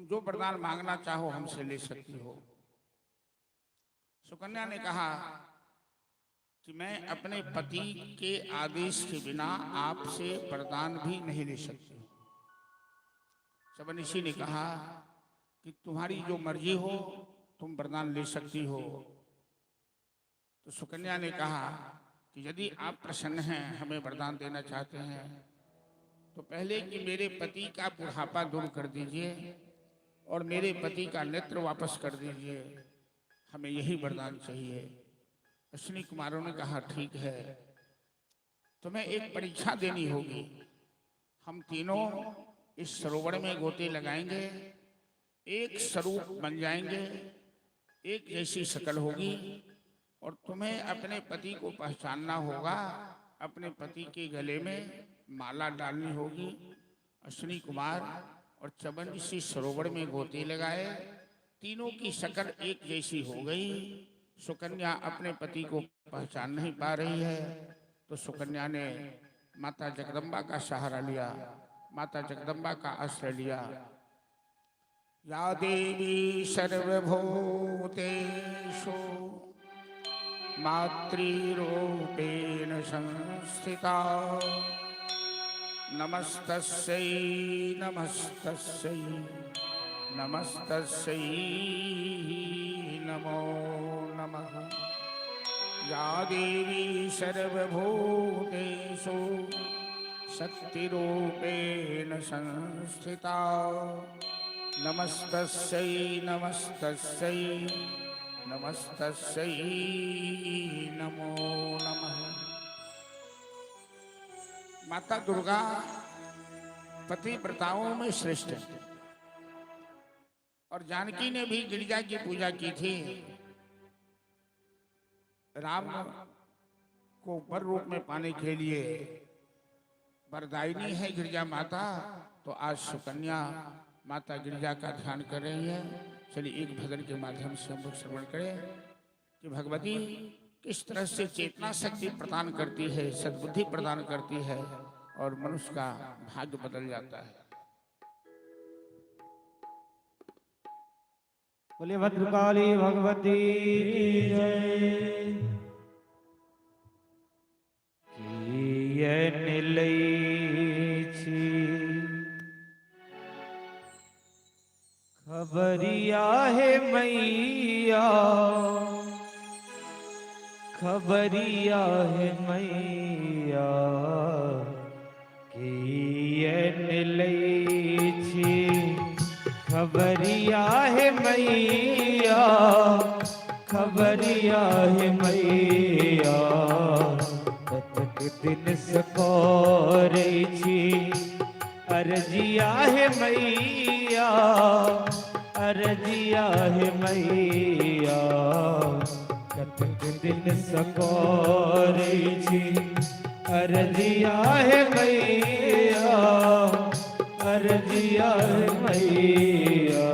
तुम जो वरदान मांगना चाहो हमसे ले सकती हो। सुकन्या ने कहा कि मैं अपने पति के आदेश के बिना आपसे वरदान भी नहीं ले सकती। शबनऋषि ने कहा कि तुम्हारी जो मर्जी हो तुम वरदान ले सकती हो। तो सुकन्या ने कहा कि यदि आप प्रसन्न हैं, हमें वरदान देना चाहते हैं, तो पहले कि मेरे पति का बुढ़ापा दूर कर दीजिए और मेरे पति का नेत्र वापस कर दीजिए, हमें यही वरदान चाहिए। अश्विनी कुमारों ने कहा ठीक है, तुम्हें एक परीक्षा देनी होगी। हम तीनों इस सरोवर में गोते लगाएंगे, एक स्वरूप बन जाएंगे, एक जैसी शक्ल होगी और तुम्हें अपने पति को पहचानना होगा। अपने पति के गले में माला डालनी होगी। अश्विनी कुमार और चबनऋषि सरोवर में गोते लगाए, तीनों की शक्ल एक जैसी हो गई। सुकन्या अपने पति को पहचान नहीं पा रही है, तो सुकन्या ने माता जगदम्बा का सहारा लिया, माता जगदम्बा का आश्रय लिया। या देवी सर्वभूतेषु मातृरूपेण संस्थिता, नमस्तस्यै नमस्तस्यै नमस्तस्यै नमो नमः। या देवी सर्वभूतेषु शक्तिरूपेण संस्थिता, नमस्तस्यै नमस्तस्यै नमस्तस्यै नमो नमः। माता दुर्गा पतिव्रताओं में श्रेष्ठ है और जानकी ने भी गिरिजा की पूजा की थी। राम को वर रूप में पाने के लिए वरदायिनी है गिरिजा माता, तो आज सुकन्या माता गिरिजा का ध्यान कर रही है। चलिए एक भजन के माध्यम से हम लोग श्रवण करें कि भगवती किस तरह से चेतना शक्ति प्रदान करती है, सद्बुद्धि प्रदान करती है और मनुष्य का भाग्य बदल जाता है। बोले भद्रकाली भगवती जय। खबरिया है मैया, खबरिया है मैया, खबरिया है मैया, खबरिया है मैया, कतक दिन सकोरे छी, अर्जिया है मैया, अर्जिया है मैया, कतक दिन सकोरे छी, अर्जिया है मैया, अर्जिया है मैया,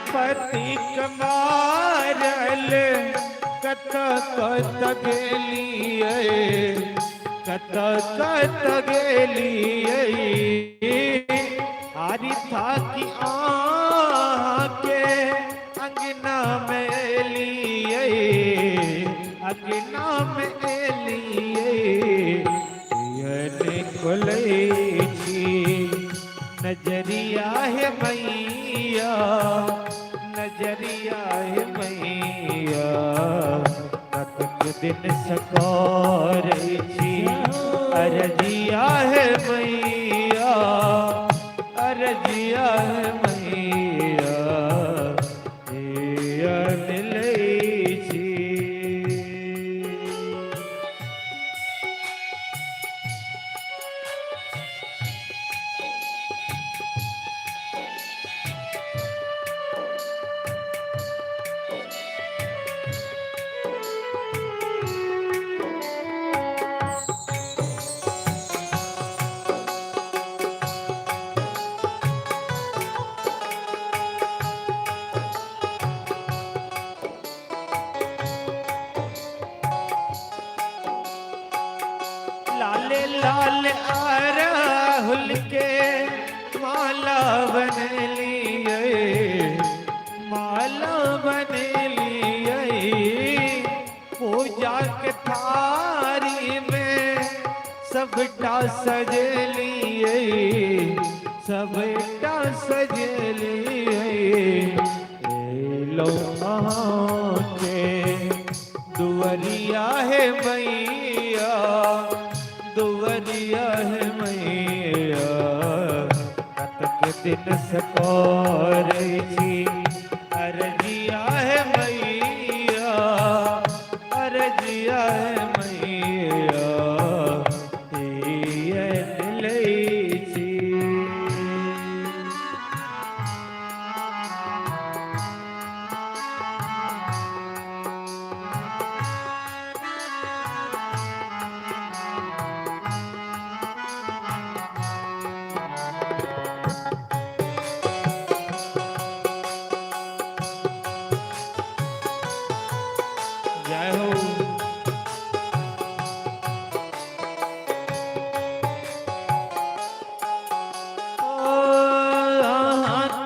पति कमारल कत कत गेलिए, कत कत गेलिए, हारी था कि आके अंगना में लिए, अंगना में लिए, यने कोले छी, नजरिया है मैया, नजरिया है मैया, कतक दिन सकोरे छी, अर्जिया है मैया, अर्जिया है मैया, ये मिले छी। लाल अरहुल के माला बन लिए, माला बन लिए। पूजा के थारी में सबटा सज लिए, सबटा सज लिए। लो के दुवरिया है मैया, दुवरिया है मैया। कतक दिन सकोरे छी, अरजिया है मैया, अरजिया है मैया। ये लई छी। जय हो।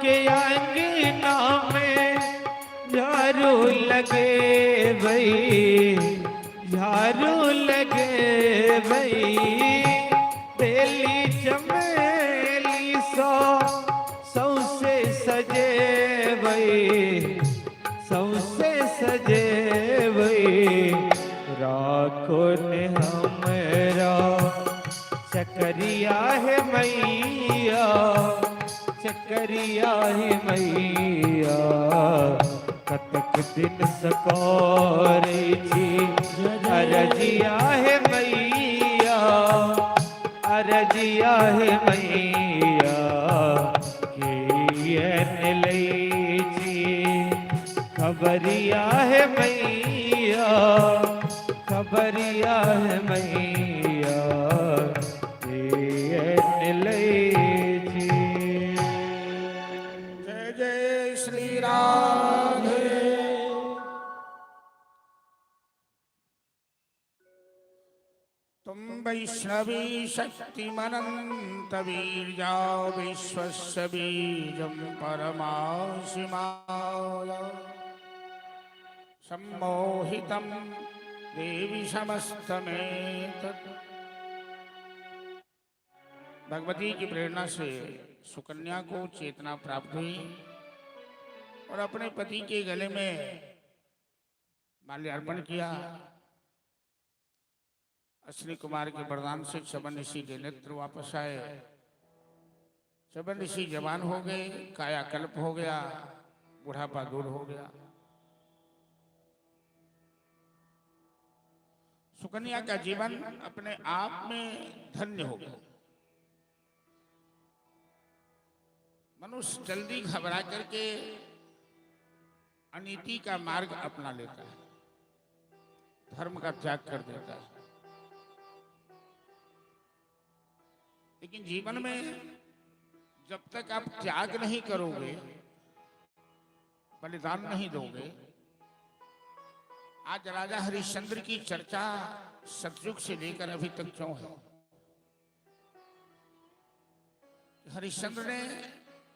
के अंगना में झाड़ू लगे भई, झाड़ू लगे भई। बेली चमेली सौसे सजे भई, सौसे सजे भई। राखो ने हमरा चकरिया है मैया, चकरिया है मैया। कतक दिन सकोरे छी, अरजिया है मैया, अरजिया है मैया। के लई छी, खबरिया है मैया, खबरिया है मैया। ये लई छी। जय जय श्री राधे। तुम वैष्णवी शक्तिमनंत वीर्या विश्वस्य बीजं परमाशिमाय सम्मोहितं देवी समस्तमेतत्। भगवती की प्रेरणा से सुकन्या को चेतना प्राप्त हुई और अपने पति के गले में माल्यार्पण किया। अश्विनी कुमार के वरदान से चवन ऋषि के नेत्र वापस आए। चवन ऋषि जवान हो गए, कायाकल्प हो गया, बुढ़ापा दूर हो गया। सुकन्या का जीवन अपने आप में धन्य हो गया। मनुष्य जल्दी घबरा करके अनीति का मार्ग अपना लेता है, धर्म का त्याग कर देता है। लेकिन जीवन में जब तक आप त्याग नहीं करोगे, बलिदान नहीं दोगे। आज राजा हरिश्चंद्र की चर्चा सतयुग से लेकर अभी तक क्यों है? हरिश्चंद्र ने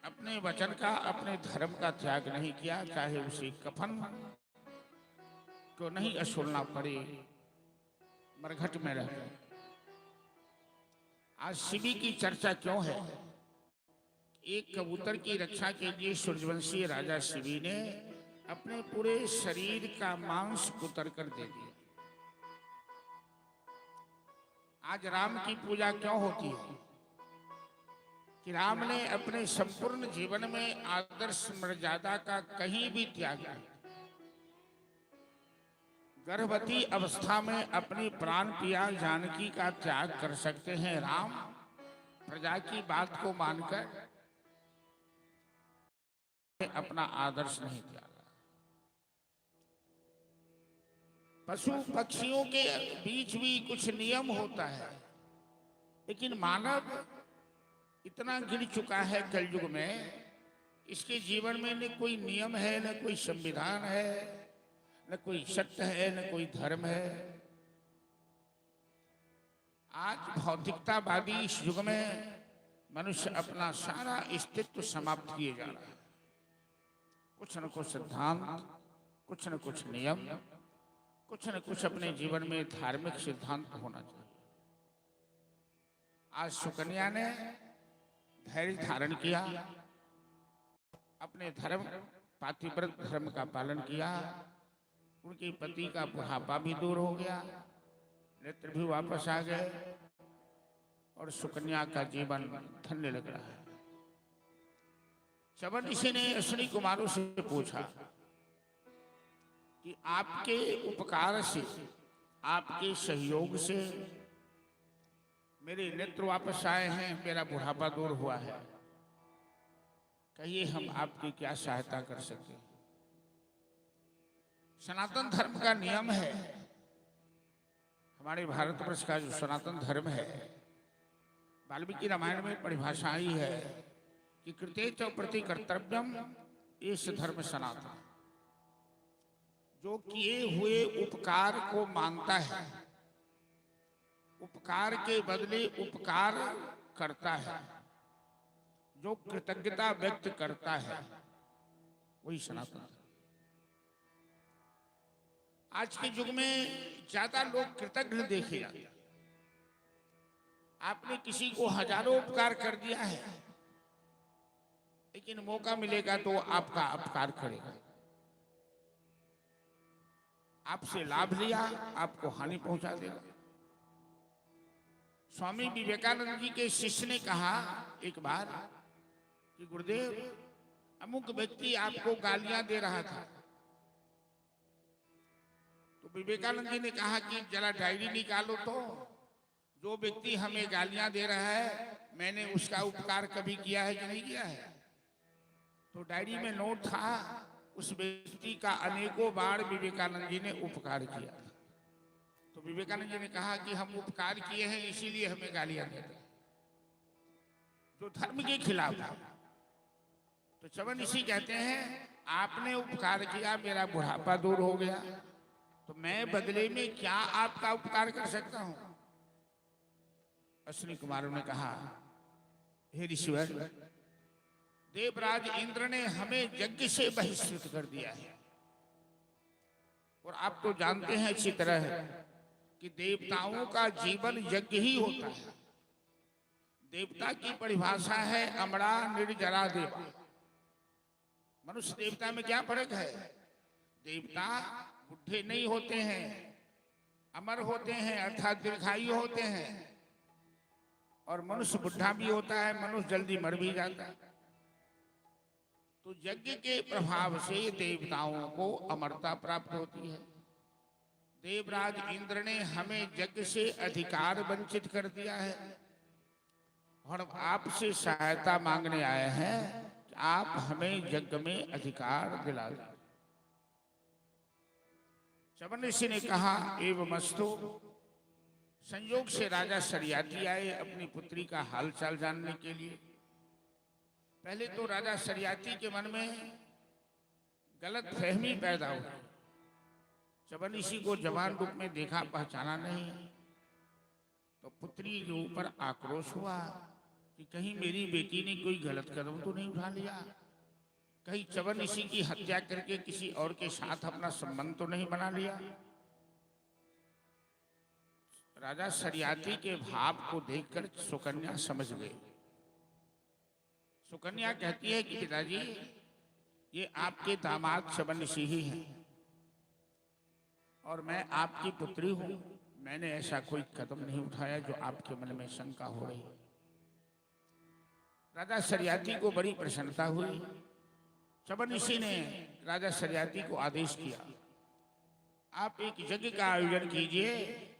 अपने वचन का, अपने धर्म का त्याग नहीं किया, चाहे उसे कफन को नहीं असूलना पड़े, मरघट में रह गए। आज शिवी की चर्चा क्यों है? एक कबूतर की रक्षा के लिए सूर्यवंशी राजा शिवी ने अपने पूरे शरीर का मांस कुतर कर दे दिया। आज राम की पूजा क्यों होती है? कि राम ने अपने संपूर्ण जीवन में आदर्श मर्यादा का कहीं भी त्याग नहीं। गर्भवती अवस्था में अपनी प्राण प्रिया जानकी का त्याग कर सकते हैं राम, प्रजा की बात को मानकर अपना आदर्श नहीं त्यागा। पशु पक्षियों के बीच भी कुछ नियम होता है, लेकिन मानव इतना गिर चुका है कलयुग में, इसके जीवन में न कोई नियम है, न कोई संविधान है, न कोई सत्य है, न कोई धर्म है। आज भौतिकतावादी इस युग में मनुष्य अपना सारा अस्तित्व समाप्त किए जा रहा है। कुछ न कुछ सिद्धांत, कुछ न कुछ नियम, कुछ न कुछ अपने जीवन में धार्मिक सिद्धांत होना चाहिए। आज सुकन्या ने धैर्य धारण किया, अपने धर्म पातिव्रत धर्म का पालन किया। उनके पति का बुढ़ापा भी दूर हो गया, नेत्र भी वापस आ गए और सुकन्या का जीवन धन्य लग रहा है। चवन ऋषि ने अश्विनी कुमारों से पूछा कि आपके उपकार से, आपके सहयोग से मेरे नेत्र वापस आए हैं, मेरा बुढ़ापा दूर हुआ है, कहिए हम आपकी क्या सहायता कर सकते हैं। सनातन धर्म का नियम है, हमारे भारतवर्ष का जो सनातन धर्म है, वाल्मीकि रामायण में परिभाषा आई है कि कृते च प्रति कर्तव्यम एष धर्म सनातन। जो किए हुए उपकार को मानता है, उपकार के बदले उपकार करता है, जो कृतज्ञता व्यक्त करता है, वही सनातन धर्म। आज के युग में ज्यादा लोग कृतज्ञ देखे जाते हैं। आपने किसी को हजारों उपकार कर दिया है, लेकिन मौका मिलेगा तो आपका अपकार करेगा। आपसे लाभ लिया, आपको हानि पहुंचा देगा। स्वामी विवेकानंद जी के शिष्य ने कहा एक बार कि गुरुदेव, अमुक व्यक्ति आपको गालियां दे रहा था। तो विवेकानंद जी ने कहा कि जरा डायरी निकालो तो, जो व्यक्ति हमें गालियां दे रहा है, मैंने उसका उपकार कभी किया है कि नहीं किया है। तो डायरी में नोट था, उस व्यक्ति का अनेकों बार विवेकानंद जी ने उपकार किया। तो विवेकानंद जी ने कहा कि हम उपकार किए हैं इसीलिए हमें गालियां देते हैं, जो धर्म के खिलाफ है। तो चवन ऋषि कहते हैं आपने उपकार किया, मेरा बुढ़ापा दूर हो गया, तो मैं बदले में क्या आपका उपकार कर सकता हूं। अश्विनी कुमारों ने कहा, हे ऋषिवर, देवराज इंद्र ने हमें यज्ञ से बहिष्कृत कर दिया है। और आप तो जानते हैं अच्छी तरह कि देवताओं का जीवन यज्ञ ही होता है। देवता की परिभाषा है अमरा निर्जरा देवा। मनुष्य देवता में क्या फर्क है? देवता बुढ़े नहीं होते हैं, अमर होते हैं, अर्थात दीर्घायु होते हैं। और मनुष्य बुढ़ा भी होता है, मनुष्य जल्दी मर भी जाता है। तो यज्ञ के प्रभाव से देवताओं को अमरता प्राप्त होती है। देवराज इंद्र ने हमें यज्ञ से अधिकार वंचित कर दिया है और आपसे सहायता मांगने आए हैं कि आप हमें यज्ञ में अधिकार दिला दें। चवन ऋषि ने कहा, एवमस्तु। संयोग से राजा शरियाती आए अपनी पुत्री का हालचाल जानने के लिए। पहले तो राजा शरियाती के मन में गलत फहमी पैदा हुई। चवन ऋषि को जवान रूप में देखा, पहचाना नहीं, तो पुत्री के ऊपर आक्रोश हुआ कि कहीं मेरी बेटी ने कोई गलत कदम तो नहीं उठा लिया, कहीं चवन ऋषि की हत्या करके किसी और के साथ अपना संबंध तो नहीं बना लिया। राजा शरियाती के भाव को देखकर सुकन्या समझ गई। सुकन्या कहती है कि पिताजी, ये आपके दामाद चवन ऋषि ही हैं और मैं आपकी पुत्री हूं। मैंने ऐसा कोई कदम नहीं उठाया जो आपके मन में शंका हो रही। राजा शरियाती को बड़ी प्रसन्नता हुई। चवन ऋषि ने राजा शरियाती को आदेश किया, आप एक यज्ञ का आयोजन कीजिए,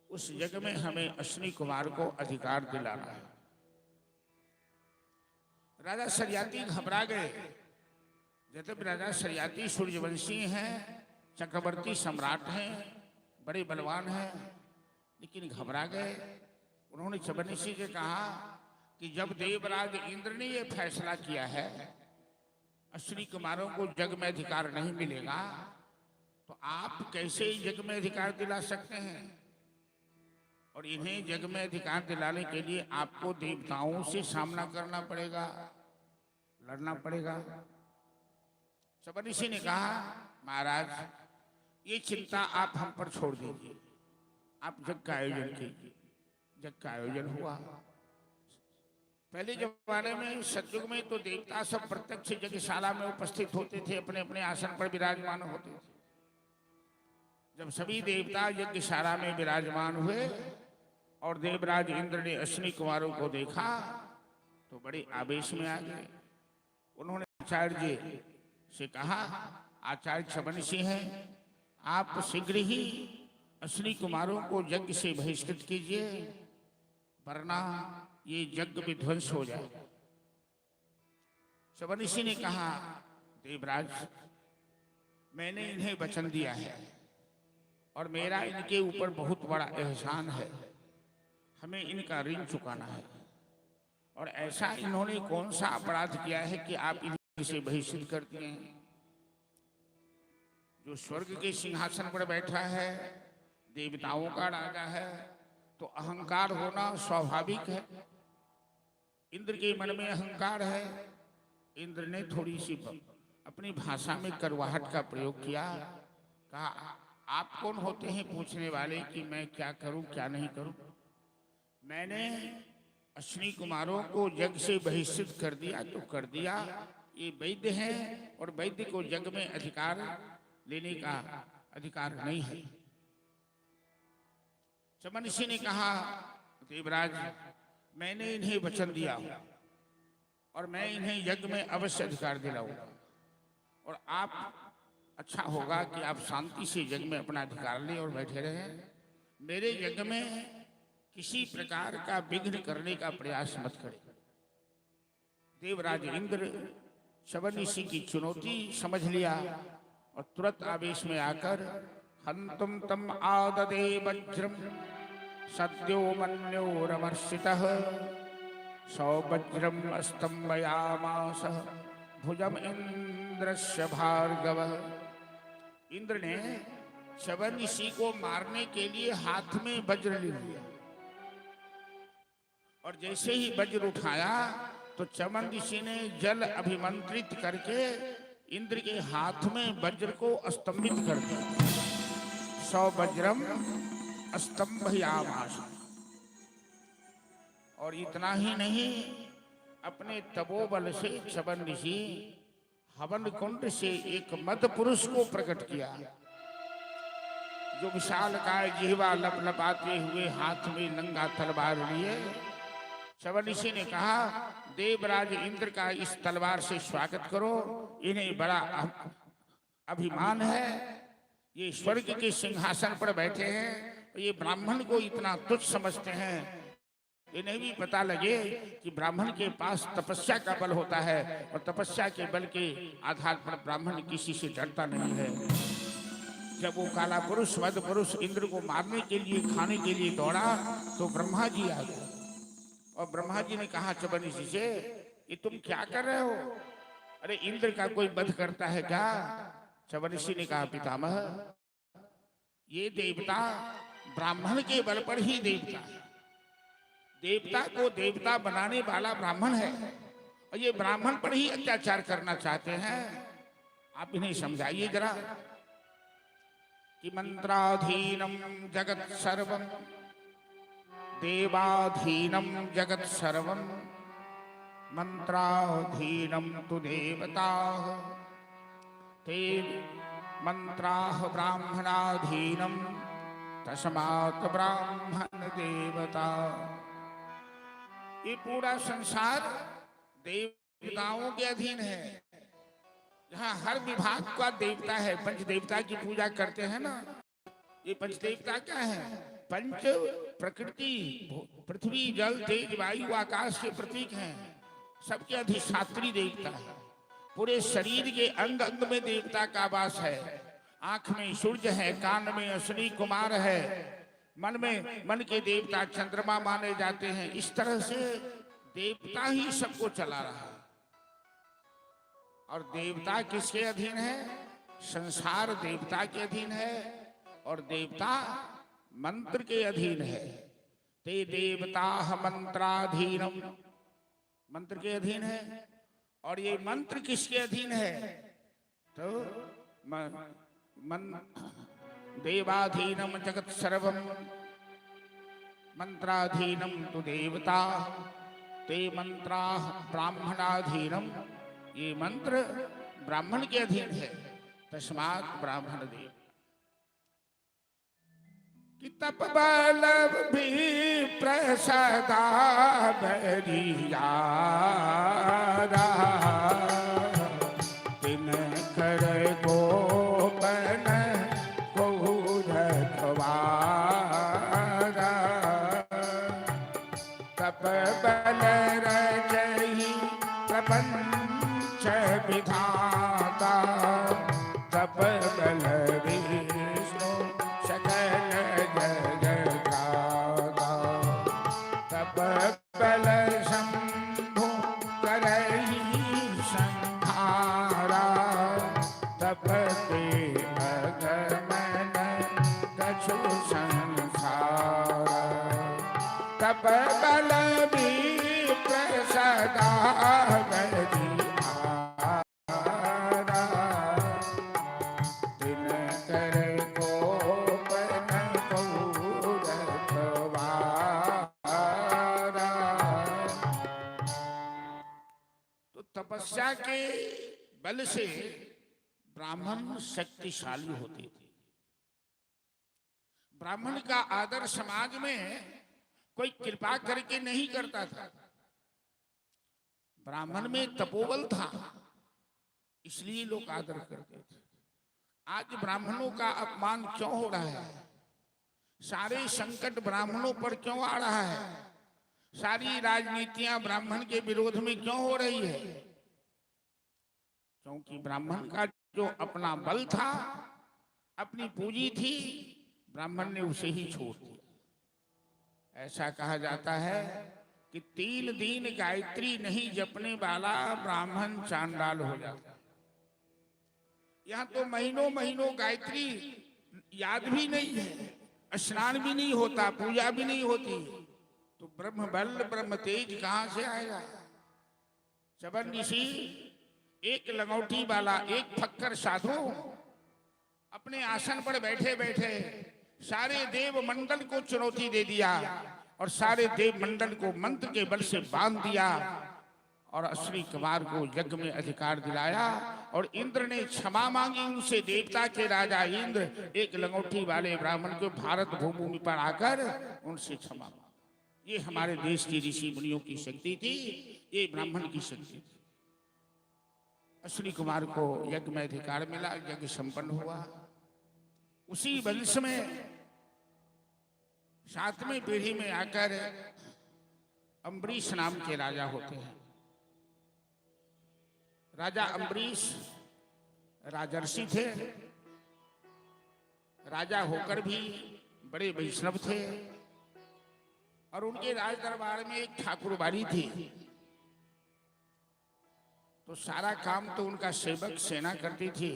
उस यज्ञ में हमें अश्विनी कुमार को अधिकार दिलाना है। राजा शरियाती घबरा गए। यद्यपि राजा शरियाती सूर्यवंशी हैं, चक्रवर्ती सम्राट हैं, बड़े बलवान हैं, लेकिन घबरा गए। उन्होंने चवन ऋषि से कहा कि जब देवराज इंद्र ने यह फैसला किया है अश्विनी कुमारों को यज्ञ में अधिकार नहीं मिलेगा, तो आप कैसे यज्ञ में अधिकार दिला सकते हैं। और इन्हें जग में अधिकार दिलाने के लिए आपको देवताओं से सामना करना पड़ेगा, लड़ना पड़ेगा। शबर ऋषि ने कहा, महाराज ये चिंता आप हम पर छोड़ दीजिए, आप जग का आयोजन कीजिए। जग का आयोजन हुआ। पहले जमाने में सतयुग में तो देवता सब प्रत्यक्ष यज्ञशाला में उपस्थित होते थे, अपने अपने आसन पर विराजमान होते थे। जब सभी देवता यज्ञशाला में विराजमान हुए और देवराज इंद्र ने अश्विनी कुमारों को देखा तो बड़े आवेश में आ गए। उन्होंने आचार्य जी से कहा, आचार्य क्षमणसी हैं, आप शीघ्र ही अश्विनी कुमारों को यज्ञ से बहिष्कृत कीजिए, वरना ये यज्ञ विध्वंस हो जाएगा। क्षमणसी ने कहा, देवराज मैंने इन्हें वचन दिया है और मेरा इनके ऊपर बहुत बड़ा एहसान है, हमें इनका ऋण चुकाना है। और ऐसा इन्होंने कौन सा अपराध किया है कि आप इन्हें से बहिष्कृत करते हैं? जो स्वर्ग के सिंहासन पर बैठा है, देवताओं का राजा है, तो अहंकार होना स्वाभाविक है। इंद्र के मन में अहंकार है। इंद्र ने थोड़ी सी अपनी भाषा में करवाहट का प्रयोग किया। कहा, आप कौन होते हैं पूछने वाले कि मैं क्या करूं क्या नहीं करूं? मैंने अश्विनी कुमारों को यज्ञ से बहिष्कृत कर दिया तो कर दिया, ये वैद्य हैं और वैद्य को यज्ञ में अधिकार लेने का अधिकार नहीं है। क्षमणसी ने कहा, देवराज मैंने इन्हें वचन दिया और मैं इन्हें यज्ञ में अवश्य अधिकार दिलाऊंगा, और आप अच्छा होगा कि आप शांति से यज्ञ में अपना अधिकार लें और बैठे रहें। मेरे यज्ञ में किसी प्रकार का विघ्न करने का प्रयास मत करें। देवराज इंद्र शबर ऋषि की चुनौती समझ लिया और तुरंत आवेश में आकर हंतुम तम आददे वज्रम सद्यो मन्योरमर्षितः सौवज्रम स्तंभयामास भुजम इंद्रस्य भार्गव। इंद्र ने शबर ऋषि को मारने के लिए हाथ में वज्र ले लिया और जैसे ही वज्र उठाया तो चमन ऋषि ने जल अभिमंत्रित करके इंद्र के हाथ में वज्र को स्तंभित कर दिया। सौवज्रम स्तंभयामास। और इतना ही नहीं, अपने तपोबल से चमन ऋषि हवन कुंड से एक मद पुरुष को प्रकट किया, जो विशालकाय जिह्वा लपलपाते हुए हाथ में नंगा तलवार लिए। शबर ऋषि ने कहा, देवराज इंद्र का इस तलवार से स्वागत करो, इन्हें बड़ा अभिमान है। ये स्वर्ग के सिंहासन पर बैठे हैं, ये ब्राह्मण को इतना तुच्छ समझते हैं। इन्हें भी पता लगे कि ब्राह्मण के पास तपस्या का बल होता है और तपस्या के बल के आधार पर ब्राह्मण किसी से डरता नहीं है। जब वो काला पुरुष मद पुरुष इंद्र को मारने के लिए खाने के लिए दौड़ा तो ब्रह्मा जी आ गए और ब्रह्मा जी ने कहा चमन ऋषि से, ये तुम क्या कर रहे हो? अरे इंद्र का कोई वध करता है क्या? चमन ऋषि ने कहा, पितामह ये देवता ब्राह्मण के बल पर ही देवता है। देवता को देवता बनाने वाला ब्राह्मण है और ये ब्राह्मण पर ही अत्याचार करना चाहते हैं। आप इन्हें समझाइए जरा कि मंत्राधीनम जगत सर्वम देवाधीनम जगत सर्वम मंत्राधीनम तु देवता ते मंत्राः ब्राह्मणाधीनम तस्मात् ब्राह्मण देवता। ये पूरा संसार देवताओं के अधीन है। जहाँ हर विभाग का देवता है। पंच देवता की पूजा करते हैं ना, ये पंच देवता क्या है? पंच प्रकृति, पृथ्वी जल तेज वायु आकाश के प्रतीक हैं। सबके अधिष्ठात्री देवता है। पूरे शरीर के अंग अंग में देवता का वास है। आंख में सूर्य है, कान में अश्विनी कुमार है, मन के देवता चंद्रमा माने जाते हैं। इस तरह से देवता ही सबको चला रहा है। और देवता किसके अधीन है? संसार देवता के अधीन है और देवता मंत्र के अधीन है। ते देवता मंत्राधीनम, मंत्र के अधीन है। और ये मंत्र किसके अधीन है? तो देवाधीनम जगत सर्वम मंत्राधीनम तु देवता ते मंत्रा ब्राह्मणाधीनम। ये मंत्र ब्राह्मण के अधीन है, तस्मात् ब्राह्मण देव। कि तप बल भी प्रसदा बरियारा, तिन कर गोपन को रखवारा। तप बल रजहि प्रपंच विधाता, तप बल विष्णु सकल जगदाता। तप बल शंभु करहि संहारा, तप ते अगमन कछु संसारा। तप बल भी प्रसदा बरियारा, तिन कर गोपन को रखवारा। तो तपस्या के बल से ब्राह्मण शक्तिशाली होते थे। ब्राह्मण का आदर समाज में कोई कृपा करके नहीं करता था। ब्राह्मण में तपोबल था, इसलिए लोग आदर करते थे। आज ब्राह्मणों का अपमान क्यों हो रहा है? सारे संकट ब्राह्मणों पर क्यों आ रहा है? सारी राजनीतियां ब्राह्मण के विरोध में क्यों हो रही है? क्योंकि ब्राह्मण का जो अपना बल था, अपनी पूंजी थी, ब्राह्मण ने उसे ही छोड़ दिया। ऐसा कहा जाता है कि 3 दिन गायत्री नहीं जपने वाला ब्राह्मण चांडाल हो जाता है। यहाँ तो महीनों महीनों गायत्री याद भी नहीं है, स्नान भी नहीं होता, पूजा भी नहीं होती, तो ब्रह्म बल ब्रह्म तेज कहां से आएगा? चवन ऋषि, एक लंगोटी वाला, एक फक्कर साधु अपने आसन पर बैठे बैठे सारे देव मंडल को चुनौती दे दिया और सारे देव मंडल को मंत्र के बल से बांध दिया और अश्विनी कुमार को यज्ञ में अधिकार दिलाया। और इंद्र ने क्षमा मांगी उनसे, देवता के राजा इंद्र एक लंगोटी वाले ब्राह्मण को भारत भूमि पर आकर उनसे क्षमा मांगी। ये हमारे देश की ऋषि मुनियों की शक्ति थी, ये ब्राह्मण की शक्ति थी। अश्विनी कुमार को यज्ञ में अधिकार मिला, यज्ञ संपन्न हुआ। उसी वंश में 7वीं पीढ़ी में आकर अम्बरीश नाम के राजा होते हैं। राजा अम्बरीश राजर्षि थे, राजा होकर भी बड़े वैष्णव थे और उनके राज दरबार में एक ठाकुरबाड़ी थी। तो सारा काम तो उनका सेवक सेना करती थी,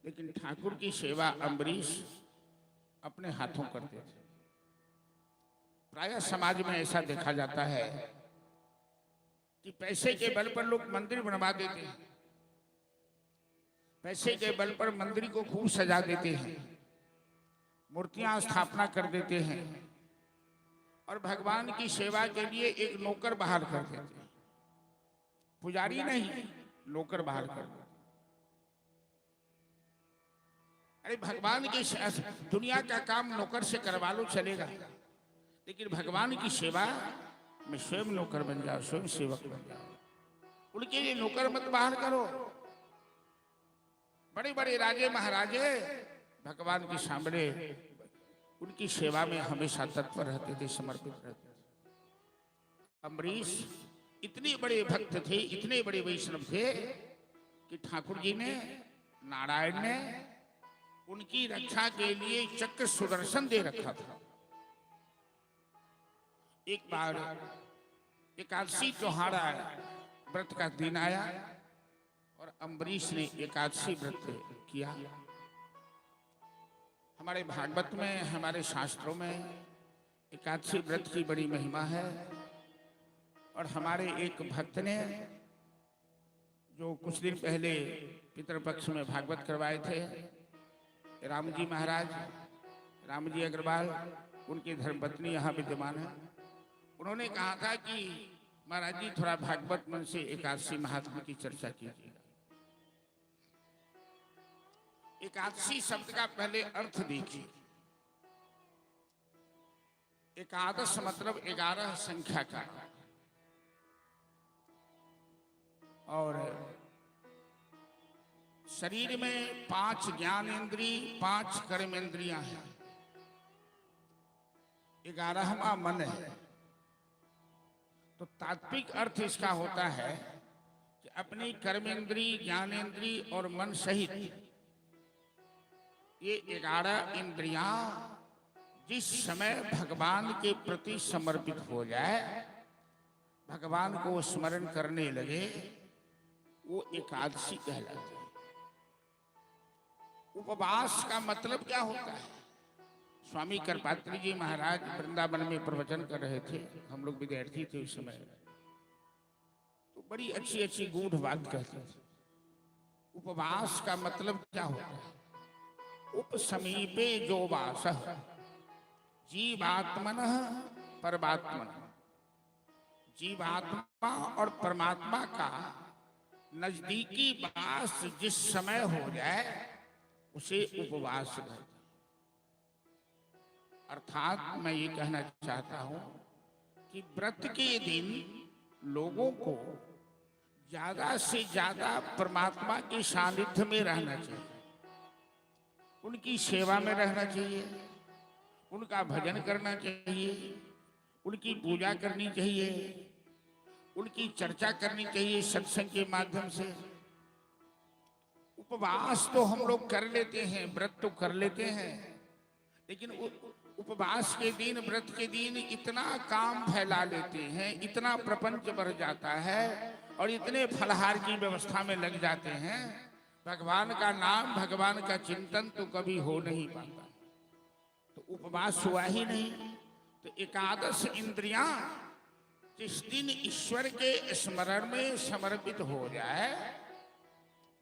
लेकिन ठाकुर की सेवा अम्बरीश अपने हाथों करते थे। प्रायः समाज में ऐसा देखा जाता है कि पैसे के बल पर लोग मंदिर बनवा देते हैं, पैसे के बल पर मंदिर को खूब सजा देते हैं, मूर्तियां स्थापना कर देते हैं और भगवान की सेवा के लिए एक नौकर बहाल कर देते हैं। पुजारी नहीं, नौकर बहाल कर देते। अरे भगवान की दुनिया का काम नौकर से करवा लो चलेगा, लेकिन भगवान की सेवा में स्वयं नौकर बन जाओ, स्वयं सेवक बन जाओ। उनके लिए नौकर मत बाहर करो। बड़े बड़े राजे महाराजे भगवान के सामने उनकी सेवा में हमेशा तत्पर रहते थे, समर्पित रहते थे। अम्बरीश इतने बड़े भक्त थे, इतने बड़े वैष्णव थे कि ठाकुर जी ने, नारायण ने उनकी रक्षा के लिए चक्र सुदर्शन दे रखा था। एक बार एकादशी त्योहार आया, व्रत का दिन आया और अम्बरीश ने एकादशी व्रत किया। हमारे भागवत में, हमारे शास्त्रों में एकादशी व्रत की बड़ी महिमा है। और हमारे एक भक्त ने जो कुछ दिन पहले पितृपक्ष में भागवत करवाए थे, रामजी महाराज, रामजी अग्रवाल, उनकी धर्मपत्नी यहाँ विद्यमान है। उन्होंने कहा था कि महाराज जी थोड़ा भागवत मन से एकादशी महात्मा की चर्चा कीजिए। एकादशी शब्द का पहले अर्थ देखिए। एकादश मतलब 11 संख्या का, और शरीर में 5 ज्ञानेंद्रिय, 5 कर्मेंद्रियां हैं, 11वां मन है। तो तात्विक अर्थ इसका होता है कि अपनी कर्मेंद्रिय, ज्ञानेंद्रिय और मन सहित ये 11 इंद्रियां जिस समय भगवान के प्रति समर्पित हो जाए, भगवान को स्मरण करने लगे, वो एकादशी कहलाती है। उपवास का मतलब क्या होता है? स्वामी करपात्री जी महाराज वृंदावन में प्रवचन कर रहे थे, हम लोग विद्यार्थी थे उस समय, तो बड़ी अच्छी अच्छी गूढ़ बात कहते थे। उपवास का मतलब क्या होता है? उप समीपे जो वास, जीवात्मन परमात्मन, जीवात्मा और परमात्मा का नजदीकी वास जिस समय हो जाए उसे उपवास कहते हैं। अर्थात मैं ये कहना चाहता हूं कि व्रत के दिन लोगों को ज्यादा से ज्यादा परमात्मा के सानिध्य में रहना चाहिए, उनकी सेवा में रहना चाहिए, उनका भजन करना चाहिए, उनकी पूजा करनी चाहिए, उनकी चर्चा करनी चाहिए सत्संग के माध्यम से। उपवास तो हम लोग कर लेते हैं, व्रत तो कर लेते हैं, लेकिन उपवास के दिन, व्रत के दिन इतना काम फैला लेते हैं, इतना प्रपंच बढ़ जाता है और इतने फलहार की व्यवस्था में लग जाते हैं, भगवान का नाम, भगवान का चिंतन तो कभी हो नहीं पाता। तो उपवास हुआ ही नहीं। तो एकादश इंद्रियां जिस दिन ईश्वर के स्मरण में समर्पित हो जाए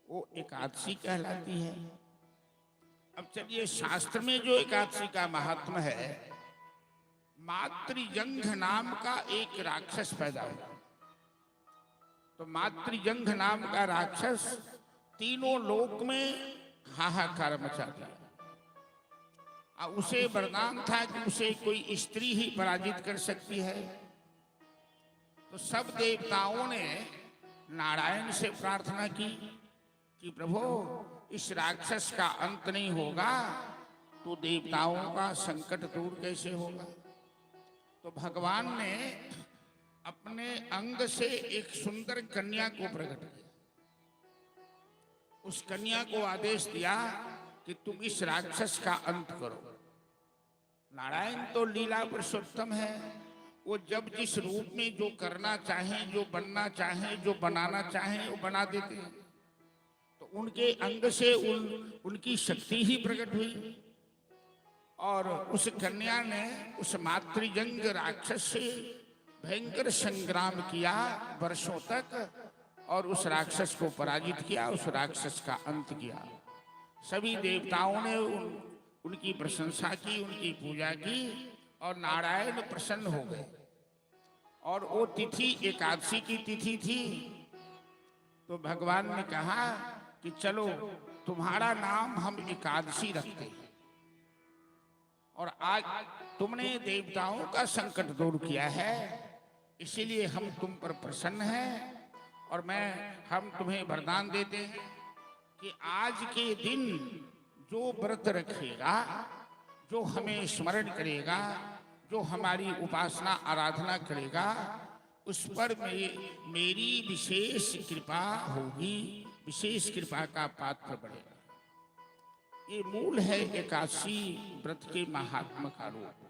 वो एकादशी कहलाती है। अब चलिए, शास्त्र में जो एकादशी का महात्मा है, मातृजंघ नाम का एक राक्षस पैदा हुआ। तो मातृजंघ नाम का राक्षस तीनों लोक में हाहाकार मचा दिया। उसे वरदान था कि उसे कोई स्त्री ही पराजित कर सकती है। तो सब देवताओं ने नारायण से प्रार्थना की कि प्रभु इस राक्षस का अंत नहीं होगा तो देवताओं का संकट दूर कैसे होगा। तो भगवान ने अपने अंग से एक सुंदर कन्या को प्रकट किया। उस कन्या को आदेश दिया कि तुम इस राक्षस का अंत करो। नारायण तो लीला पुरुषोत्तम है, वो जब जिस रूप में जो करना चाहें, जो बनना चाहें, जो बनाना चाहें वो बना देते हैं। तो उनके अंग से उनकी शक्ति ही प्रकट हुई और उस कन्या ने उस मातृजंग राक्षस से भयंकर संग्राम किया वर्षों तक और उस राक्षस को पराजित किया, उस राक्षस का अंत किया। सभी देवताओं ने उनकी प्रशंसा की, उनकी पूजा की और नारायण प्रसन्न हो गए। और वो तिथि एकादशी की तिथि थी। तो भगवान ने कहा कि चलो तुम्हारा नाम हम एकादशी रखते हैं और आज तुमने देवताओं का संकट दूर किया है, इसीलिए हम तुम पर प्रसन्न हैं। और हम तुम्हें वरदान देते हैं कि आज के दिन जो व्रत रखेगा, जो हमें स्मरण करेगा, जो हमारी उपासना आराधना करेगा, उस पर मेरी विशेष कृपा होगी, विशेष कृपा का पात्र बनेगा। ये मूल है एकादशी व्रत के महात्मा का रूप।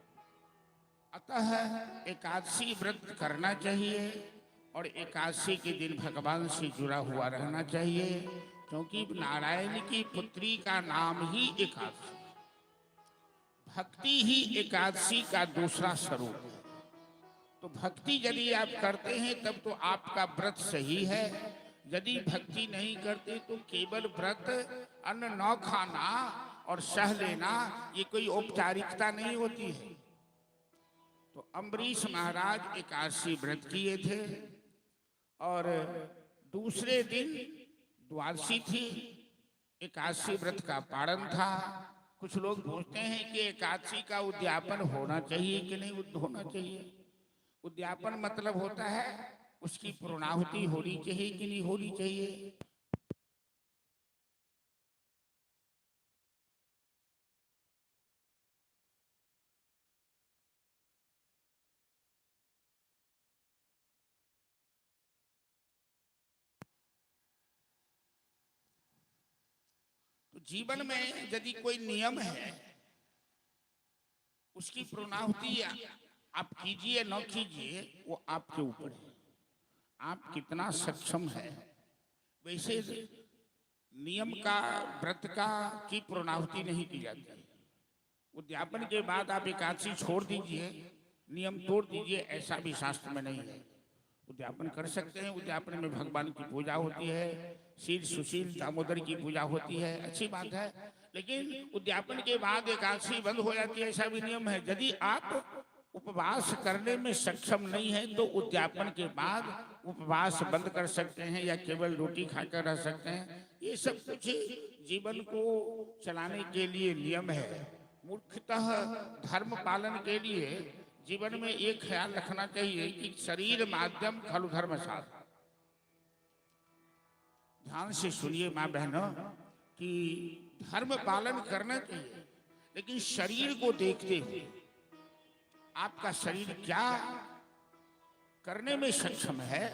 अतः एकादशी व्रत करना चाहिए और एकादशी के दिन भगवान से जुड़ा हुआ रहना चाहिए, क्योंकि नारायण की पुत्री का नाम ही एकादशी। भक्ति ही एकादशी का दूसरा स्वरूप है। तो भक्ति यदि आप करते हैं तब तो आपका व्रत सही है। यदि भक्ति नहीं करते तो केवल व्रत, अन्न न खाना और सह लेना, ये कोई औपचारिकता नहीं होती है। तो अम्बरीश महाराज एकादशी व्रत किए थे और दूसरे दिन द्वादशी थी, एकादशी व्रत का पारण था। कुछ लोग पूछते हैं कि एकादशी का उद्यापन होना चाहिए कि नहीं होना चाहिए। उद्यापन मतलब होता है उसकी पूर्णाहुति होनी चाहिए कि नहीं होनी चाहिए। तो जीवन में यदि कोई नियम है, उसकी पूर्णाहुति आप कीजिए न कीजिए वो आपके ऊपर है, आप कितना सक्षम है। वैसे नियम का, व्रत का की पूर्णाहुति नहीं की जाती। उद्यापन के बाद आप एकादशी छोड़ दीजिए, नियम तोड़ दीजिए, ऐसा भी शास्त्र में नहीं है। उद्यापन कर सकते हैं। उद्यापन में भगवान की पूजा होती है, शील सुशील दामोदर की पूजा होती है, अच्छी बात है। लेकिन उद्यापन के बाद एकादशी बंद हो जाती है, ऐसा भी नियम है। यदि आप उपवास करने में सक्षम नहीं है तो उद्यापन के बाद उपवास बंद कर सकते हैं या केवल रोटी खाकर रह सकते हैं। ये सब कुछ जीवन को चलाने के लिए नियम है। मुख्यतः धर्म पालन के लिए जीवन में एक ख्याल रखना चाहिए कि शरीर माध्यम खलु धर्म साधन। ध्यान से सुनिए माँ बहनों कि धर्म पालन करना चाहिए, लेकिन शरीर को देखते हुए आपका शरीर क्या करने में सक्षम है,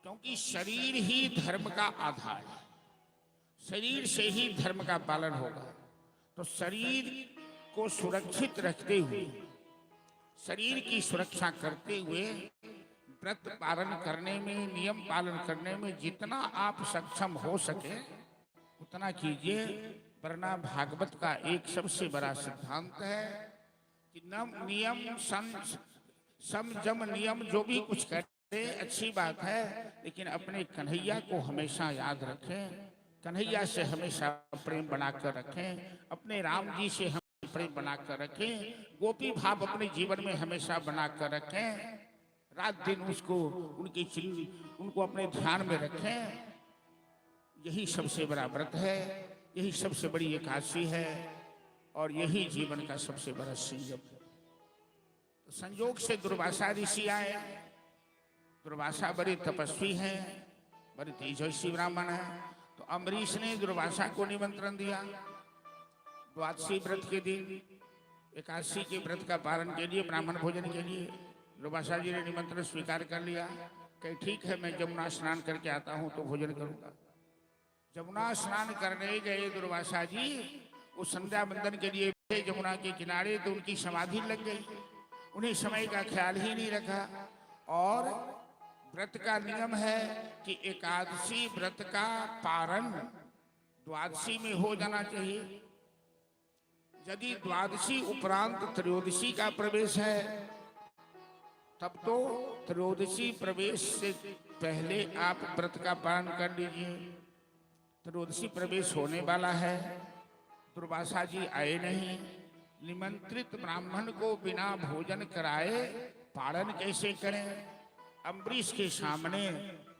क्योंकि शरीर ही धर्म का आधार है। शरीर से ही धर्म का पालन होगा। तो शरीर को सुरक्षित रखते हुए, शरीर की सुरक्षा करते हुए व्रत पालन करने में, नियम पालन करने में जितना आप सक्षम हो सके उतना कीजिए। वरना भागवत का एक सबसे बड़ा सिद्धांत है कि नियम सम जम नियम, जो भी कुछ करे अच्छी बात है, लेकिन अपने कन्हैया को हमेशा याद रखें, कन्हैया से हमेशा प्रेम बनाकर रखें, अपने राम जी से हम प्रेम बनाकर रखें, गोपी भाव अपने जीवन में हमेशा बनाकर रखें, रात दिन उसको उनको अपने ध्यान में रखें। यही सबसे बड़ा व्रत है, यही सबसे बड़ी एकादशी है और यही जीवन का सबसे बड़ा संयम है। तो संयोग से दुर्वासा ऋषि आए। दुर्वासा बड़े तपस्वी हैं, बड़े तेजस्वी ब्राह्मण हैं। तो अम्बरीश ने दुर्वासा को निमंत्रण दिया द्वादशी व्रत के दिन, एकादशी के व्रत का पालन के लिए, ब्राह्मण भोजन के लिए। दुर्वासा जी ने निमंत्रण स्वीकार कर लिया। कहे ठीक है, मैं जमुना स्नान करके आता हूँ तो भोजन करूँगा। जमुना स्नान करने गए दुर्वासा जी, वो संध्या बंदन के लिए थे जमुना के किनारे, तो उनकी समाधि लग गई। उन्हें समय का ख्याल ही नहीं रखा। और व्रत का नियम है कि एकादशी व्रत का पारण द्वादशी में हो जाना चाहिए। यदि द्वादशी उपरांत त्रयोदशी का प्रवेश है तब तो त्रयोदशी प्रवेश से पहले आप व्रत का पालन कर लीजिए। त्रयोदशी प्रवेश होने वाला है, दुर्वासा जी आए नहीं। निमंत्रित ब्राह्मण को बिना भोजन कराए पालन कैसे करें? अम्बरीश के सामने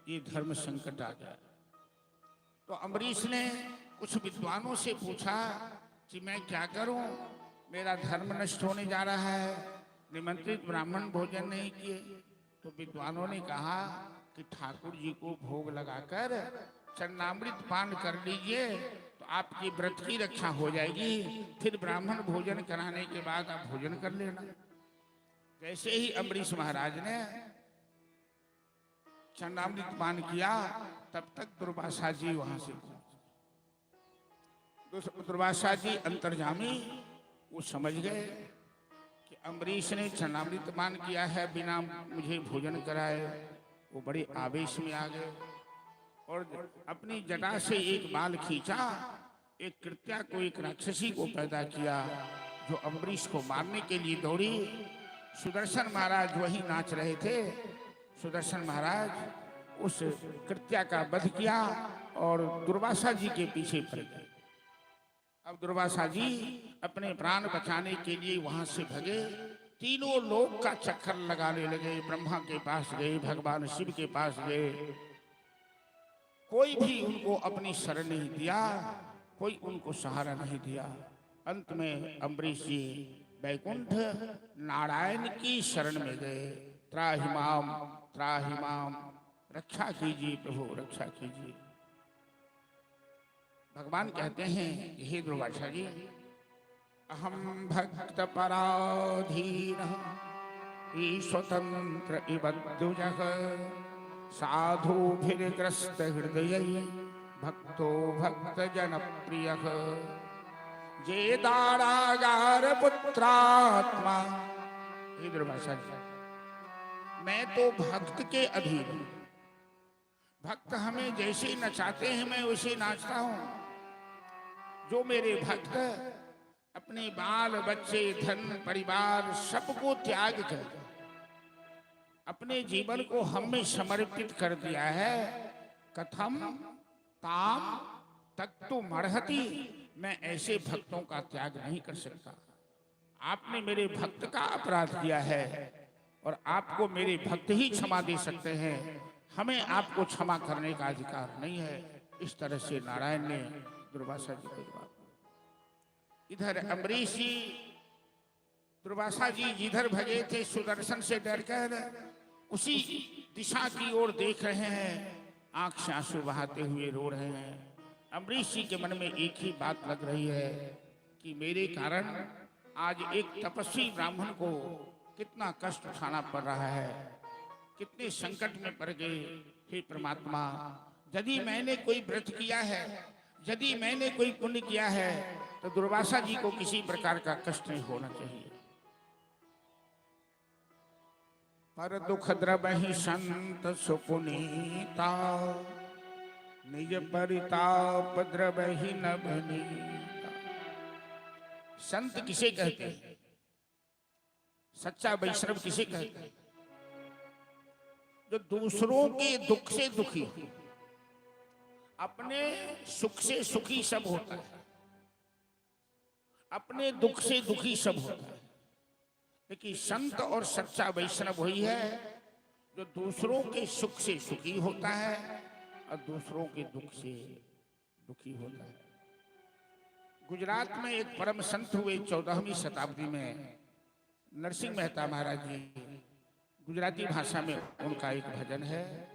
ये धर्म संकट आ गया। तो अम्बरीश ने कुछ विद्वानों से पूछा कि मैं क्या करूं, मेरा धर्म नष्ट होने जा रहा है, निमंत्रित ब्राह्मण भोजन नहीं किए। तो विद्वानों ने कहा कि ठाकुर जी को भोग लगाकर चरणामृत पान कर लीजिए तो आपकी व्रत की रक्षा हो जाएगी। फिर ब्राह्मण भोजन कराने के बाद आप भोजन कर लेना। जैसे ही अम्बरीश महाराज ने चरणामृत पान किया तब तक दुर्वासा जी वहां से दुर्वासा जी अंतर्जामी वो समझ गए कि अम्बरीश ने चरणामृत पान किया है बिना मुझे भोजन कराए। वो बड़े आवेश में आ गए और अपनी जटा से एक बाल खींचा, एक कृत्या को, एक राक्षसी को पैदा किया जो अम्बरीश को मारने के लिए दौड़ी। सुदर्शन महाराज वहीं नाच रहे थे। सुदर्शन महाराज उस कृत्या का वध किया और दुर्वासा जी के पीछे पड़ गए। अब दुर्वासा जी अपने प्राण बचाने के लिए वहां से भगे। तीनों लोक का चक्कर लगाने लगे। ब्रह्मा के पास गए, भगवान शिव के पास गए, कोई भी उनको अपनी शरण नहीं दिया, कोई उनको सहारा नहीं दिया। अंत में अम्बरीश जी वैकुंठ नारायण की शरण में गए। त्राहिमाम त्राहिमाम, रक्षा कीजिए प्रभु, रक्षा कीजिए। भगवान कहते हैं, हे दुर्वासा जी, अहम भक्त पराधीन स्वतंत्र इव द्विजः साधुभिर्ग्रस्त हृदय भक्तो भक्त जन प्रिय जे दारागार पुत्रात्मा। हे दुर्वासा जी, मैं तो भक्त के अधीन हूं। भक्त हमें जैसे नचाते हैं मैं वैसे नाचता हूं। जो मेरे भक्त अपने बाल बच्चे धन परिवार सबको त्याग कर अपने जीवन को हम में समर्पित कर दिया है, कथम ताम तत्तु मर्हति, मैं ऐसे भक्तों का त्याग नहीं कर सकता। आपने मेरे भक्त का अपराध किया है और आपको मेरे भक्त ही क्षमा दे सकते हैं, हमें आपको क्षमा करने का अधिकार नहीं है। इस तरह से नारायण ने दुर्वासा जी को जवाब। इधर अम्बरीश जी, दुर्वासा जी जिधर भगे थे सुदर्शन से डरकर, उसी दिशा की ओर देख रहे हैं, आंख से आंसू बहाते हुए रो रहे हैं। अम्बरीश जी के मन में एक ही बात लग रही है कि मेरे कारण आज एक तपस्वी ब्राह्मण को कितना कष्ट उठाना पड़ रहा है, कितने संकट में पड़ गए। हे परमात्मा, यदि मैंने कोई व्रत किया है, यदि मैंने कोई पुण्य किया है, तो दुर्वासा जी को किसी प्रकार का कष्ट नहीं होना चाहिए। पर दुख द्रवहि संत सुपुनीता, निज परिताप द्रवहि न बनीता। संत किसे कहते हैं? सच्चा वैष्णव किसे कहते हैं? जो दूसरों के दुख से दुखी हो, अपने सुख से सुखी सब होता है, अपने दुख से दुखी सब होता है। लेकिन संत और सच्चा वैष्णव वही है जो दूसरों के सुख से सुखी होता है और दूसरों के दुख से दुखी होता है। गुजरात में एक परम संत हुए 14वीं शताब्दी में, नरसिंह मेहता महाराज जी। गुजराती भाषा में उनका एक भजन है,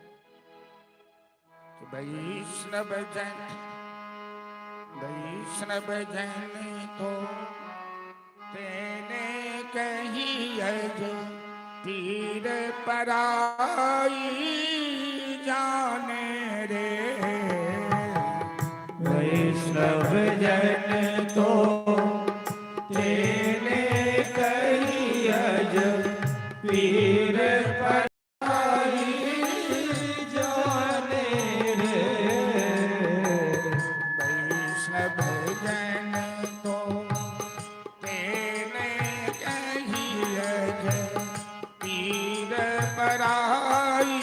वैष्णव जन तो तेने कही अज पीर पराई जाने रे। वैष्णव जन तो तेने कही अज पीर पराई जाने रे। वैष्णव जन तो तेने कही अज पीर पराई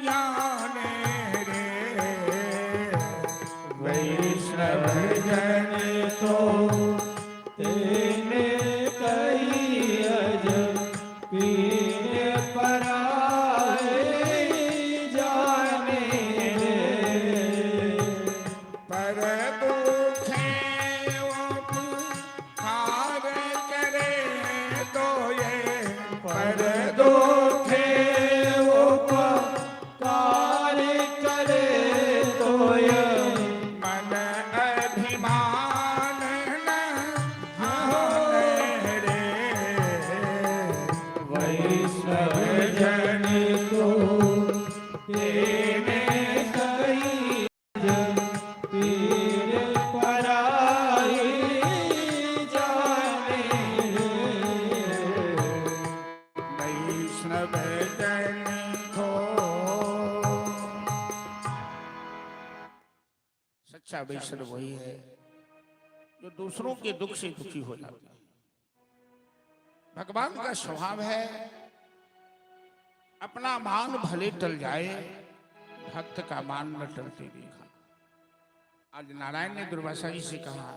जाने रे। वैष्णव जन तो तेने कही अज पीर पराए जाने रे। पर दुखे उपकार करे तो ये, पर दुखे उपकार करे तो ये, मन अभिमान न हाने रे। वैष्णव जन तो तेने कही अज पीर पराए जाने रे। सच्चा वैष्णव वही है जो दूसरों के दुख से दुखी हो जाता है। भगवान का स्वभाव है अपना मान भले टल जाए, भक्त का मान न टलते देखा। आज नारायण ने दुर्वासा जी से कहा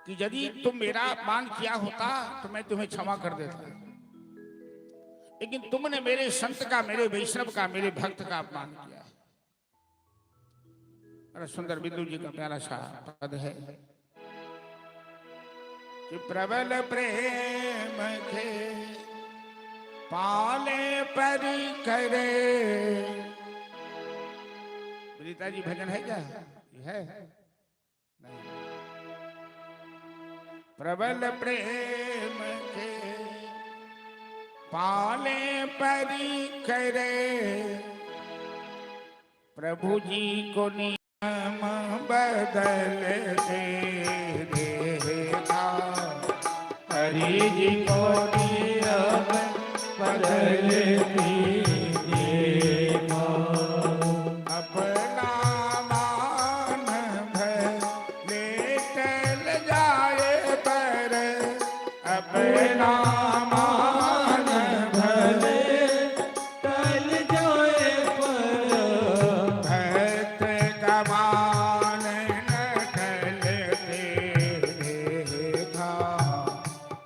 कि यदि तुम मेरा अपमान किया होता तो मैं तुम्हें क्षमा कर देता, लेकिन तुमने मेरे संत का, मेरे वैष्णव का, मेरे भक्त का अपमान किया। बड़ा सुंदर बिंदु जी का प्यारा सा पद है कि प्रबल प्रेम के पाले पर करे। विनीता जी भजन है क्या? है नहीं। प्रबल प्रेम के पाले पर करे, प्रभु जी को नियम बदलते देखा। हरि जी को नियम बदलती देखा। अपना मान भले टल जाए पर, अपना मान भले टल जाए पर, भक्त का मान न टलते देखा।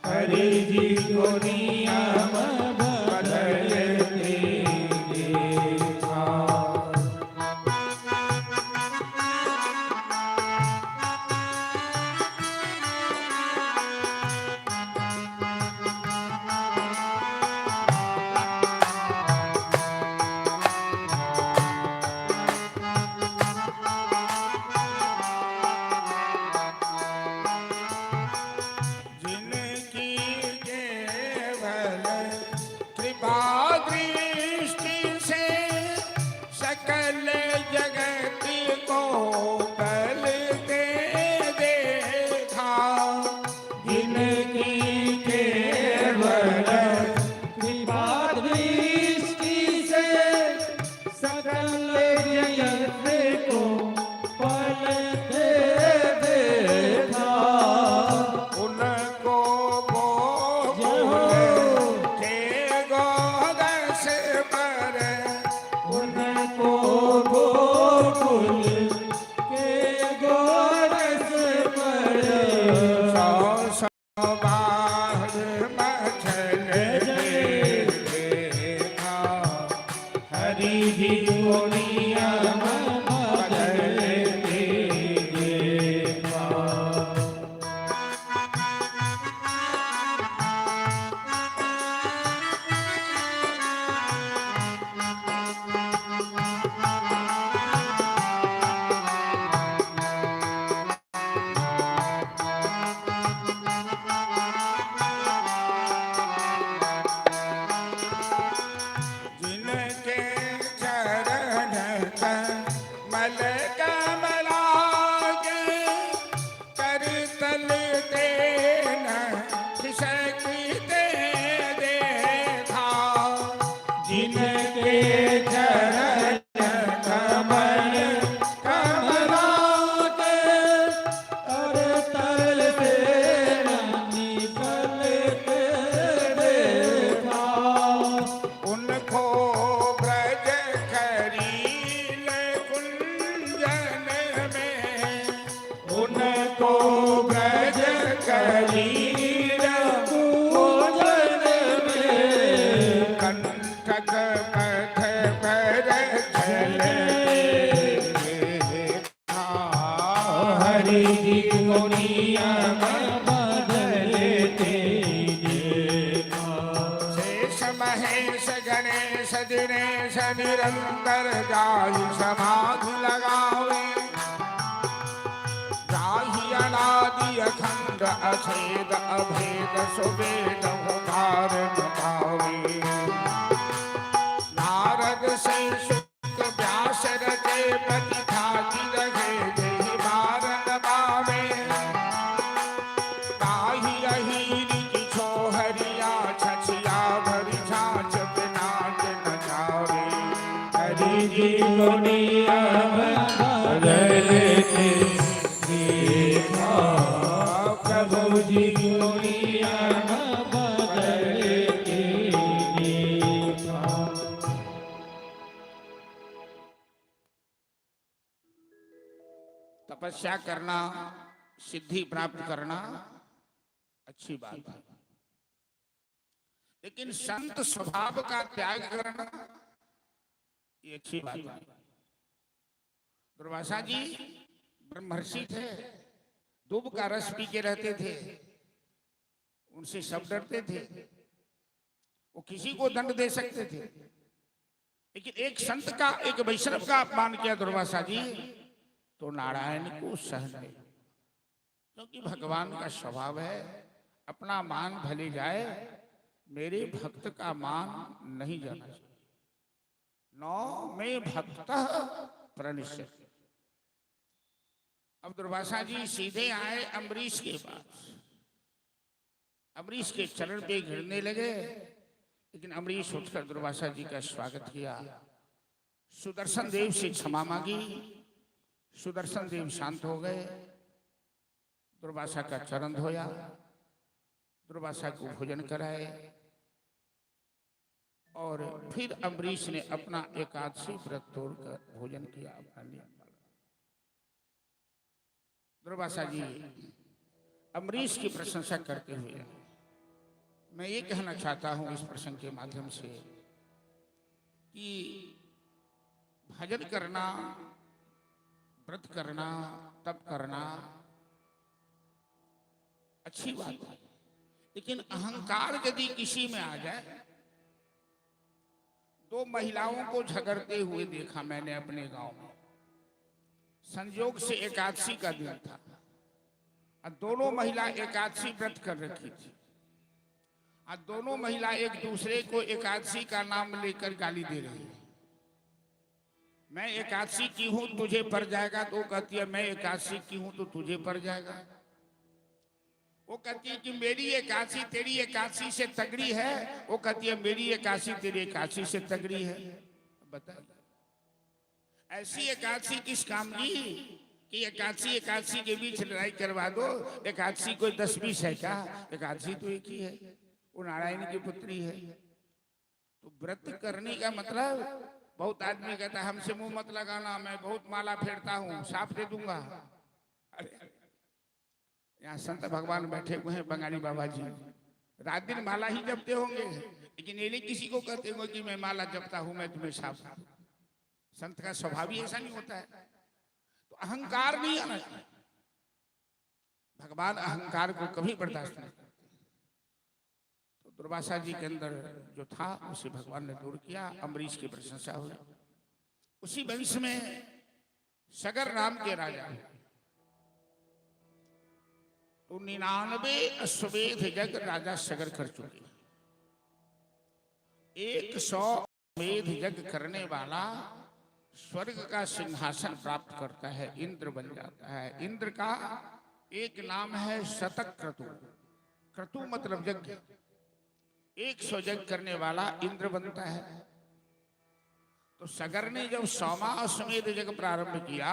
हरि जी को नियम बदलते देखा। जिनकी केवल कृपा दृष्टि से सकल जगत को पलते देखा। जिनकी केवल कृपा दृष्टि से सकल जगत को पलते देखा। उनको गोकुल के गोदस पर, उनको गोकुल के गोरस पर, सौ सौ बार मछल देखा। हरि जी को नियम बदलते देखा। जिनके चरण कमल कमला के कर तल देन खिसकते देखा। जिनके चरण कमल कमला के कर तल से निकलते देखा। उनको ब्रज खरील कुंजन में, उनको ब्रज करील पूजन में, कंटक पथ पर चलते देखा। हरि जी को नियम बदलते देखा। शेष महेश गणेश दिनेश निरंतर जाहि समाधि लगावे। जाहि अनादि अखंड अछेद अभेद सुवेद धारण पावे। नारद से शुक व्यास रचे प्रतिथा की रहे देहि मारन पावे। ताहि अहीर की छोहरिया छछिया भरी छाछ बिनाट न जावे। हरि जी को नियम बदलते तपस्या करना, सिद्धि प्राप्त करना अच्छी बात है, लेकिन संत स्वभाव का त्याग करना ये अच्छी बात है। दुर्वासा जी ब्रह्मर्षि थे, दूब का रस पी के रहते थे, उनसे सब डरते थे, वो किसी को दंड दे सकते थे, लेकिन एक संत का, एक वैष्णव का अपमान किया दुर्वासा जी तो नारायण को सहन नहीं, क्योंकि भगवान का स्वभाव है अपना मान भले जाए, मेरे भक्त का मान नहीं जाना चाहिए। नौ में भक्त प्रणश्यति। अब दुर्वासा जी सीधे आए अम्बरीश के पास, अम्बरीश के चरण पे गिरने लगे, लेकिन अम्बरीश उठकर दुर्वासा जी का स्वागत किया, सुदर्शन देव से क्षमा मांगी, सुदर्शन देव शांत हो गए, दुर्वासा का चरण धोया, दुर्वासा को भोजन कराए, और फिर अम्बरीश ने अपना एकादशी व्रत तोड़कर भोजन किया अपना नियम। दुर्वासा जी अम्बरीश की प्रशंसा करते हुए मैं ये कहना चाहता हूं इस प्रसंग के माध्यम से कि भजन करना, व्रत करना, तप करना अच्छी बात है, लेकिन अहंकार यदि किसी में आ जाए, दो महिलाओं को झगड़ते हुए देखा मैंने अपने गांव में, संयोग से एकादशी का दिन था और दोनों महिला एकादशी व्रत कर रखी थी, और दोनों महिला एक दूसरे को एकादशी का नाम लेकर गाली दे रही है। मैं एकादशी की हूं तुझे पड़ जाएगा, तो वो कहती है मैं एकादशी की हूं तो तुझे पड़ जाएगा। वो कहती है कि मेरी एकादशी तेरी एकादशी से तगड़ी है, वो कहती है मेरी एकादशी तेरी एकादशी से तगड़ी है। बताइए ऐसी एकादशी किस काम की कि एकादशी एकादशी के बीच लड़ाई करवा दो। एकादशी कोई 10-20 है क्या? एकादशी तो एक ही है, वो नारायण की पुत्री है। तो व्रत करने का मतलब, बहुत आदमी कहता है हमसे मुंह मत लगाना, मैं बहुत माला फेरता हूँ, साफ दे दूंगा। अरे यहाँ संत भगवान बैठे हुए हैं, बंगाली बाबा जी, रात दिन माला ही जपते होंगे, लेकिन ये नहीं किसी को कहते होंगे कि मैं माला जपता हूं, मैं तुम्हें साफ। संत का स्वभाव ही ऐसा नहीं होता है। तो अहंकार नहीं आना चाहिए, भगवान अहंकार को कभी बर्दाश्त नहीं करते। तो दुर्वासा जी के अंदर जो था उसे भगवान ने दूर किया, अम्बरीश की प्रशंसा हुई। उसी वंश में सगर नाम के राजा, तो 99 अश्वमेध यज्ञ राजा सगर कर चुके। 100 अश्वमेध यज्ञ करने वाला स्वर्ग का सिंहासन प्राप्त करता है, इंद्र बन जाता है। इंद्र का एक नाम है शतक क्रतु, क्रतु मतलब यज्ञ। 100 यज्ञ करने वाला इंद्र बनता है। तो सगर ने जब 100वां अश्वमेध यज्ञ प्रारंभ किया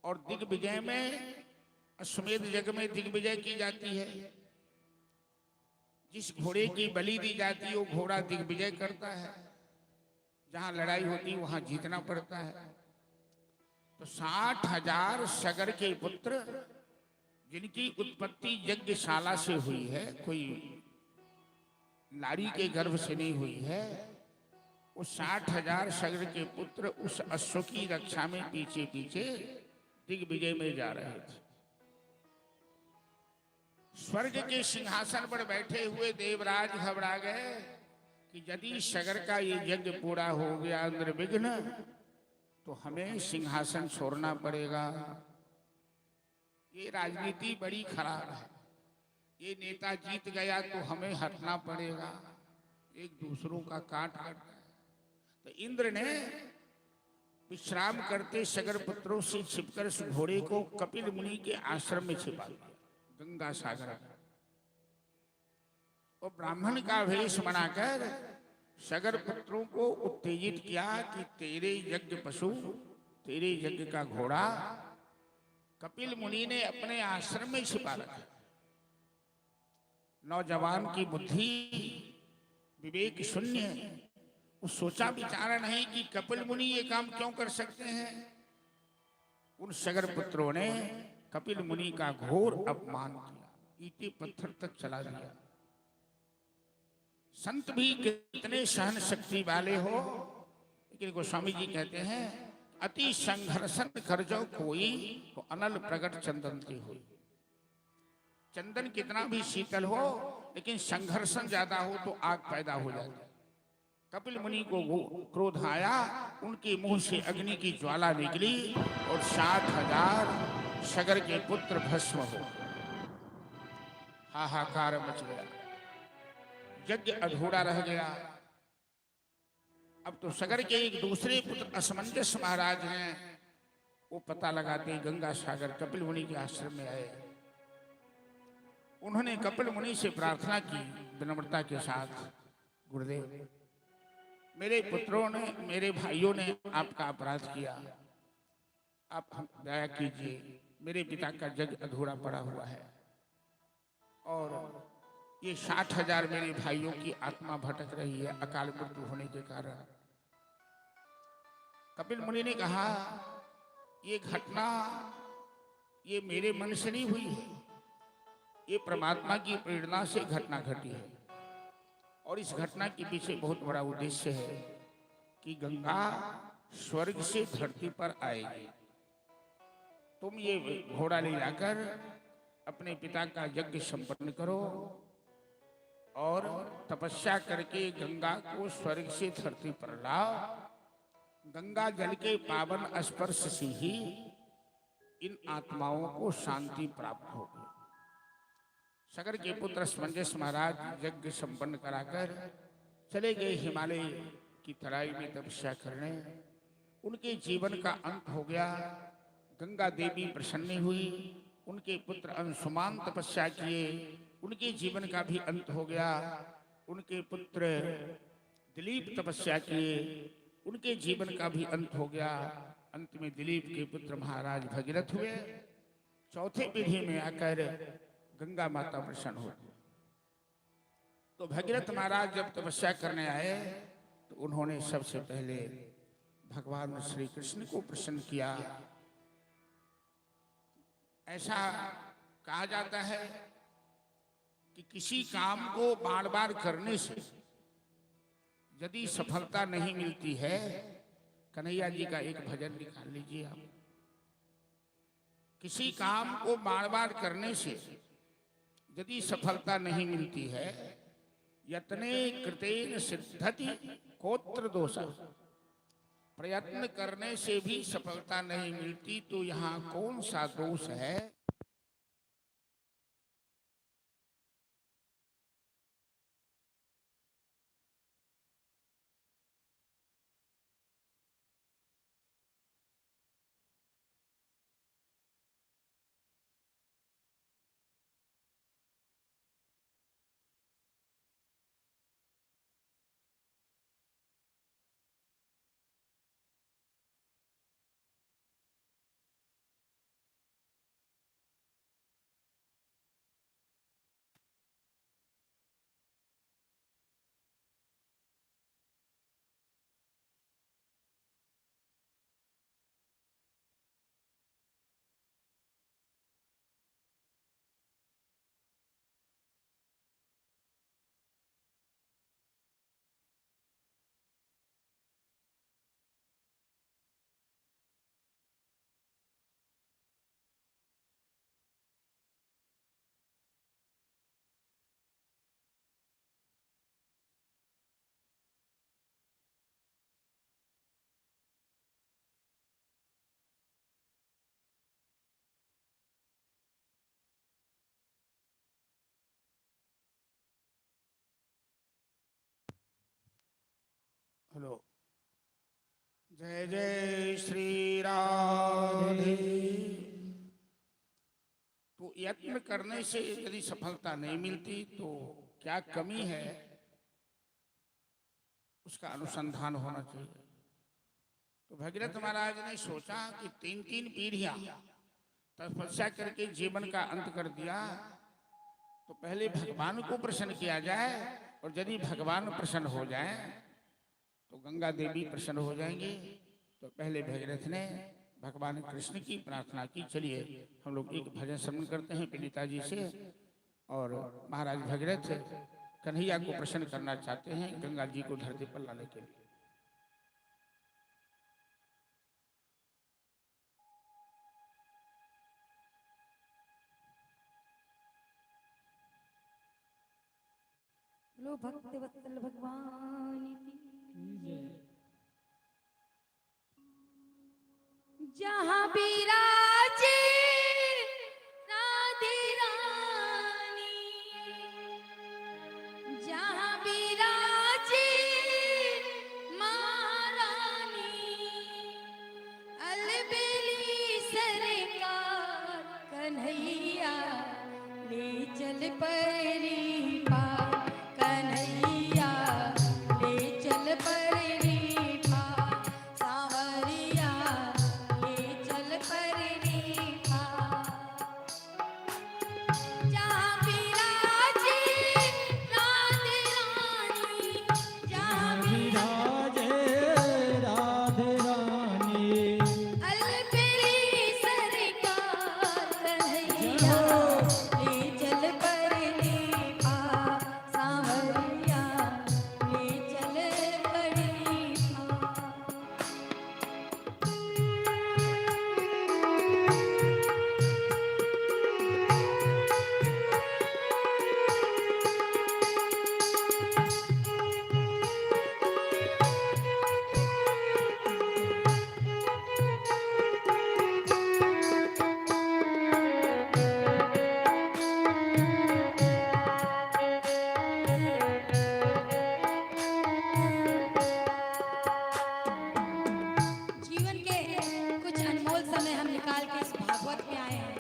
और दिग्विजय में, अश्वमेध यज्ञ में दिग्विजय की जाती है, जिस घोड़े की बलि दी जाती है वो घोड़ा दिग्विजय करता है, जहां लड़ाई होती है वहां जीतना पड़ता है। तो 60,000 सगर के पुत्र जिनकी उत्पत्ति यज्ञशाला से हुई है, कोई नारी के गर्भ से नहीं हुई है, वो 60,000 सगर के पुत्र उस अश्व की रक्षा में पीछे पीछे दिग्विजय में जा रहे थे। स्वर्ग के सिंहासन पर बैठे हुए देवराज घबरा गए कि यदि सगर का ये यज्ञ पूरा हो गया निर्विघ्न, तो हमें सिंहासन छोड़ना पड़ेगा। ये राजनीति बड़ी खराब है, ये नेता जीत गया तो हमें हटना पड़ेगा, एक दूसरों का काट करता है। तो इंद्र ने विश्राम करते सगर पुत्रों से छिपकर उस घोड़े को कपिल मुनि के आश्रम में छिपा दिया, गंगा सागर। और ब्राह्मण का वेश बनाकर सगर पुत्रों को उत्तेजित किया कि तेरे यज्ञ पशु, तेरे यज्ञ का घोड़ा कपिल मुनि ने अपने आश्रम में छिपा रखा। नौजवान की बुद्धि विवेक शून्य, वो सोचा विचारा नहीं कि कपिल मुनि ये काम क्यों कर सकते हैं। उन सगर पुत्रों ने कपिल मुनि का घोर अपमान किया, ईंटे पत्थर तक चला दिया। संत भी कितने सहन शक्ति वाले हो, लेकिन गोस्वामी जी कहते हैं अति संघर्षण कर जो कोई तो अनल प्रगट चंदन की हुई। चंदन कितना भी शीतल हो, लेकिन संघर्षण ज्यादा हो तो आग पैदा हो जाती है। कपिल मुनि को क्रोध आया, उनके मुंह से अग्नि की ज्वाला निकली और 60,000 सगर के पुत्र भस्म हो। हाहाकार मच गया, यज्ञ अधूरा रह गया। अब तो सगर के एक दूसरे पुत्र असमंजस महाराज हैं, वो पता लगाते गंगा सागर कपिल मुनि के आश्रम में आए। उन्होंने कपिल मुनि से प्रार्थना की विनम्रता के साथ, गुरुदेव मेरे पुत्रों ने, मेरे भाइयों ने आपका अपराध किया, आप हम दया कीजिए, मेरे पिता का यज्ञ अधूरा पड़ा हुआ है और ये 60,000 मेरे भाइयों की आत्मा भटक रही है अकाल मृत्यु होने के कारण। कपिल मुनि ने कहा ये घटना ये मेरे मन से नहीं हुई है, ये परमात्मा की प्रेरणा से घटना घटी है और इस घटना के पीछे बहुत बड़ा उद्देश्य है कि गंगा स्वर्ग से धरती पर आएगी। तुम ये घोड़ा ले जाकर अपने पिता का यज्ञ संपन्न करो और तपस्या करके गंगा को स्वर्ग से धरती पर लाओ। गंगा जल के पावन स्पर्श से ही इन आत्माओं को शांति प्राप्त होगी। सगर के पुत्र असमंजस महाराज यज्ञ संपन्न कराकर चले गए हिमालय की तराई में तपस्या करने। उनके जीवन का अंत हो गया। गंगा देवी प्रसन्न हुई, उनके पुत्र अंशुमान तपस्या किए, उनके जीवन का भी अंत हो गया। उनके पुत्र दिलीप तपस्या किए, उनके जीवन का भी अंत हो गया। अंत में दिलीप के पुत्र महाराज भगीरथ हुए। चौथे पीढ़ी में आकर गंगा माता प्रसन्न हो। तो भगीरथ महाराज जब तपस्या करने आए तो उन्होंने सबसे पहले भगवान श्री कृष्ण को प्रसन्न किया। ऐसा कहा जाता है कि किसी काम को बार बार करने से यदि सफलता नहीं मिलती है, कन्हैया जी का एक भजन निकाल लीजिए आप। किसी काम को बार बार करने से यदि सफलता नहीं मिलती है, यत्ने कृतेन सिद्धति कोत्र दोषा, प्रयत्न करने से भी सफलता नहीं मिलती तो यहाँ कौन सा दोष है। हेलो, जय जय श्री राधे। तो यत्न करने से यदि सफलता नहीं मिलती तो क्या कमी है, उसका अनुसंधान होना चाहिए। तो भगीरथ महाराज ने सोचा कि 3-3 पीढ़ियां तपस्या करके जीवन का अंत कर दिया, तो पहले भगवान को प्रसन्न किया जाए और यदि भगवान प्रसन्न हो जाए तो गंगा देवी प्रसन्न हो जाएंगी। तो पहले भगीरथ ने भगवान कृष्ण की प्रार्थना की। चलिए हम लोग एक भजन श्रवण करते हैं पीड़िता जी से। और महाराज भगीरथ कन्हैया को प्रसन्न करना चाहते हैं गंगा जी को धरती पर लाने के लिए। लो भक्त वत्सल भगवान की जहाँ विराजे राधे रानी, जहाँ विराजे महारानी, अलबेली सरकार कन्हैया ले चल परी पार, कन्हैया ले चल परी पार, सांवरिया ले चल परी पार। जहाँ विराजे राधे रानी, जहाँ विराजे राधे रानी, अलबेली सरकार कन्हैया ले चल परी पार, सांवरिया ले चल परी पार। जीवन के कुछ अनमोल समय हम निकाल के इस भागवत में आए हैं।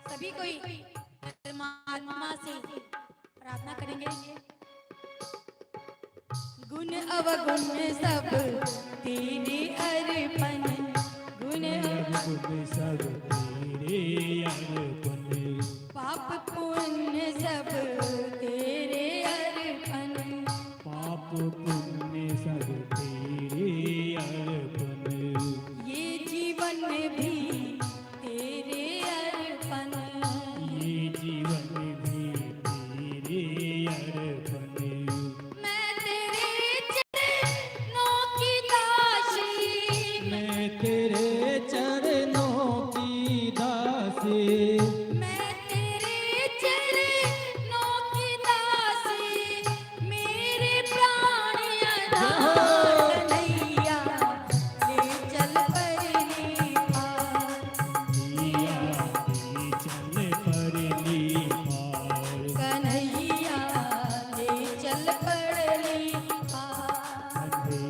सभी कोई परमात्मा से प्रार्थना करेंगे। गुण अवगुण सब तेरे अर्पण, गुण गुण सब तेरे अर्पण, पाप पुण्य सब तेरे अर्पण, पाप पुण्य सब तेरे अर्पण, ये जीवन भी तेरे अर्पण। ये जीवन भी तेरे अर्पण। मैं तेरे चरणों की दासी, मैं तेरे चरणों की दासी, मैं तेरे चरणों की दासी, मेरे प्राण आधार कन्हैया ले चल परी पार, कन्हैया ले चल परली पार, कन्हैया ले चल परी पार।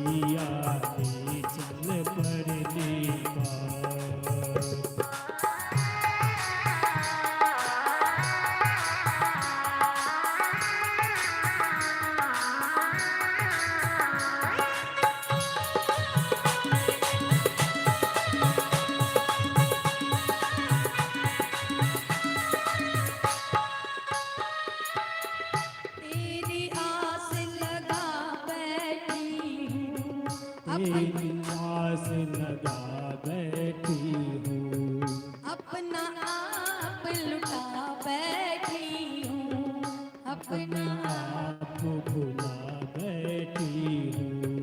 कन्हैया ले चल परली पार। तेरी आस लगा बैठी हूँ, तेरी आस लगा बैठी हूँ, अपना आप लुटा बैठी हूँ, अपना आप भुला बैठी हूँ,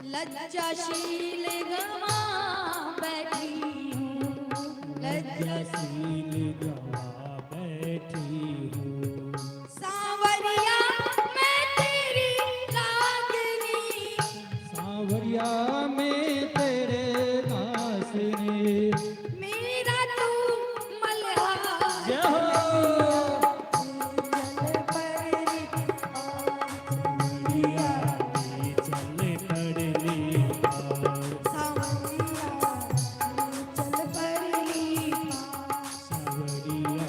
लज्जाशील गवा बैठी हूँ, लज्जाशील गवा बैठी हूँ, सांवरिया मैं तेरी रागनी, सांवरिया में तेरे दास ने, मेरा तू मल्हार जय हो। चल परी सांवरिया ले चल परली पार, सांवरिया चल परी सांवरिया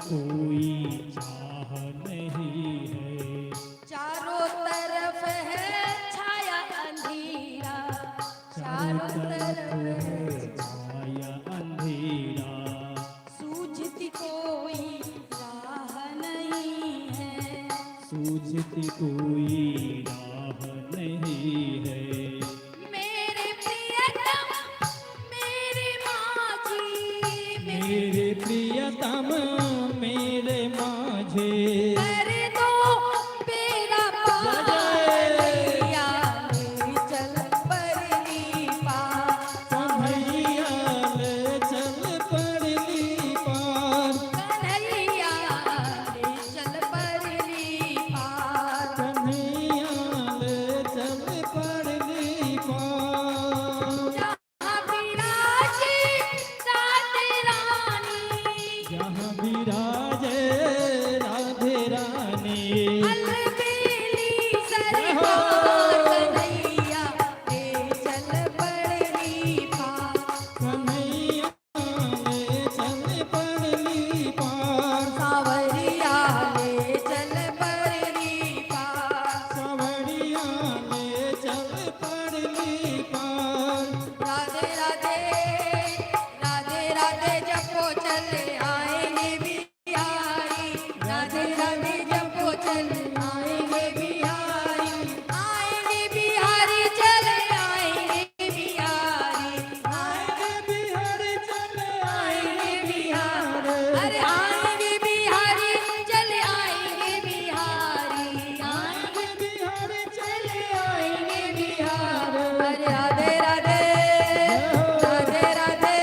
कोई चाह नहीं है। चारों तरफ है छाया अंधेरा, चारों चारों तरफ तरफ है छाया अंधेरा, सूझती कोई राह नहीं है, सूझती कोई राह नहीं है। मेरे प्रियतम मेरे माझी, मेरे प्रियतम मेरे माझे, कर दो बेड़ा पार, कन्हैया ले चल परली पार, कन्हैया ले चल परली पार, कन्हैया ले चल परली पार, कन्हैया ले चल परली पार। जहाँ विराजे राधे रानी, जहाँ विराजे राधे रानी, अलबेली सरकार, कन्हैया ले चल परली पार, कन्हैया ले चल परली पार, सावरिया ले चल परली पार, सावरिया ले चल परली पार। राधे राधे राधे राधे जपो चले आएंगे बिहारी, राधे राधे जपो चले आएंगे बिहारी, आएंगे बिहारी चले आएंगे बिहारी, आएंगे बिहार चले आएंगे बिहार, बिहार, अरे आएंगे बिहारी चले आएंगे बिहारी, आएंगे बिहार चले आएंगे बिहार, बिहार। अरे राधे राधे राधे राधे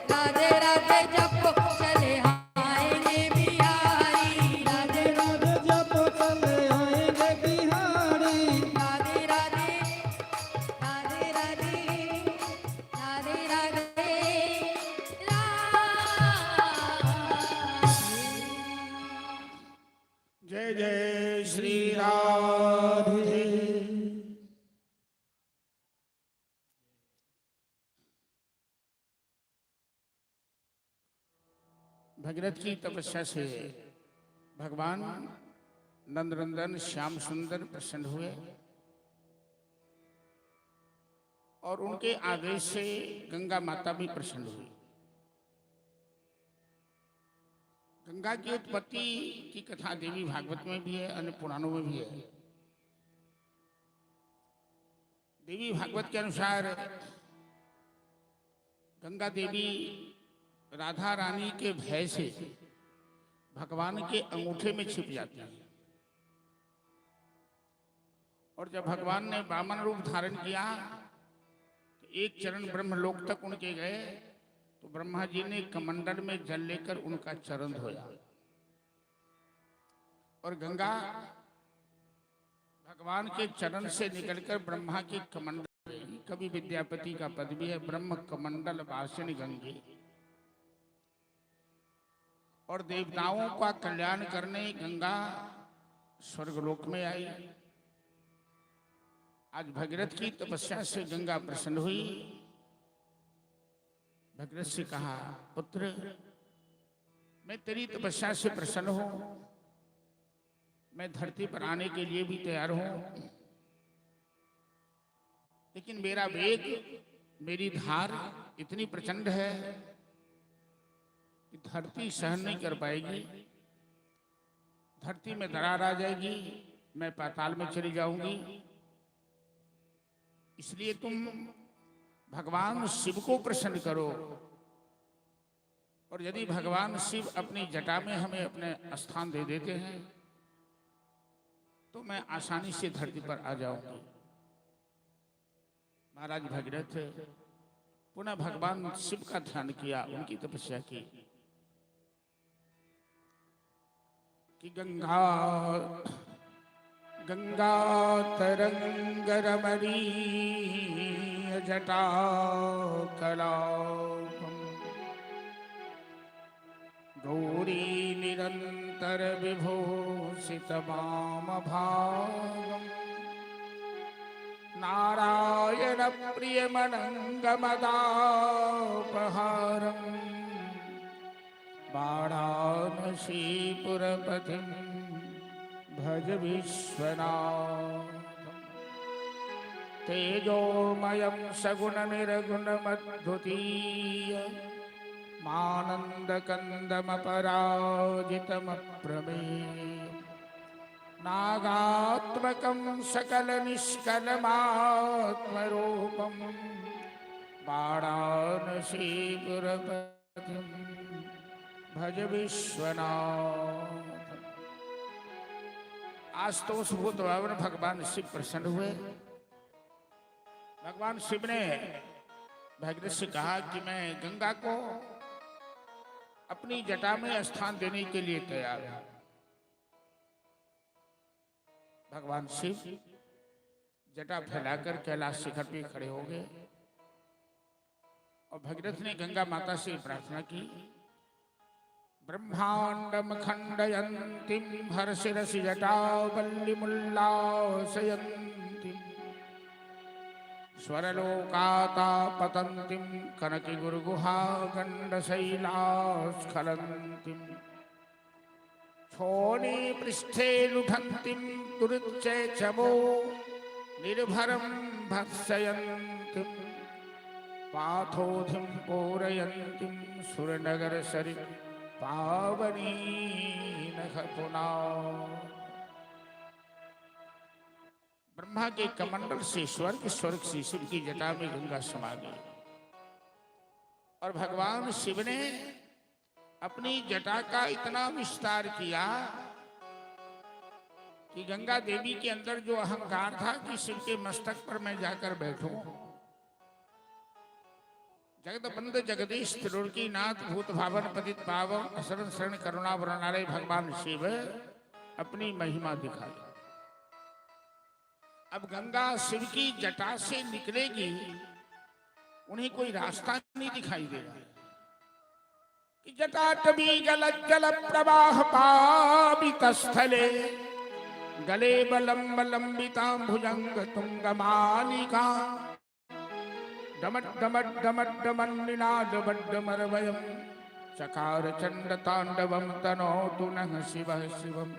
राधे राधे जपो चले आएंगे बिहारी, राधे राधे जप चले आएंगे बिहारी, राधे राधे राधे राधे राधे राधे जय जय श्री राधे। भगीरथ की तपस्या से भगवान नंदनंदन श्याम सुंदर प्रसन्न हुए और उनके आदेश से गंगा माता भी प्रसन्न हुई। गंगा की उत्पत्ति की कथा देवी भागवत में भी है, अन्य पुराणों में भी है। देवी भागवत के अनुसार गंगा देवी राधा रानी के भय से भगवान के अंगूठे में छिप जाती है, और जब भगवान ने वामन रूप धारण किया तो एक चरण ब्रह्मलोक तक उनके गए, तो ब्रह्मा जी ने कमंडल में जल लेकर उनका चरण धोया, और गंगा भगवान के चरण से निकलकर ब्रह्मा के कमंडल, कवि विद्यापति का पद भी है, ब्रह्म कमंडल वासिनी गंगे, और देवताओं का कल्याण करने गंगा स्वर्गलोक में आई। आज भगीरथ की तपस्या से गंगा प्रसन्न हुई। भगीरथ से कहा, पुत्र मैं तेरी तपस्या से प्रसन्न हूं, मैं धरती पर आने के लिए भी तैयार हूं, लेकिन मेरा वेग, मेरी धार इतनी प्रचंड है कि धरती सहन नहीं कर पाएगी, धरती में दरार आ जाएगी, मैं पाताल में चली जाऊंगी। इसलिए तुम भगवान शिव को प्रसन्न करो, और यदि भगवान शिव अपनी जटा में हमें अपने स्थान दे देते हैं तो मैं आसानी से धरती पर आ जाऊंगी। महाराज भगीरथ पुनः भगवान शिव का ध्यान किया, उनकी तपस्या की कि गंगा गंगा तरंग रमणीय जटा कलापम गौरी निरंतर विभूषित वाम भागम नारायण प्रिय मनंगमदापहारम वाराणसीपुरपतिं भज विश्वनाथम् तेजोमयं सगुणनिर्गुणमद्वितीय मानन्दकन्दमपराजितमप्रमेयम् नागात्मकं सकलनिष्कलमात्मरूपं वाराणसीपुरपतिं भज विश्वनाथ। आज तो उस भूत भावन भगवान शिव प्रसन्न हुए। भगवान शिव ने भगीरथ से कहा कि मैं गंगा को अपनी जटा में स्थान देने के लिए तैयार हूं। भगवान शिव जटा फैलाकर कैलाश शिखर पे खड़े हो गए और भगीरथ ने गंगा माता से प्रार्थना की। ब्रह्मांडम खंडयन्तीं हर्षिरसि जटावल्लीमुल्लासयन्तीं स्वरलोकातापतन्तीं कनकगुरुगुहा गण्डशैलास्खलन्तीं छोने पृष्ठे लुठन्तीं दुरुच्चैचमो निर्भरं भत्सयन्तीं पाथोधिं पूरयन्तीं सुरनगरसरि पावनी नख पुनाव। ब्रह्मा के कमंडल से स्वर्ग से शिव की जटा में गंगा समा गई और भगवान शिव ने अपनी जटा का इतना विस्तार किया कि गंगा देवी के अंदर जो अहंकार था कि शिव के मस्तक पर मैं जाकर बैठूं, जगदबंद जगदीश त्रिलोकी नाथ भूत भावन पतित पावन शरण शरण करुणा वरणालय भगवान शिव अपनी महिमा दिखाई। अब गंगा शिव की जटा से निकलेगी, उन्हें कोई रास्ता नहीं दिखाई देगा कि जटाटवी गलज्जल प्रवाह पावित स्थले गले बलम्ब लंबिता भुजंग तुंगमालिका डमट डमट डमट डमन्निनाद बड्डमरवयं चकार चंड तांडवं तनोतु नः शिवः शिवम्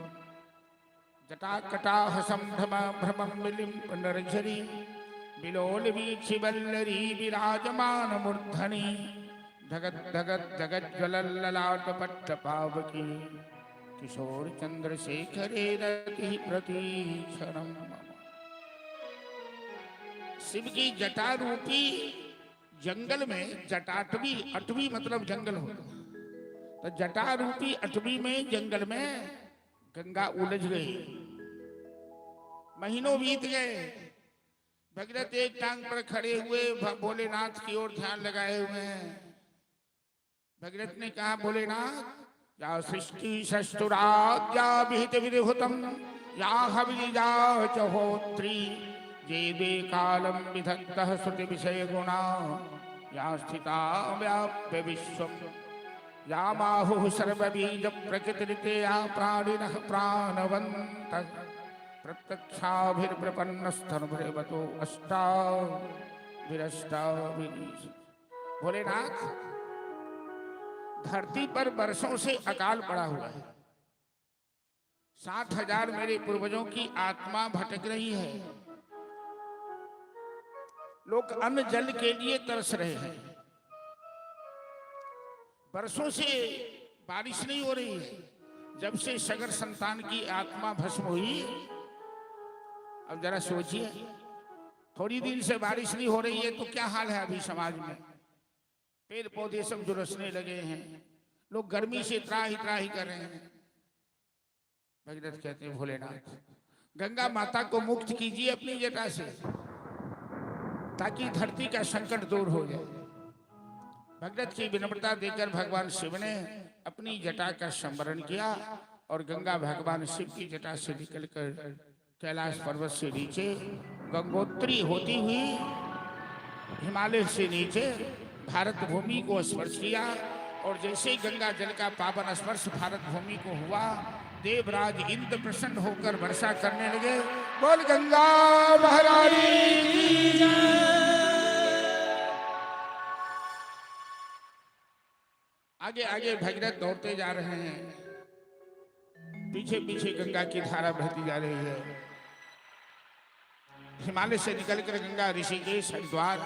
जटाकटाह संभ्रम भ्रमं विलिम्प नरझरी बिलोल वीक्षि वल्लरी विराजमान मूर्धनि धगत धगत धगत ज्वलल्ललाट पट्ट पावकी किशोर चंद्रशेखरे रति प्रतीक्षणम्। शिव की जटा रूपी जंगल में जटाटवी, अटवी मतलब जंगल होता, तो जटा रूपी अटवी में जंगल में गंगा उलझ गई। महीनों बीत गए। भगीरथ एक टांग पर खड़े हुए भोलेनाथ की ओर ध्यान लगाए हुए हैं। भगीरथ ने कहा, भोलेनाथ या सृष्टि षष्ठुराज्ञा विहित विधिहुतम या हविजा चहोत्री ये दे कालम विधत्तः श्रुति विषय गुणा या स्थिता व्याप्य विश्वम या बाहुः सर्वबीज प्रकृतिरितेया प्राणिनः प्राणवन्तः प्रत्यक्षाभिर्प्रपन्नस्तनुभृवतो अष्टाभिरष्टाभिरीश। भोलेनाथ, धरती पर वर्षों से अकाल पड़ा हुआ है। 60,000 मेरे पूर्वजों की आत्मा भटक रही है। लोग अन्न जल के लिए तरस रहे हैं। वर्षों से बारिश नहीं हो रही है। जब से सगर संतान की आत्मा भस्म हुई, अब जरा सोचिए, थोड़ी दिन से बारिश नहीं हो रही है तो क्या हाल है अभी समाज में। पेड़ पौधे सब झुलसने लगे हैं, लोग गर्मी से त्राही त्राही कर रहे हैं। भगीरथ कहते हैं, भोलेनाथ, गंगा माता को मुक्त कीजिए अपनी जटा से, ताकि धरती का संकट दूर हो जाए। भगीरथ की विनम्रता देकर भगवान शिव ने अपनी जटा का संवरण किया और गंगा भगवान शिव की जटा से निकलकर कैलाश पर्वत से नीचे गंगोत्री होती हुई हिमालय से नीचे भारत भूमि को स्पर्श किया। और जैसे ही गंगा जल का पावन स्पर्श भारत भूमि को हुआ, देवराज इंद्र प्रसन्न होकर वर्षा करने लगे। बोल गंगा महारानी की जय। आगे आगे भगीरथ दौड़ते जा रहे हैं, पीछे पीछे गंगा की धारा बहती जा रही है। हिमालय से निकलकर गंगा ऋषिकेश हरिद्वार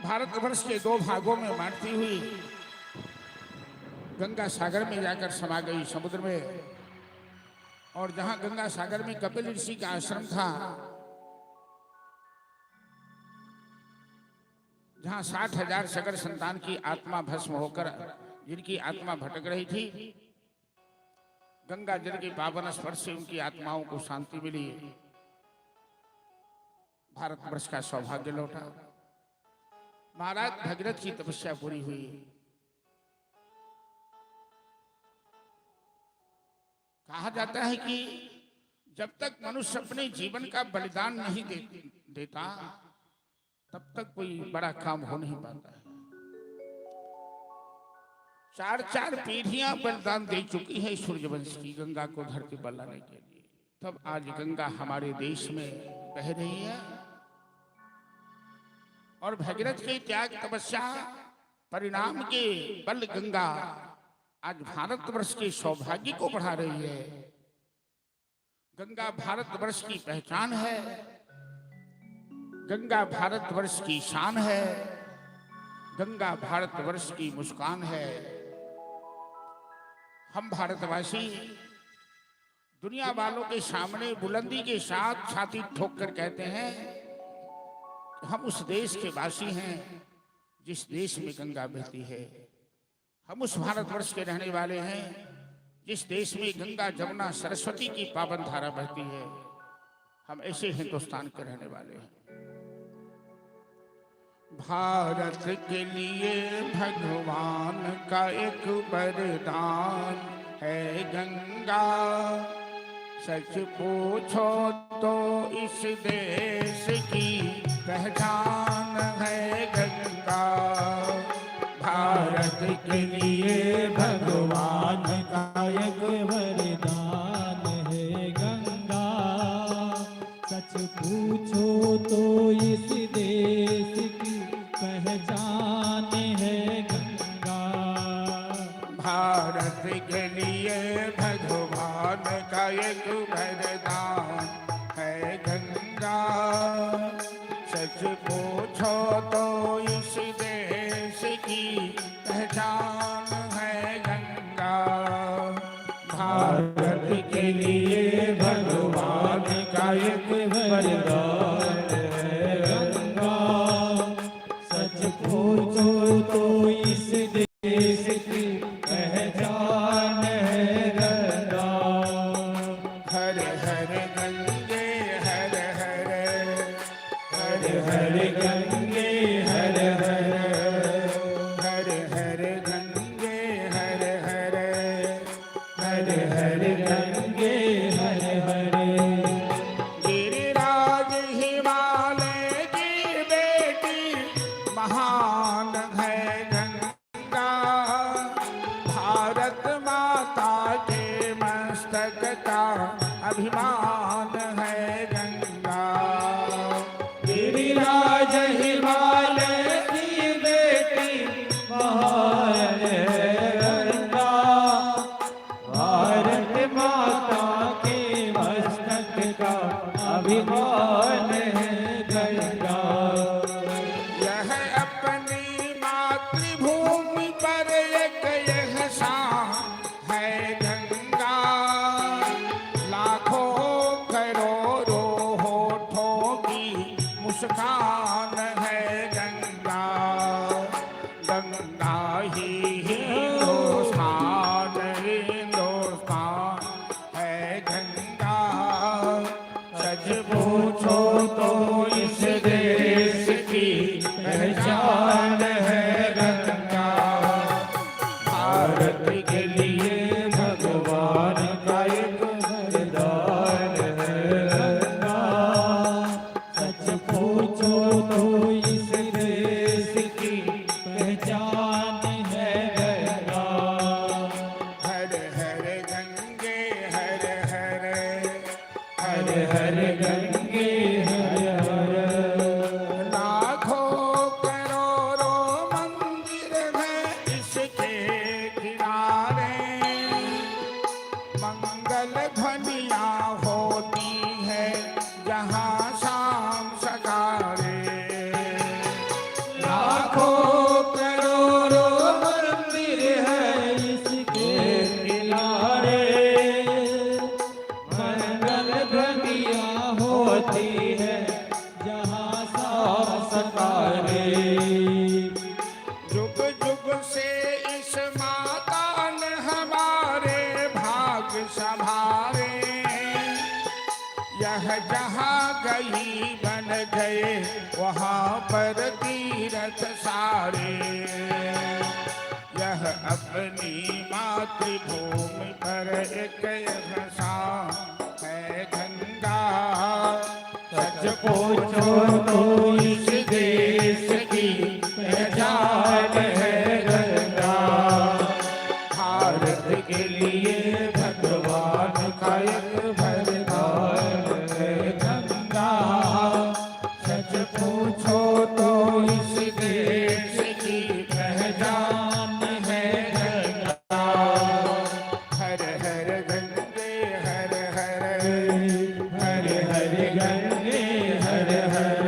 भारतवर्ष के 2 भागों में बांटती हुई गंगा सागर में जाकर समा गई, समुद्र में। और जहां गंगा सागर में कपिल ऋषि का आश्रम था, जहां 60,000 सगर संतान की आत्मा भस्म होकर जिनकी आत्मा भटक रही थी, गंगा जल के पावन स्पर्श से उनकी आत्माओं को शांति मिली, भारतवर्ष का सौभाग्य लौटा, महाराज भगीरथ की तपस्या पूरी हुई। कहा जाता है कि जब तक मनुष्य अपने जीवन का बलिदान नहीं देता तब तक कोई बड़ा काम हो नहीं पाता है। 4 पीढ़ियां बलिदान दे चुकी है सूर्यवंश की गंगा को धरती पर लाने के लिए, तब आज गंगा हमारे देश में बह रही है। और भगीरथ के त्याग तपस्या परिणाम के बल गंगा आज भारतवर्ष के सौभाग्य को बढ़ा रही है। गंगा भारतवर्ष की पहचान है, गंगा भारतवर्ष की शान है, गंगा भारतवर्ष की मुस्कान है। हम भारतवासी दुनिया वालों के सामने बुलंदी के साथ छाती ठोक कर कहते हैं हम उस देश के वासी हैं जिस देश में गंगा बहती है। हम उस भारतवर्ष के रहने वाले हैं जिस देश में गंगा जमुना सरस्वती की पावन धारा बहती है। हम ऐसे हिंदुस्तान के रहने वाले हैं। भारत के लिए भगवान का एक वरदान है गंगा, सच पूछो तो इस देश की पहचान है गंगा। भारत के लिए भगवान का एक वरदान है गंगा, सच पूछो तो इस देश की पहचान है गंगा। भारत के लिए भगवान का एक वरदान है गंगा, सच पूछो तो इस देश की पहचान है गंगा। भारत के लिए भगवान का एक वरदान है गंगा, सच पूछो तो इस देश की पहचान है गंगा। हर हर गंगे हर हर, हर हर गंगे हर हर, हर हर गंगे हर हर, हर हर गंगे हर हर। गिरिराज हिमालय की बेटी महान है गंगा, भारत माता के मस्तक का अभिमान है गंगा। गिरिराज हिमालय की बेटी महान है गंगा, भारत माता के मस्तक का अभिमान है गंगा। यह अपनी मातृभूमि पर एक एहसान है गंगा, लाखों करोड़ों होठों की मुस्कान है गंगा। गंगा ही हिंदुस्तान हिंदुस्तान है गंगा, सच पूछो तो इस देश की पहचान है गंगा। भारत के लिए भगवान का एक वरदान है गंगा, सच पूछो तो इस देश की पहचान है गंगा। हर हर गंगे हर हर, हर हर गंगे हर हर। लाखों करोड़ों मंदिर हैं पर तीरथ सारे, यह अपनी मातृभूमि पर एक भसा है गंगा। सच पूछो तो इस देश की पहचान है गंगा। भारत के लिए भगवान का एक वरदान है गंगा। सच पूछो तो इस देश की पहचान है गंगा। हर हर गंगे हर हर, हर हर गंगे हर हर।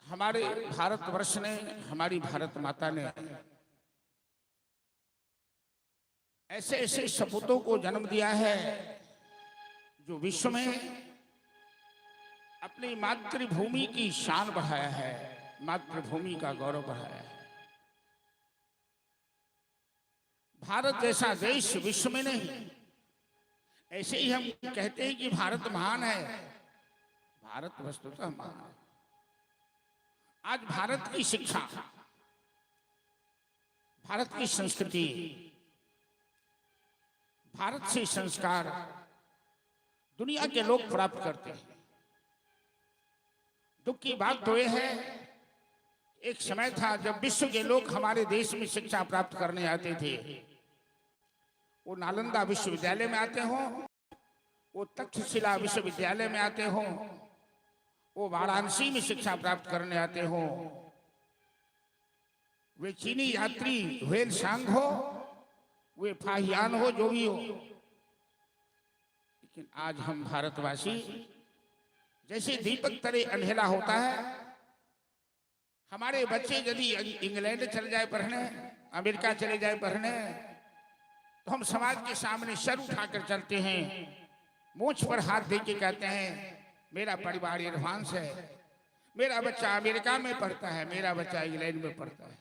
हमारे भारतवर्ष ने, हमारी भारत माता ने ऐसे ऐसे सपूतों को जन्म दिया है जो विश्व में अपनी मातृभूमि की शान बढ़ाया है, मातृभूमि का गौरव बढ़ाया है। भारत जैसा देश विश्व में नहीं। ऐसे ही हम कहते हैं कि भारत महान है, भारत वस्तुतः महान है। आज भारत की शिक्षा, भारत की संस्कृति, भारत से संस्कार दुनिया के लोग प्राप्त करते हैं। दुख की बात तो यह है, एक समय था जब विश्व के लोग हमारे देश में शिक्षा प्राप्त करने आते थे। वो नालंदा विश्वविद्यालय में आते हों, वो तक्षशिला विश्वविद्यालय में आते हों, वो वाराणसी में शिक्षा प्राप्त करने आते हों, वे चीनी यात्री ह्वेन सांग हो, वे फाहियान हो, जो भी हो। लेकिन आज हम भारतवासी जैसे दीपक तले अंधेरा होता है, हमारे बच्चे यदि इंग्लैंड चले जाए पढ़ने, अमेरिका चले जाए पढ़ने, तो हम समाज के सामने सर उठाकर चलते हैं, मूंछ पर हाथ दे के कहते हैं मेरा परिवार एडवांस है, मेरा बच्चा अमेरिका में पढ़ता है, मेरा बच्चा इंग्लैंड में पढ़ता है।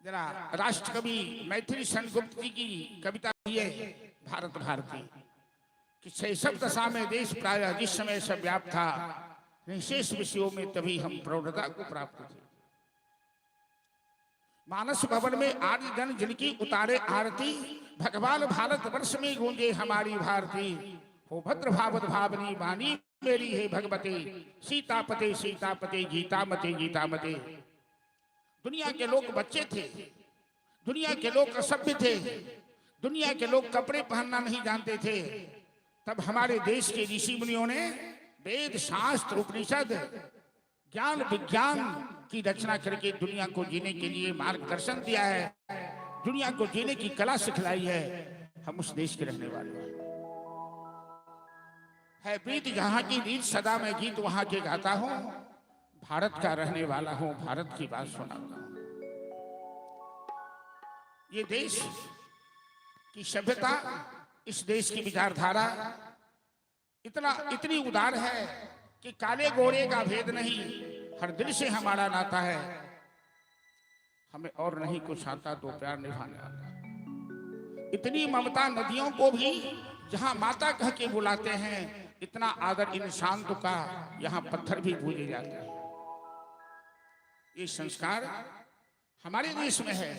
जरा राष्ट्रकवि मैथिली सेनगुप्त जी की कविता है भारत भारती कि शैशव दशा में देश प्राय जिस समय से व्याप्त था, निशेष विषयों में तभी हम प्रौढ़ता को प्राप्त थे। मानस भवन में आर्य जन जिनकी उतारे आरती, भगवान भारत वर्ष में गूंजे हमारी भारती। हो भद्र भावत भावनी वाणी मेरी है भगवते, सीतापते सीतापते गीतामते गीतामते। दुनिया के लोग बच्चे थे, दुनिया के लोग असभ्य थे, दुनिया के लोग कपड़े पहनना नहीं जानते थे। तब हमारे देश के ऋषि मुनियों ने वेद शास्त्र उपनिषद ज्ञान विज्ञान की रचना करके दुनिया को जीने के लिए मार्गदर्शन दिया है, दुनिया को जीने की कला सिखलाई है। हम उस देश के रहने वाले हैं। है प्रीत जहां की रीत सदा मैं गीत वहां के गाता हूं, भारत का रहने वाला हूं, भारत की बात सुनाता हूं। ये देश की सभ्यता, इस देश की विचारधारा इतनी उदार है कि काले गोरे का भेद नहीं, हर दिल से हमारा नाता है। हमें और नहीं कुछ आता तो प्यार निभाने आता। इतनी ममता नदियों को भी जहां माता कह के बुलाते हैं, इतना आदर इन शांत का यहाँ पत्थर भी पूजे जाते हैं। ये संस्कार हमारे देश में है।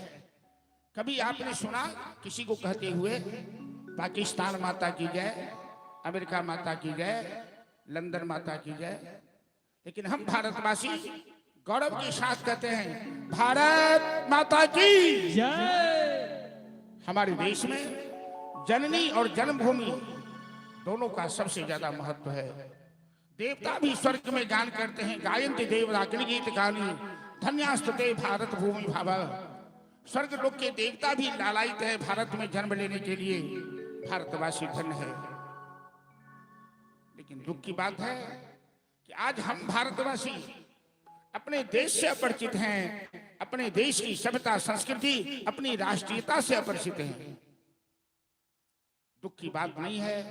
कभी आपने सुना किसी को कहते हुए पाकिस्तान माता की जय, अमेरिका माता की जय, लंदन माता की जय? लेकिन हम भारतवासी गौरव के साथ कहते हैं भारत माता की जय। हमारे देश में जननी और जन्मभूमि दोनों का सबसे ज्यादा महत्व है। देवता भी स्वर्ग में गान करते हैं, गायन्ति देवता गीत गानी धन्यास्तुते भारत भूमि भावा। स्वर्ग लोक के देवता भी लालायित है भारत में जन्म लेने के लिए। भारतवासी धन्य है। लेकिन दुख की बात है कि आज हम भारतवासी अपने देश से अपरिचित हैं, अपने देश की सभ्यता संस्कृति, अपनी राष्ट्रीयता से अपरिचित हैं। दुख की बात नहीं है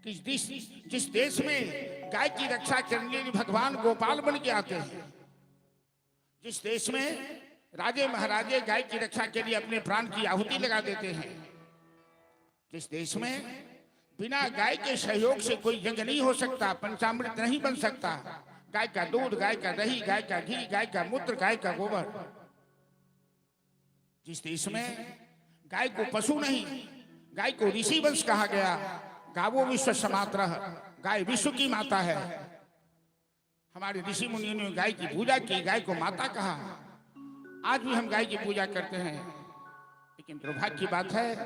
कि जिस देश में गाय की रक्षा करने के लिए भगवान गोपाल बन के आते हैं, जिस देश में राजे महाराजे गाय की रक्षा के लिए अपने प्राण की आहुति लगा देते हैं, जिस देश में बिना गाय के सहयोग से कोई यज्ञ नहीं हो सकता, पंचामृत नहीं बन सकता, गाय का दूध, गाय का दही, गाय का घी, गाय का मूत्र, गाय का गोबर, जिस देश में गाय को पशु नहीं, गाय को ऋषि वंश कहा गया, गावो विश्व समात्रः, गाय विश्व की माता है। हमारे ऋषि मुनियों ने गाय की पूजा की, गाय को माता कहा। आज भी हम गाय की पूजा करते हैं, लेकिन दुर्भाग्य की बात है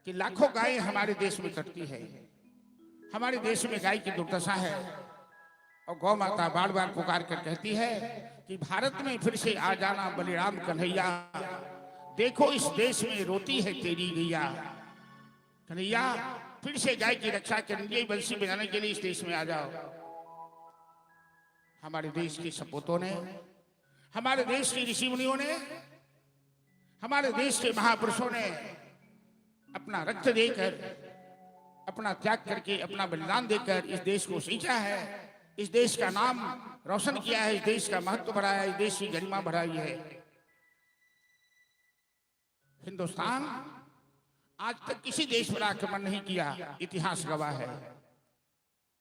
कि लाखों गायें हमारे देश में कटती है। हमारे देश में गाय की दुर्दशा है और गौ माता बार बार पुकार कर कहती है कि भारत में फिर से आ जाना बलिराम कन्हैया, देखो इस देश में रोती है तेरी गैया। कन्हैया फिर से गाय की रक्षा करने के लिए, बंसी बजाने के लिए इस देश में आ जाओ। हमारे देश के सपूतों ने, हमारे देश के ऋषि मुनियों ने, हमारे देश के महापुरुषों ने अपना रक्त देकर, अपना त्याग करके, अपना बलिदान देकर इस देश को सींचा है, इस देश का नाम रोशन किया है, इस देश का महत्व बढ़ाया है, इस देश की गरिमा बढ़ाई है। हिंदुस्तान आज तक किसी देश पर आक्रमण नहीं किया, इतिहास गवाह है,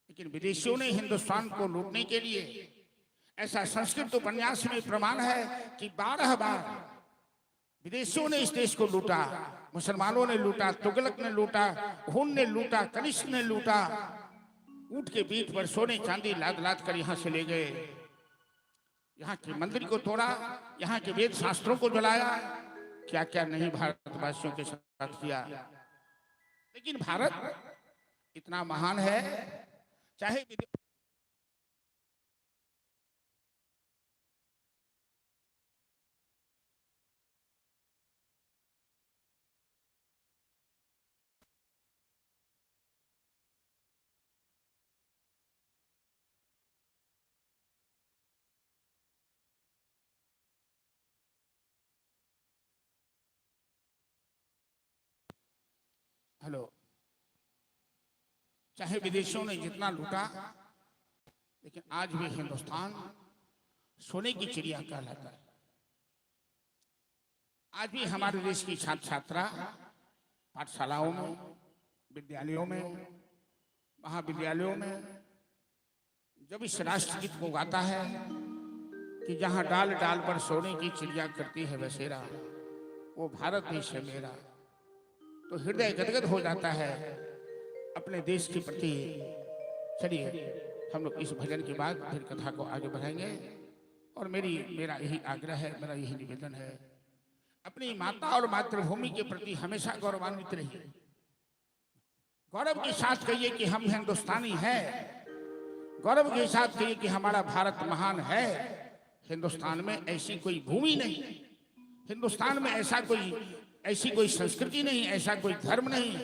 लेकिन विदेशियों ने हिंदुस्तान को लूटने के लिए, ऐसा संस्कृत उपन्यास में प्रमाण है कि 12 बार विदेशियों ने इस देश को लूटा। मुसलमानों ने लूटा, तुगलक ने लूटा, हुन ने लूटा, कनिष्क ने लूटा, ऊंट के पीठ पर सोने चांदी लाद लाद कर यहां से ले गए, यहाँ के मंदिर को तोड़ा, यहाँ के वेद शास्त्रों को जलाया, क्या क्या नहीं भारतवासियों के साथ किया। लेकिन भारत इतना महान है, चाहे हेलो, चाहे विदेशियों ने जितना लूटा, लेकिन आज भी हिंदुस्तान सोने की चिड़िया कहलाता है। आज भी हमारे देश की छात्र छात्रा पाठशालाओं में, विद्यालयों में, महाविद्यालयों में जब इस राष्ट्रगीत को गाता है कि जहां डाल डाल पर सोने की चिड़िया करती है बसेरा, वो भारत देश है मेरा, तो हृदय गदगद हो जाता है अपने देश के प्रति। चलिए हम लोग इस भजन के बाद फिर कथा को आगे बढ़ाएंगे, और मेरा यही आग्रह है, मेरा यही निवेदन है, अपनी माता और मातृभूमि के प्रति हमेशा गौरवान्वित रहिए। गौरव के साथ कहिए कि हम हिंदुस्तानी हैं, गौरव के साथ कहिए कि हमारा भारत महान है। हिंदुस्तान में ऐसी कोई भूमि नहीं, हिंदुस्तान में ऐसी कोई संस्कृति नहीं, ऐसा कोई धर्म नहीं।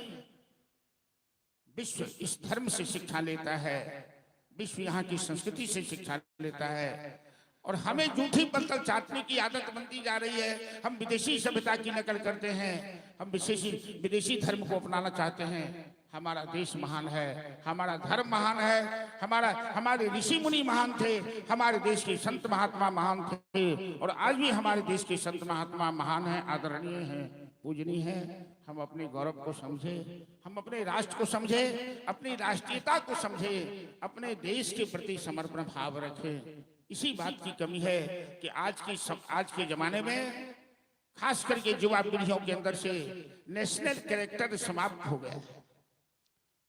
विश्व इस धर्म से शिक्षा लेता है, विश्व यहाँ की संस्कृति से शिक्षा लेता है, और हमें झूठी पत्तल चाटने की आदत बनती जा रही है। हम विदेशी सभ्यता की नकल करते हैं, हम विदेशी धर्म को अपनाना चाहते हैं। हमारा देश महान है, हमारा धर्म महान है, हमारे ऋषि मुनि महान थे, हमारे देश के संत महात्मा महान थे, और आज भी हमारे देश के संत महात्मा महान हैं, आदरणीय हैं, पूजनीय हैं। हम अपने गौरव को समझे, हम अपने राष्ट्र को समझे, अपनी राष्ट्रीयता को समझे, अपने देश के प्रति समर्पण भाव रखें। इसी बात की कमी है कि आज के जमाने में खास करके युवा पीढ़ियों के अंदर से नेशनल कैरेक्टर समाप्त हो गया है।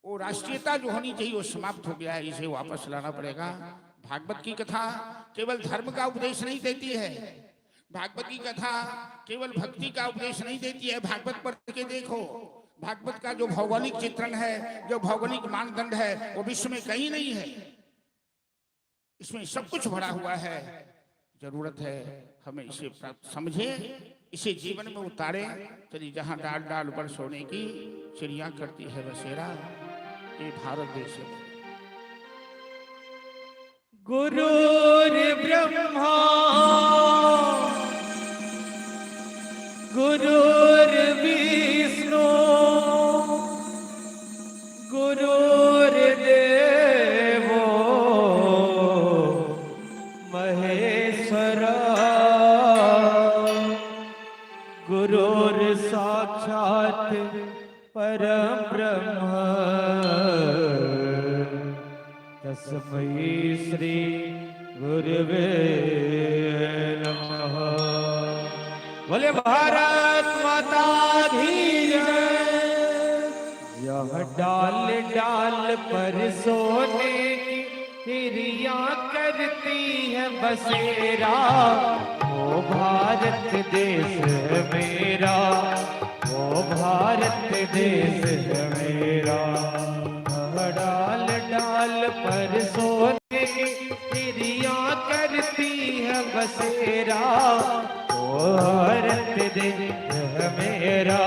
वो राष्ट्रीयता जो होनी चाहिए वो समाप्त हो गया है, इसे वापस लाना पड़ेगा। भागवत की कथा केवल धर्म का उपदेश नहीं देती है, भागवत की कथा केवल भक्ति का उपदेश नहीं देती है। भागवत पढ़ के देखो, भागवत का जो भौगोलिक चित्रण है, जो भौगोलिक मानदंड है, वो विश्व में कहीं नहीं है। इसमें सब कुछ भरा हुआ है। जरूरत है हमें इसे समझे, इसे जीवन में उतारे। चलिए, जहां डाल डाल पर सोने की चिड़िया करती है बसेरा, ये भारत देश है। गुरुर्ब्रह्मा गुरुर्विष्णु गुरुर्देवो महेश्वरा गुरुर्साक्षात् परम तस्मै श्री गुरुवे नमः। बोले भारत माता की जय। यह डाल डाल पर सोने की चिड़िया करती है बसेरा, वो भारत देश है मेरा, वो भारत देश है मेरा। डाल डाल पर सोने की चिड़िया करती है बसेरा, वो भारत देश है मेरा,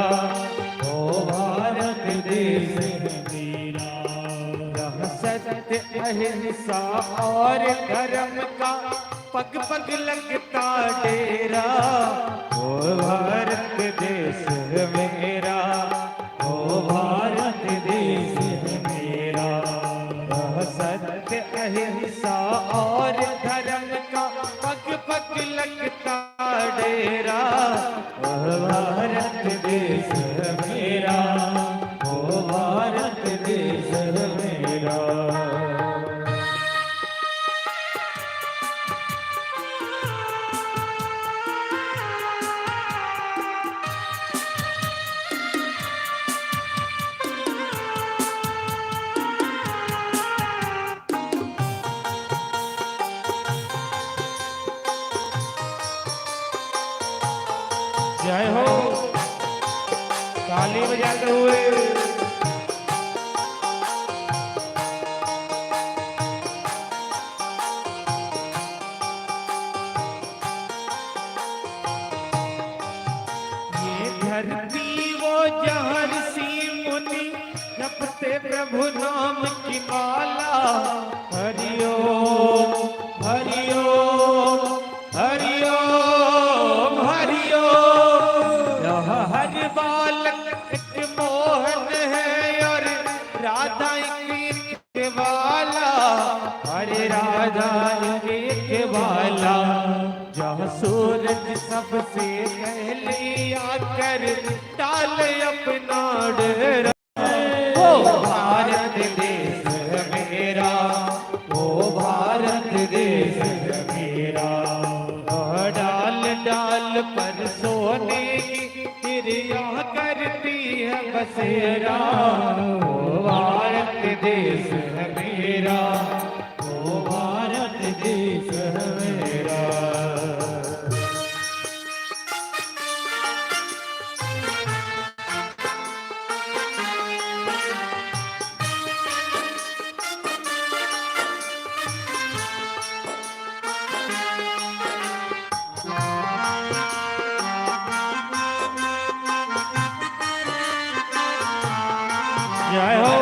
वो भारत देश है मेरा। यह सत्य अहिंसा और धर्म का पग पग लगता डेरा, वो भारत देश है मेरा, वो भारत देश है मेरा। यह सत्य अहिंसा और धर्म का पग पग लगता डेरा, वो भारत देश है मेरा, वो भारत देश है मेरा। जय हो, ताली बजाते हुए। ये धरती वो जहाँ ऋषि मुनि जपते प्रभु नाम की माला, हरिओम हरिओम हरिओम हरिओम। यह हर बालक एक मोहन है और राधा एक वाला, हरे राधा एक वाला। जहाँ सूरज सबसे पहले आकर डाल अपना डेरा, वो भारत देश है मेरा, वो भारत देश है मेरा। डाल डाल पर सोने की चिड़िया करती है बसेरा, वो भारत देश है मेरा, वो भारत देश है मेरा। जय हो।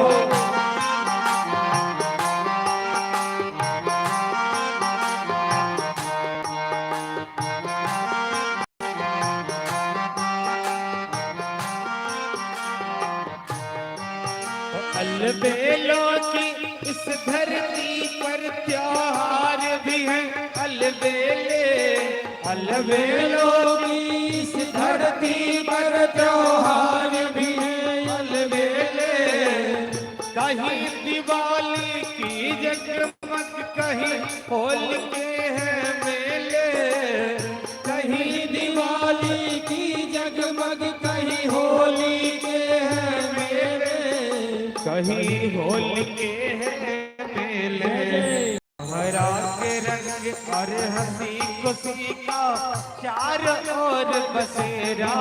अलबेलों की इस धरती पर त्योहार भी है, अलबेले अलबेलों की इस धरती पर त्योहार भी है, अलबेले। कहीं दिवाली की जगमग, कहीं होली के हैं मेले, कहीं दिवाली की जगमग, कहीं होली के हैं मेले, कहीं होली के हैं मेले। हरा के रंग और हंसी खुशी का चार और बसेरा,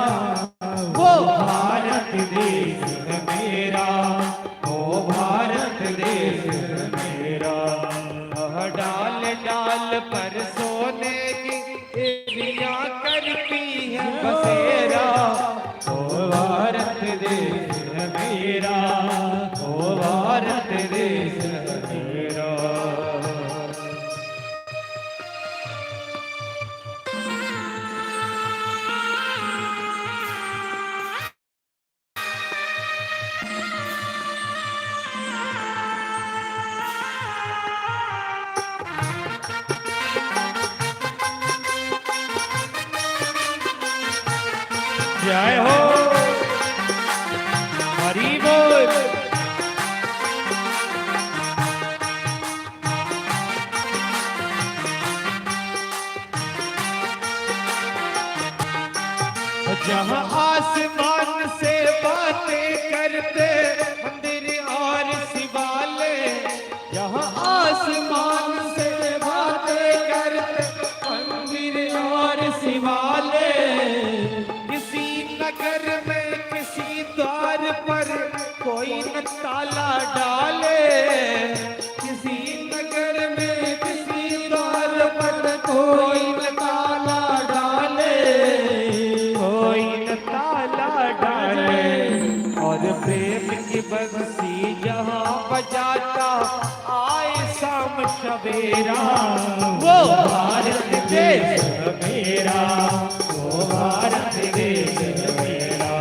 वो भारत देश है मेरा, वो भारत देश है मेरा। डाल डाल पर सोने की चिड़िया करती है बसेरा, वो भारत देश है मेरा, वो भारत देश है मेरा। जय हो, हरि बोल। कोई न ताला डाले, कोई न ताला डाले। और प्रेम की बंसी जहाँ बजाता आए शाम सवेरा, वो भारत देश मेरा, वो भारत देश मेरा।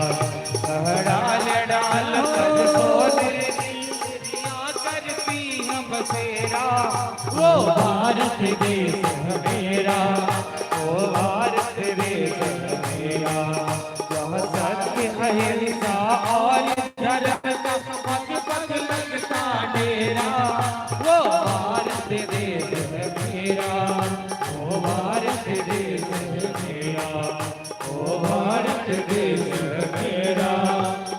डाल डाल कर करती हम बसेरा, वो भारत देश मेरा, वो भारत देश मेरा। जहाँ सत्य अहिंसा और धर्म का पग पग लगता डेरा, वो भारत देश मेरा, वो भारत देश मेरा, वो भारत देश मेरा,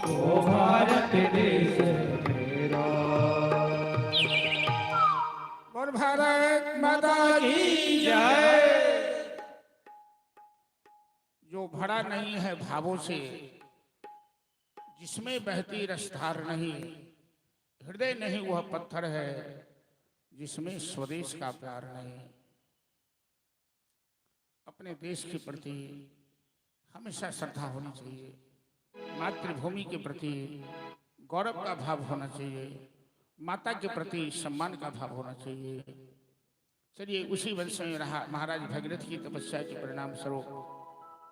वो भारत देश मेरा। और भारत माता की जय। जो भरा नहीं है भावों से, जिसमें बहती रसधार नहीं, हृदय नहीं वह पत्थर है जिसमें स्वदेश का प्यार नहीं। अपने देश के प्रति हमेशा श्रद्धा होनी चाहिए, मातृभूमि के प्रति गौरव का भाव होना चाहिए, माता के प्रति सम्मान का भाव होना चाहिए। चलिए उसी वंश में रहा महाराज भगीरथ की तपस्या के परिणाम स्वरूप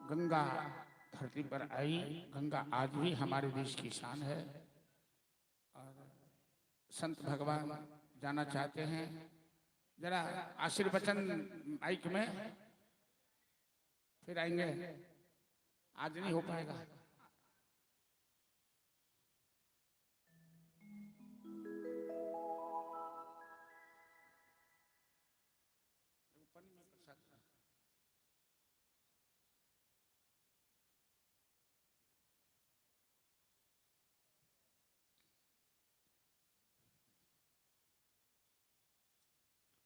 गंगा धरती पर आई। गंगा आज भी हमारे देश की शान है। और संत भगवान जाना चाहते हैं, जरा आशीर्वचन माइक में, फिर आएंगे। आज नहीं हो पाएगा।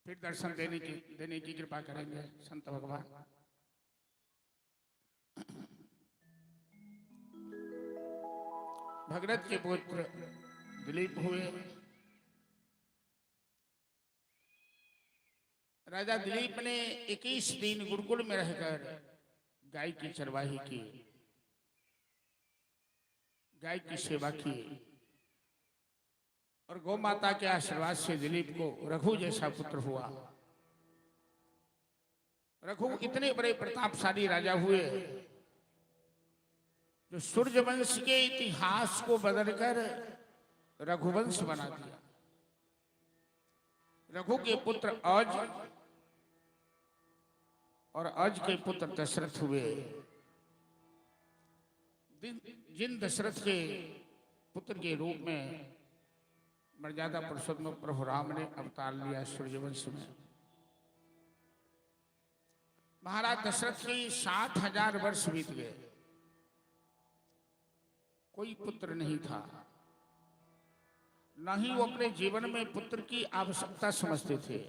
फिर दर्शन देने की कृपा करेंगे संत भगवान। भगीरथ के पुत्र दिलीप हुए। राजा दिलीप ने 21 दिन गुरुकुल में रहकर गाय की चरवाही की, गाय की सेवा की, और गौ माता के आशीर्वाद से दिलीप को रघु जैसा पुत्र हुआ। रघु इतने बड़े प्रतापशाली राजा हुए जो सूर्यवंश के इतिहास को बदलकर रघुवंश बना दिया। रघु के पुत्र अज और अज के पुत्र दशरथ हुए। जिन दशरथ के पुत्र के रूप में मर्यादा पुरुषोत्तम प्रभु राम ने अवतार लिया सूर्यवंश में। महाराज दशरथ के 60,000 वर्ष बीत गए, कोई पुत्र नहीं था। न ही वो अपने जीवन में पुत्र की आवश्यकता समझते थे।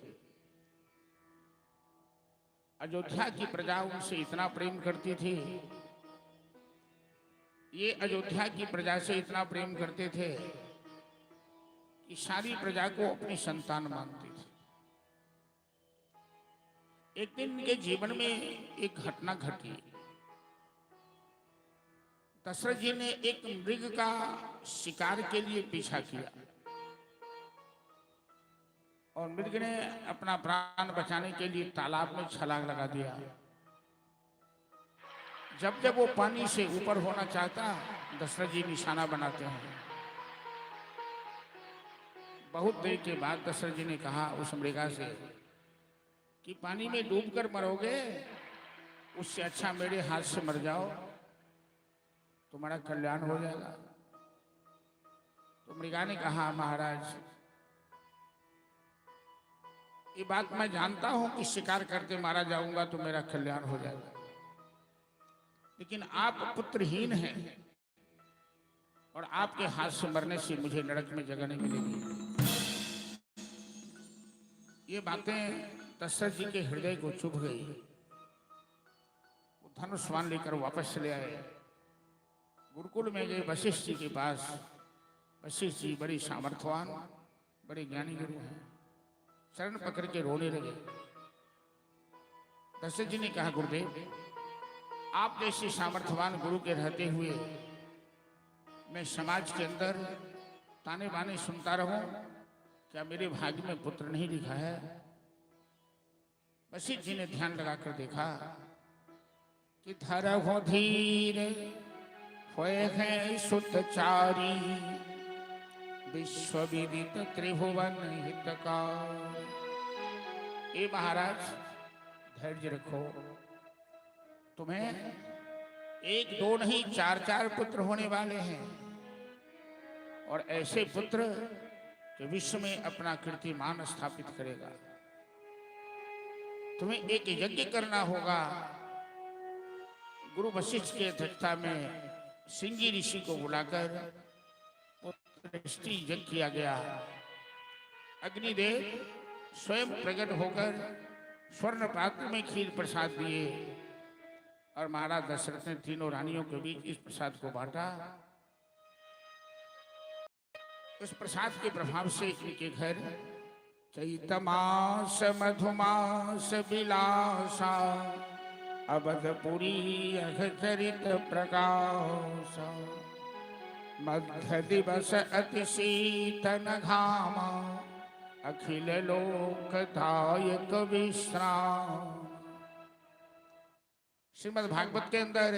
अयोध्या की प्रजा उनसे इतना प्रेम करती थी, ये अयोध्या की प्रजा से इतना प्रेम करते थे कि सारी प्रजा को अपनी संतान मानती थी। एक दिन उनके जीवन में एक घटना घटी। दशरथ जी ने एक मृग का शिकार के लिए पीछा किया और मृग ने अपना प्राण बचाने के लिए तालाब में छलांग लगा दिया। जब जब वो पानी से ऊपर होना चाहता, दशरथ जी निशाना बनाते हैं। बहुत देर के बाद दशरथ जी ने कहा उस मृगा से कि पानी में डूबकर मरोगे, उससे अच्छा मेरे हाथ से मर जाओ, तुम्हारा कल्याण हो जाएगा। तो मृगा ने कहा महाराज, ये बात मैं जानता हूं कि शिकार करके मारा जाऊंगा तो मेरा कल्याण हो जाएगा, लेकिन आप पुत्रहीन हैं और आपके हाथ से मरने से मुझे नरक में जगह नहीं मिलेगी। ये बातें दशरथ जी के हृदय को चुभ गई। वो धनुष्वान लेकर वापस चले आए। गुरुकुल में गए वशिष्ठ जी के पास। वशिष्ठ जी बड़े सामर्थ्यवान, बड़े ज्ञानी गुरु हैं। शरण पकड़ के रोने लगे। दशरथ जी ने कहा, गुरुदेव आप जैसे सामर्थ्यवान गुरु के रहते हुए मैं समाज के अंदर ताने बाने सुनता रहूं? क्या मेरे भाग्य में पुत्र नहीं लिखा है? वशिष्ठ जी ने ध्यान लगाकर देखा कि धरहु धीर होए हैं सुतचारी, विश्व विदित त्रिभुवन हितकार। ए महाराज, धैर्य रखो। तुम्हें एक दो नहीं 4-4 पुत्र होने वाले हैं, और ऐसे पुत्र कि विश्व में अपना कीर्तिमान स्थापित करेगा। तुम्हें एक यज्ञ करना होगा। गुरु वशिष्ठ की अध्यक्षता में सिंगी ऋषि को बुलाकर पुत्रष्टि यज्ञ किया गया। अग्निदेव स्वयं प्रकट होकर स्वर्ण पात्र में खीर प्रसाद दिए, और महाराज दशरथ ने तीनों रानियों के बीच इस प्रसाद को बांटा। उस प्रसाद के प्रभाव से इनके घर चैतमास मधुमास विलासा, अवधपुरी अघचरित प्रकाश, मध्य दिवस अति शीतन घामा, अखिल लोकदायक विश्राम। श्रीमद् भागवत के अंदर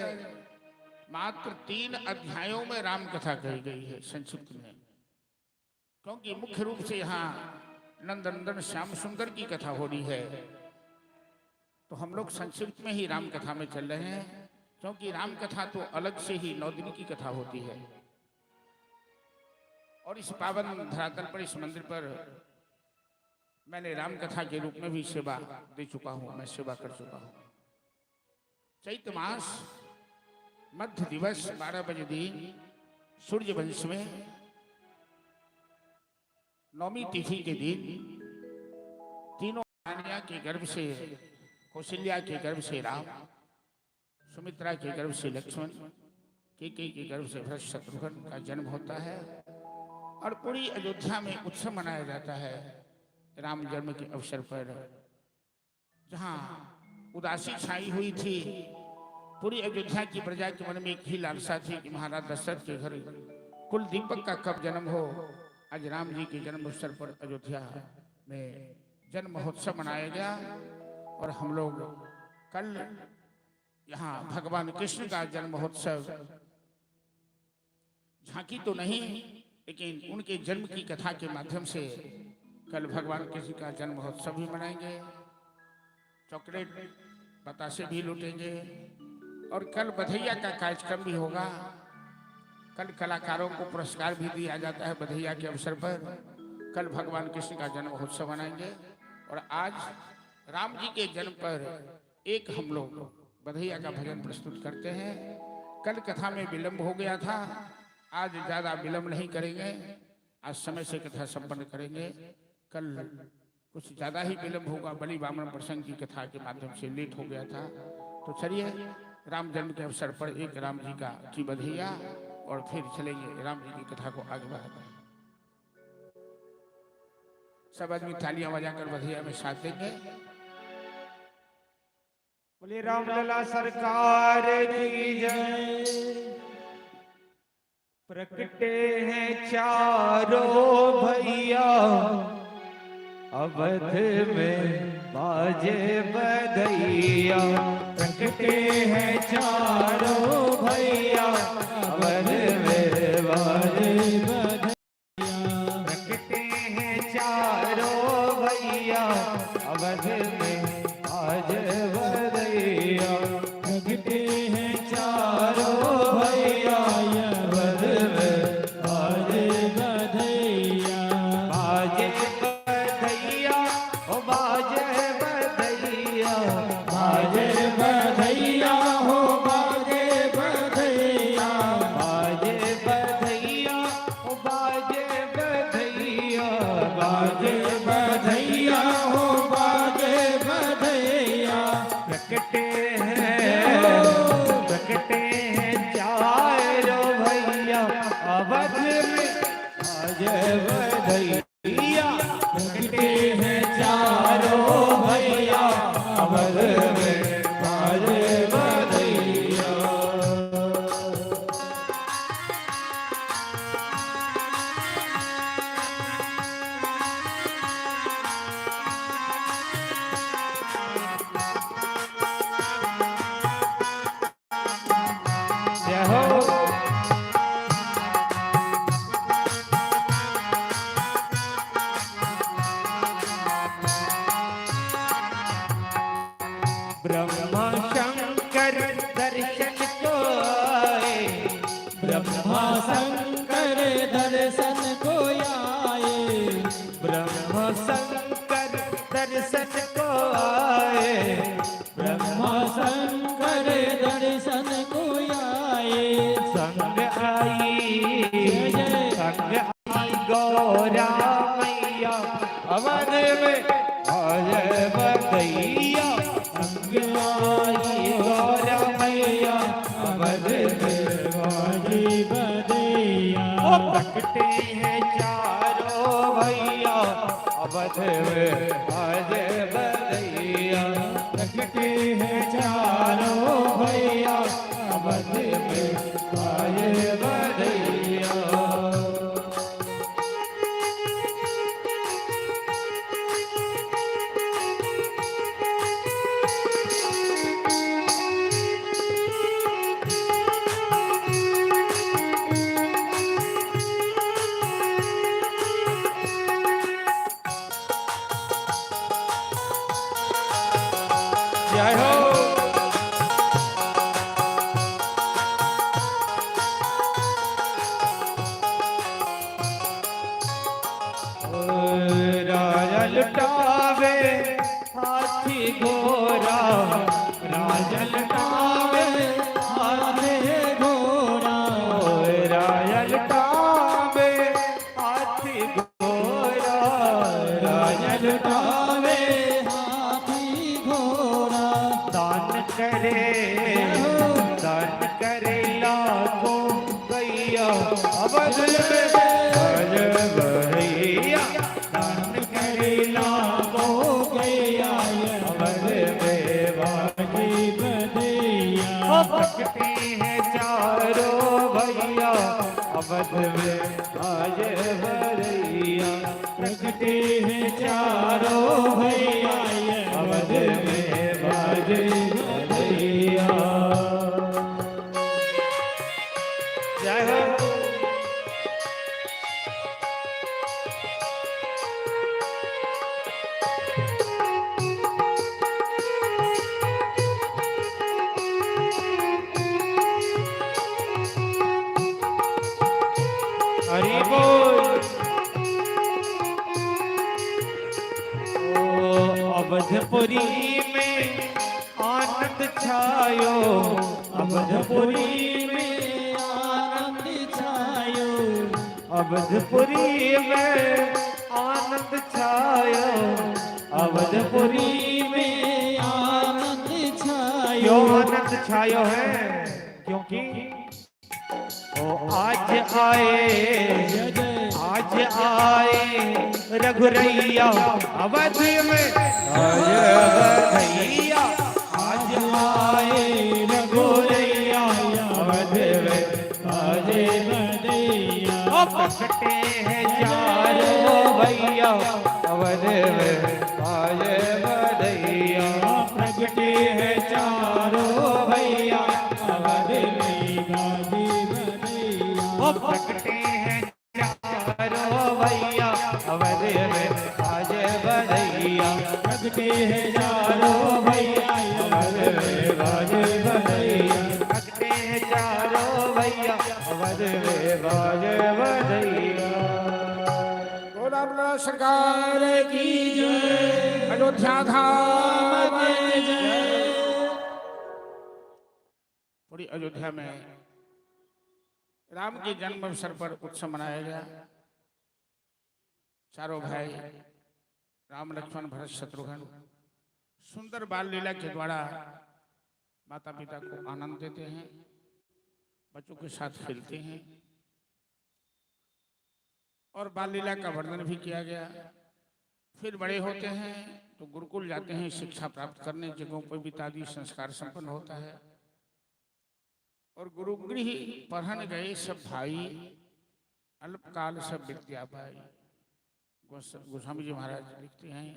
मात्र 3 अध्यायों में राम कथा कही गई है संक्षिप्त में, क्योंकि मुख्य रूप से यहाँ नंदनंदन श्याम सुंदर की कथा हो रही है। तो हम लोग संक्षिप्त में ही राम कथा में चल रहे हैं, क्योंकि राम कथा तो अलग से ही 9 दिन की कथा होती है। और इस पावन धरातल पर, इस मंदिर पर मैंने राम कथा के रूप में भी सेवा दे चुका हूं, मैं सेवा कर चुका हूं। चैत मास मध्य दिवस 12 बजे दिन सूर्य वंश में नौमी तिथि के दिन तीनों रानियां के गर्भ से, कौशल्या के गर्भ से राम, सुमित्रा के गर्भ से लक्ष्मण, कैकेयी के गर्भ से भरत शत्रुघ्न का जन्म होता है। और पूरी अयोध्या में उत्सव मनाया जाता है राम जन्म के अवसर पर। जहां उदासी छाई हुई थी, पूरी अयोध्या की प्रजा के मन में एक ही लालसा थी कि महाराज दशरथ के घर कुल दीपक का कब जन्म हो। आज राम जी के जन्म अवसर पर अयोध्या में जन्म महोत्सव मनाया गया। और हम लोग कल यहाँ भगवान कृष्ण का जन्म महोत्सव, झांकी तो नहीं लेकिन उनके जन्म की कथा के माध्यम से कल भगवान कृष्ण का जन्म महोत्सव भी मनाएंगे, चॉकलेट बतासे भी लूटेंगे, और कल बधैया का कार्यक्रम भी होगा। कल कलाकारों को पुरस्कार भी दिया जाता है बधैया के अवसर पर। कल भगवान कृष्ण का जन्म महोत्सव मनाएंगे। और आज राम जी के जन्म पर एक हम लोग बधैया का भजन प्रस्तुत करते हैं। कल कथा में विलंब हो गया था, आज ज्यादा विलंब नहीं करेंगे, आज समय से कथा संपन्न करेंगे। कल कुछ ज्यादा ही विलंब होगा, बलि वामन प्रसंग की कथा के माध्यम से लेट हो गया था। तो चलिए राम जन्म के अवसर पर एक राम जी का की बधैया, और फिर चलेंगे राम जी की कथा को आगे बढ़ाते हैं। सब आदमी तालियां बजाकर बधैया में साथ देंगे। बोले रामलला सरकार की जय। प्रकटे हैं चारों भैया, अवध में बाजे बधैया। प्रकटे हैं चारों भैया, अवध में बाजे बधैया। प्रकटे हैं चारों भैया, अवध में बाजे बधैया। प्रकटे हैं चारों भैया, अवध में बाजे बधैया। बाजे बधैया, ओ बाजे बधैया, बाजे बधैया, हो बाजे बधैया। बाजे बधैया, ओ बाजे बधैया, बाजे बधैया, हो बाजे बधैया। प्रकटे हैं चारों भैया, अवध में बाजे बधैया। प्रकटे हैं चारों भैया, अवध में अवध में अजय बदैया संग आई गौर मैया अवध में बाजी बदैया ओ प्रकटे हैं चारों भैया अवध में अजय बदैया प्रकटे हैं चारों भैया अवध में अजय बदैया जय हो राजा लुटावे हाथी घोड़ा राजा लुटावे हाथी घोड़ा राजा लुटावे हाथी घोड़ा राजा लुटावे हाथी घोड़ा दान करे लाखों गैया अवध में अजय बदैया दान करे लाखों गैया अवध में बाजी बदैया प्रकटे हैं चारों भैया अवध में अजय बदैया प्रकटे हैं चारों भैया अवध में बाजी बदैया जय हो हरि बोल ओ अवधपुरी में आनंद छायो अवधपुरी में आनंद छायो अवधपुरी में आनंद छायो अवधपुरी में आनंद छायो क्यों आनंद छायो है क्योंकि आज आए रघुरैया अवध में अजय बदैया आज आए रघुरैया अवध में अजय बदैया प्रकटे हैं चारों भैया अवध में अजय बदैया प्रकटे हैं चारों भैया अवध में बाजी बदैया प्रकटे हैं चारों भैया अवध में अजय बदैया प्रकटे हैं चारों भैया अवध में बाजी बदैया प्रकटे हैं चारों भैया अवध में बाजी बदैया बोला सरकार की जय अयोध्या धाम की जय। पूरी अयोध्या में राम के जन्म अवसर पर उत्सव मनाया गया। चारों भाई राम लक्ष्मण भरत शत्रुघ्न सुंदर बाल लीला के द्वारा माता पिता को आनंद देते हैं, बच्चों के साथ खेलते हैं और बाल लीला का वर्णन भी किया गया। फिर बड़े होते हैं तो गुरुकुल जाते हैं, शिक्षा प्राप्त करने जगहों पर पिताजी संस्कार संपन्न होता है और गुरुगृह पढ़न गए सब भाई अल्पकाल सब विद्या पाई। गोस्वामी जी महाराज लिखते हैं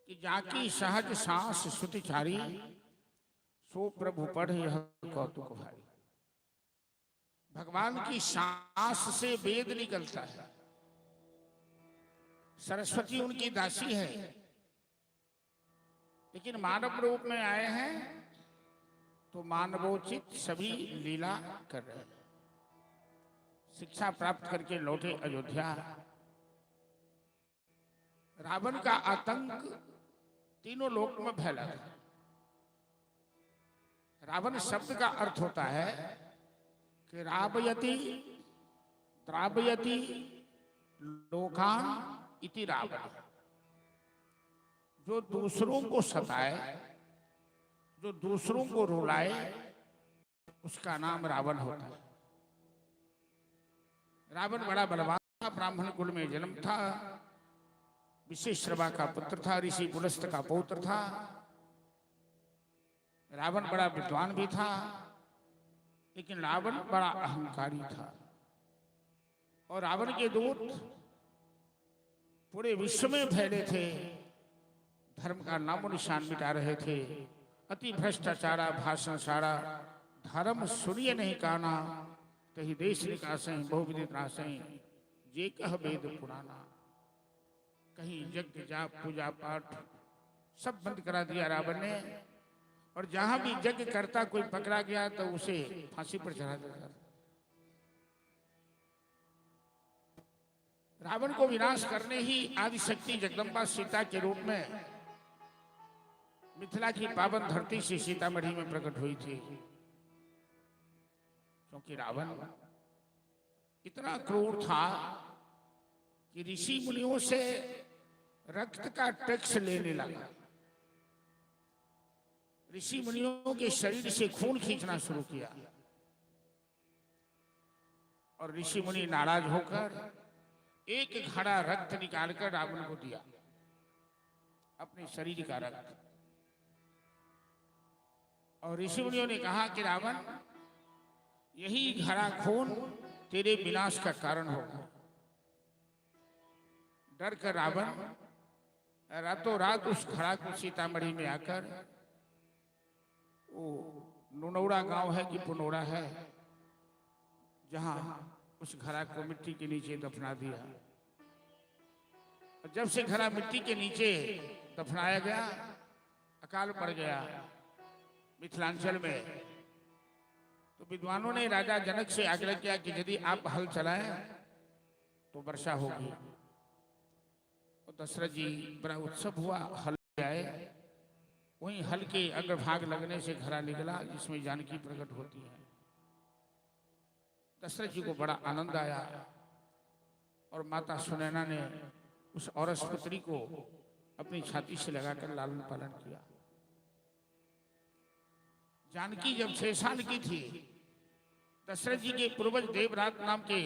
कि जाकी सहज सांस श्रुतिचारी सो प्रभु पढ़ यह कौतुक भाई। भगवान की सांस से वेद निकलता है, सरस्वती उनकी दासी है, लेकिन मानव रूप में आए हैं तो मानवोचित सभी लीला कर रहे हैं। शिक्षा प्राप्त करके लौटे अयोध्या। रावण का आतंक तीनों लोक में फैला था। रावण शब्द का अर्थ होता है कि रावयति त्रावयति लोकान इति रावण। जो दूसरों को सताए, जो दूसरों को रुलाए, उसका नाम रावण होता है। रावण बड़ा बलवान था, ब्राह्मण कुल में जन्म था, विशेषरवा का पुत्र था, ऋषि पुलस्त का पौत्र था। रावण बड़ा विद्वान भी था, लेकिन रावण बड़ा अहंकारी था। और रावण के दूत पूरे विश्व में फैले थे, धर्म का नामो निशान मिटा रहे थे। अति भ्रष्टाचारा भाषण सारा, धर्म सुनिए नहीं काना, कहीं देश निकासें बहुविध त्रासें, जे कह वेद पुराना। कहीं यज्ञ जाप पूजा पाठ सब बंद करा दिया रावण ने, और जहां भी यज्ञ करता कोई पकड़ा गया तो उसे फांसी पर चढ़ा देता था। रावण को विनाश करने ही आदिशक्ति जगदम्बा सीता के रूप में मिथिला की पावन धरती से सीतामढ़ी में प्रकट हुई थी। क्योंकि रावण इतना क्रूर था कि ऋषि मुनियों से रक्त का टैक्स लेने लगा। ऋषि मुनियों के शरीर से खून खींचना शुरू किया, और ऋषि मुनि नाराज होकर एक घड़ा रक्त निकालकर रावण को दिया, अपने शरीर का रक्त। और ऋषि मुनियों ने कहा कि रावण, यही घड़ा खून तेरे विनाश का कारण होगा। डर कर रावण रातों रात उस घड़ा को सीतामढ़ी में आकर, वो नुनौरा गांव है कि पुनौरा है, जहां उस घड़ा को मिट्टी के नीचे दफना दिया। और जब से घड़ा मिट्टी के नीचे दफनाया गया, अकाल पड़ गया मिथिलांचल में। तो विद्वानों ने राजा जनक से आग्रह किया कि यदि आप हल चलाएं तो वर्षा होगी। और दशरथ जी बड़ा उत्सव हुआ, हल आए। वहीं हल के अग्रभाग लगने से घड़ा निकला, जिसमें जानकी प्रकट होती है। दशरथ जी को बड़ा आनंद आया, और माता सुनैना ने उस औरस पुत्री को अपनी छाती से लगाकर लालन पालन किया। जानकी जब 6 साल की थी, दशरथ जी के पूर्वज देवरात नाम के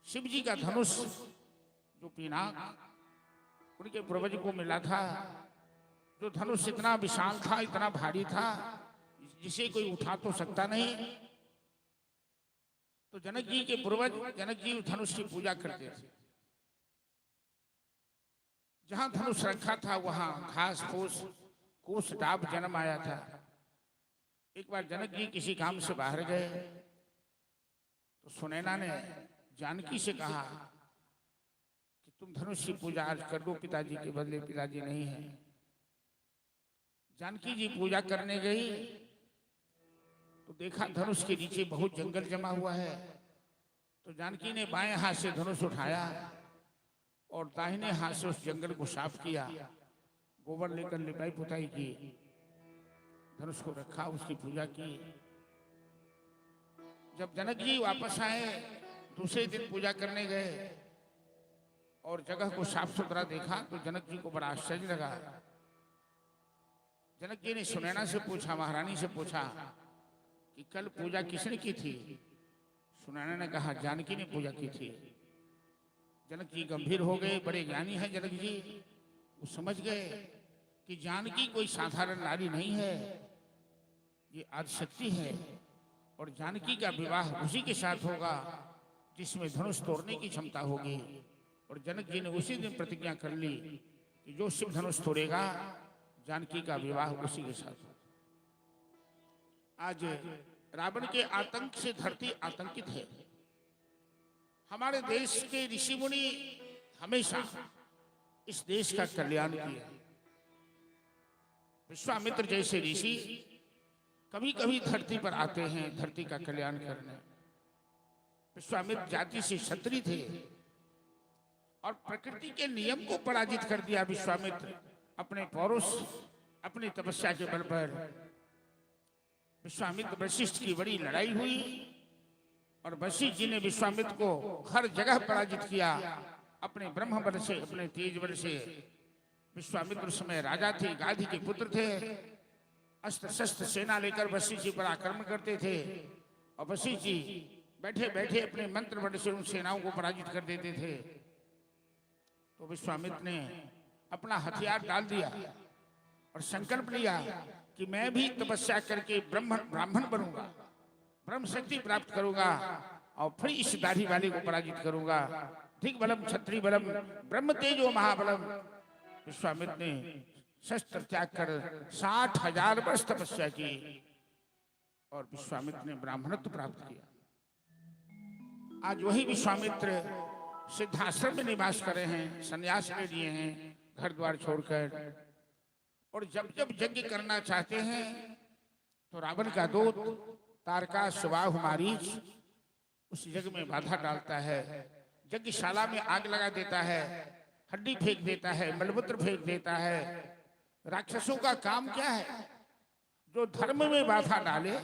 शिव जी का धनुष, जो पिनाक उनके पूर्वज को मिला था, जो धनुष इतना विशाल था, इतना भारी था, जिसे कोई उठा तो सकता नहीं। तो जनक जी के पूर्वज जनक जी उस धनुष की पूजा करते थे। जहां धनुष रखा था वहां घास फूस कोस डाब जन्म आया था। एक बार जनक जी किसी काम से बाहर गए, तो सुनैना ने जानकी से कहा कि तुम धनुष की पूजा आज कर दो, पिताजी के बदले पिताजी नहीं है। जानकी जी पूजा करने गई तो देखा धनुष के नीचे बहुत जंगल जमा हुआ है। तो जानकी ने बाएं हाथ से धनुष उठाया और दाहिने हाथ से उस जंगल को साफ किया, गोबर लेकर लिपाई पुताई की, धनुष को रखा, उसकी पूजा की। जब जनक जी वापस आए, दूसरे दिन पूजा करने गए और जगह को साफ सुथरा देखा, तो जनक जी को बड़ा आश्चर्य लगा। जनक जी ने सुनैना से पूछा, महारानी से पूछा कि कल पूजा किसने की थी? सुनैना ने कहा जानकी ने पूजा की थी। जनक जी गंभीर हो गए, बड़े ज्ञानी हैं जनक जी। वो समझ गए कि जानकी कोई साधारण नारी नहीं है, ये आदिशक्ति है, और जानकी का विवाह उसी के साथ होगा जिसमें धनुष तोड़ने की क्षमता होगी। और जनक जी ने उसी दिन प्रतिज्ञा कर ली कि जो शिव धनुष तोड़ेगा, जानकी का विवाह उसी के साथ। आज रावण के आतंक से धरती आतंकित है। हमारे देश के ऋषि मुनि हमेशा इस देश का कल्याण किया। विश्वामित्र जैसे ऋषि कभी कभी धरती पर आते हैं धरती का कल्याण करने। विश्वामित्र जाति से क्षत्रिय थे और प्रकृति के नियम को पराजित कर दिया विश्वामित्र अपने पौरुष, अपनी तपस्या के बल पर। विश्वामित्र वशिष्ठ की बड़ी लड़ाई हुई और वशिष्ठ जी ने विश्वामित्र को हर जगह पराजित किया। अपने ब्रह्म बल से, अपने तेज बल से, विश्वामित्र उस समय राजा थे, गाधी के पुत्र थे, अस्त्र शस्त्र सेना लेकर वशिष्ठ जी पर आक्रमण करते थे। और वशिष्ठ जी बैठे बैठे अपने मंत्र बल से उन सेनाओं को पराजित कर देते थे। तो विश्वामित्र ने अपना हथियार डाल दिया और संकल्प लिया कि मैं भी तपस्या करके ब्राह्मण बनूंगा, ब्रह्म शक्ति प्राप्त करूंगा और फिर इस दाढ़ी वाले को पराजित करूंगा। ठीक बलम क्षत्रिय बलम ब्रह्म तेजो महाबलम। विश्वामित्र ने शस्त्र त्याग कर 60,000 वर्ष तपस्या की और विश्वामित्र ने ब्राह्मणत्व प्राप्त किया। आज वही विश्वामित्र सिद्धाश्रम में निवास कर रहे हैं, संन्यास ले लिए हैं घर द्वार छोड़कर। और जब जब यज्ञ करना चाहते हैं तो रावण का दूत तारका सुबाहु मारीच उस यज्ञ में बाधा डालता है, यज्ञशाला में आग लगा देता है, हड्डी फेंक देता है, मलमूत्र फेंक देता है। राक्षसों का काम क्या है? जो धर्म में बाधा डाले,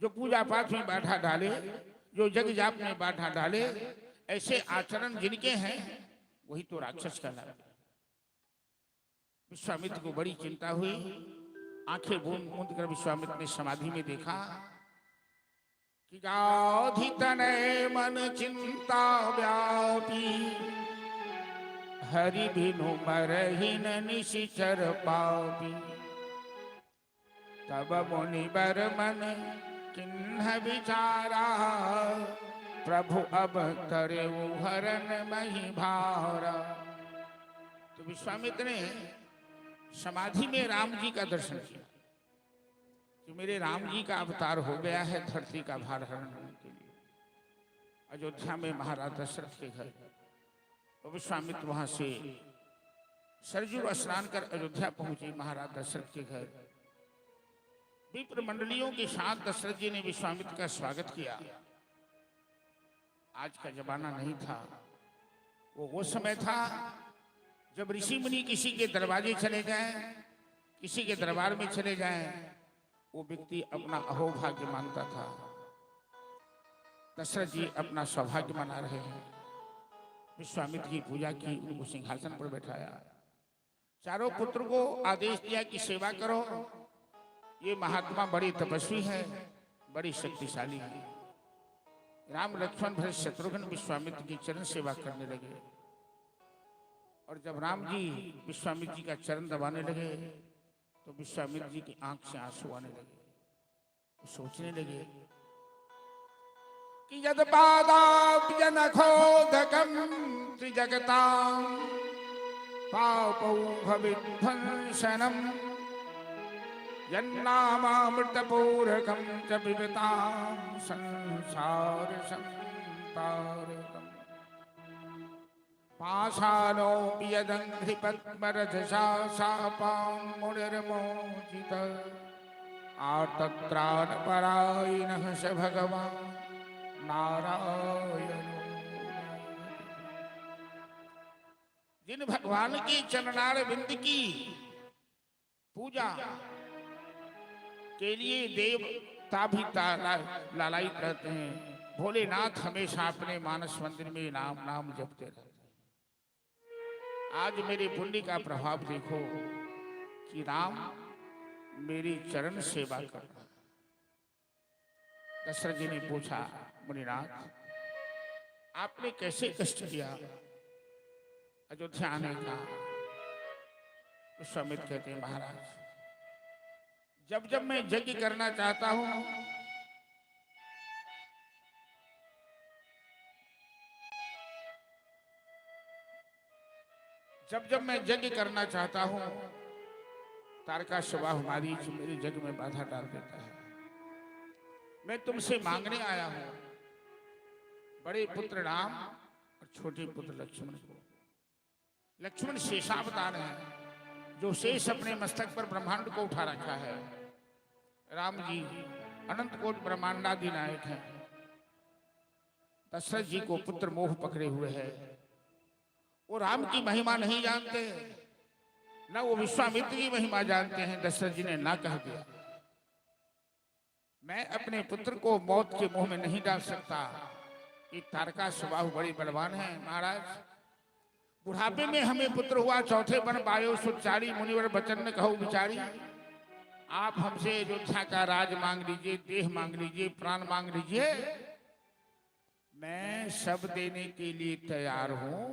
जो पूजा पाठ में बाधा डाले, जो यज्ञ जाप में बाधा डाले, ऐसे आचरण जिनके हैं वही तो राक्षस कहलाते। विश्वामित्र को बड़ी चिंता हुई। आंखें मूंद कर विश्वामित्र ने समाधि में देखा कि गाधी तनय मन चिंता व्यापी, हरि बिनु मरहिन निशिचर पापी। तब मुनि बर मन किन्ह विचारा, प्रभु अब करे हरन मही भारा। तो विश्वामित्र ने समाधि में राम जी का दर्शन किया कि मेरे राम जी का अवतार हो गया है धरती का भार हरण के लिए। अयोध्या में महाराज दशरथ के घर, तो विश्वामित्र वहां से सरजू स्नान कर अयोध्या पहुंचे महाराज दशरथ के घर। विप्र मंडलियों के साथ दशरथ जी ने विश्वामित्र का स्वागत किया। आज का जमाना नहीं था, वो समय था जब ऋषि मुनि किसी के दरवाजे चले जाएं, किसी के दरबार में चले जाएं, वो व्यक्ति अपना अहोभाग्य मानता था। दशरथ जी अपना सौभाग्य मना रहे हैं। विश्वामित्र की पूजा की, उनको सिंहासन पर बैठाया, चारों पुत्र को आदेश दिया कि सेवा करो। ये महात्मा बड़ी तपस्वी है, बड़ी शक्तिशाली है। राम लक्ष्मण भरत शत्रुघ्न विश्वामित्र की चरण सेवा करने लगे। और जब राम जी विश्वामित्र जी का चरण दबाने लगे तो विश्वामित्र जी की आंख से आंसू आने लगे। तो सोचने लगे कि यद पादाब्जनखोदकं त्रिजगतां पापौ भविध्वंसनं, यन्नामामृतपूरकं च पिबतां संसार संतारकम्। पाषाणोऽपि यदङ्घ्रिपद्मरजसा शापां मुनिर्मोचित, आर्तत्राणपरायणः स भगवान् नारायणो। जिन भगवान की चरणार बिंद की पूजा के लिए देवता भी लालायित रहते हैं, भोलेनाथ हमेशा अपने मानस मंदिर में नाम नाम जपते रहते हैं। आज मेरे पुण्य का प्रभाव देखो कि राम मेरी चरण सेवा कर रहा। दशरथ जी ने पूछा, मुनिनाथ आपने कैसे कष्ट किया अयोध्या आने का? विश्वामित्र कहते हैं, महाराज जब जब मैं यज्ञ करना चाहता हूं जब मैं यज्ञ करना चाहता हूं, तारका सुबाहु मारीच मेरे यज्ञ में बाधा डाल देता है। मैं तुमसे मांगने आया हूं बड़े पुत्र राम और छोटे पुत्र लक्ष्मण को। लक्ष्मण शेषावतार हैं, जो शेष अपने मस्तक पर ब्रह्मांड को उठा रखा है। राम जी अनंत कोट ब्रह्मांडादि नायक हैं। दशरथ जी को पुत्र मोह पकड़े हुए है। वो राम की महिमा नहीं जानते, न वो विश्वामित्र की महिमा जानते हैं। दशरथ जी ने ना कह दिया, मैं अपने पुत्र को मौत के मुंह में नहीं डाल सकता। ये तारका सुबाहु बड़ी बलवान है महाराज, बुढ़ापे में हमें पुत्र हुआ, चौथे बन पायो सुचारी, मुनिवर बचन न कहो विचारी। आप हमसे अयोध्या का राज मांग लीजिए, देह मांग लीजिए, प्राण मांग लीजिए, मैं सब देने के लिए तैयार हूं,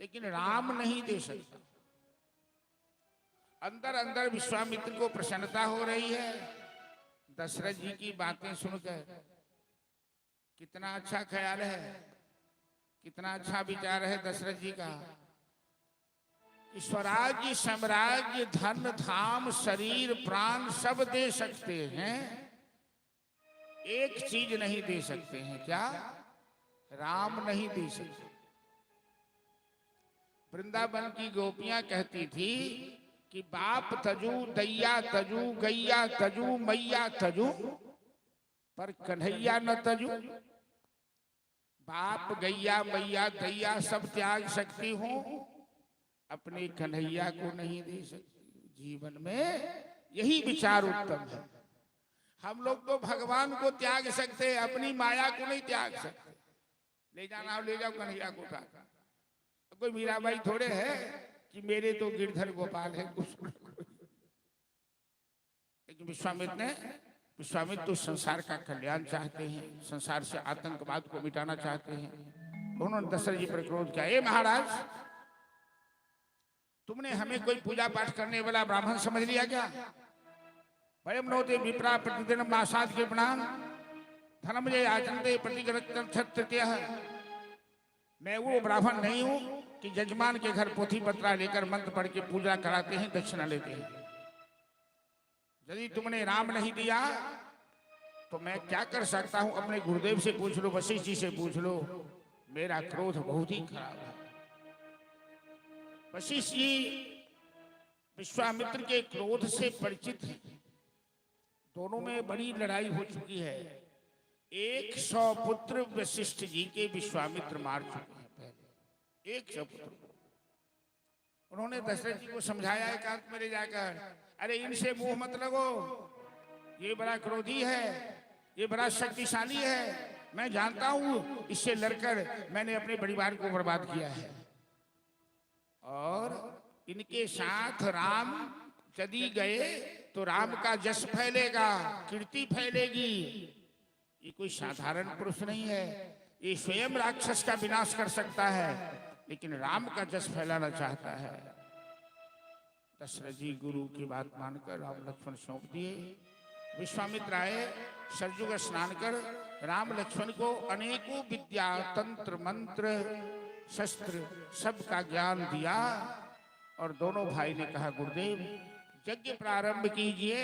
लेकिन राम नहीं दे सकता। अंदर अंदर विश्वामित्र को प्रसन्नता हो रही है दशरथ जी की बातें सुनकर। कितना अच्छा ख्याल है, कितना अच्छा विचार है दशरथ जी का। स्वराज्य, साम्राज्य, धन, धाम, शरीर, प्राण सब दे सकते हैं, एक चीज नहीं दे सकते हैं, क्या? राम नहीं दे सकते। वृंदावन की गोपियां कहती थी कि बाप तजू, दैया तजू, गैया तजू, मैया तजू, पर कन्हैया न तजू। बाप, गैया, मैया, दैया सब त्याग सकती हूं, अपने कन्हैया को नहीं दे सकती। जीवन में यही विचार उत्तम है। हम लोग तो भगवान को त्याग सकते हैं, अपनी माया को नहीं त्याग सकते। ले जाना हो ले जाओ कन्हैया को उठा। कोई मीराबाई थोड़े है कि मेरे तो गिरधर गोपाल है। लेकिन विश्वामित्र तो संसार का कल्याण चाहते हैं, संसार से आतंकवाद को मिटाना चाहते हैं। उन्होंने दशरथ जी पर क्रोध किया, ए महाराज, तुमने हमें कोई पूजा पाठ करने वाला ब्राह्मण समझ लिया क्या? वयम नोते विप्रा प्रतिदिन मासाद के प्रणाम धर्म जय आचंदे प्रतिगृह। मैं वो ब्राह्मण नहीं हूं कि जजमान के घर पोथी पत्रा लेकर मंत्र पढ़ के पूजा कराते हैं, दक्षिणा लेते हैं। यदि तुमने राम नहीं दिया तो मैं क्या कर सकता हूं? अपने गुरुदेव से पूछ लो, वशिष्ठ जी से पूछ लो, मेरा क्रोध बहुत ही खराब है। वशिष्ठ जी विश्वामित्र के क्रोध से परिचित हैं। दोनों में बड़ी लड़ाई हो चुकी है। 100 पुत्र वशिष्ठ जी के विश्वामित्र मार चुके हैं पहले, 100 पुत्र। उन्होंने दशरथ जी को समझाया एकांत में ले जाकर, अरे इनसे मुंह मत लगो, ये बड़ा क्रोधी है, ये बड़ा शक्तिशाली है, मैं जानता हूं इससे लड़कर मैंने अपने परिवार को बर्बाद किया है, और इनके साथ राम यदि गए तो राम का यश फैलेगा, कीर्ति फैलेगी। ये कोई साधारण पुरुष नहीं है, ये स्वयं राक्षस का विनाश कर सकता है, लेकिन राम का यश फैलाना चाहता है। दशरथ जी गुरु की बात मानकर राम लक्ष्मण सौंप दिए। विश्वामित्र आए, सरजू का स्नान कर राम लक्ष्मण को अनेकों विद्या, तंत्र, मंत्र, शस्त्र सब का ज्ञान दिया। और दोनों भाई ने कहा, गुरुदेव यज्ञ प्रारंभ कीजिए,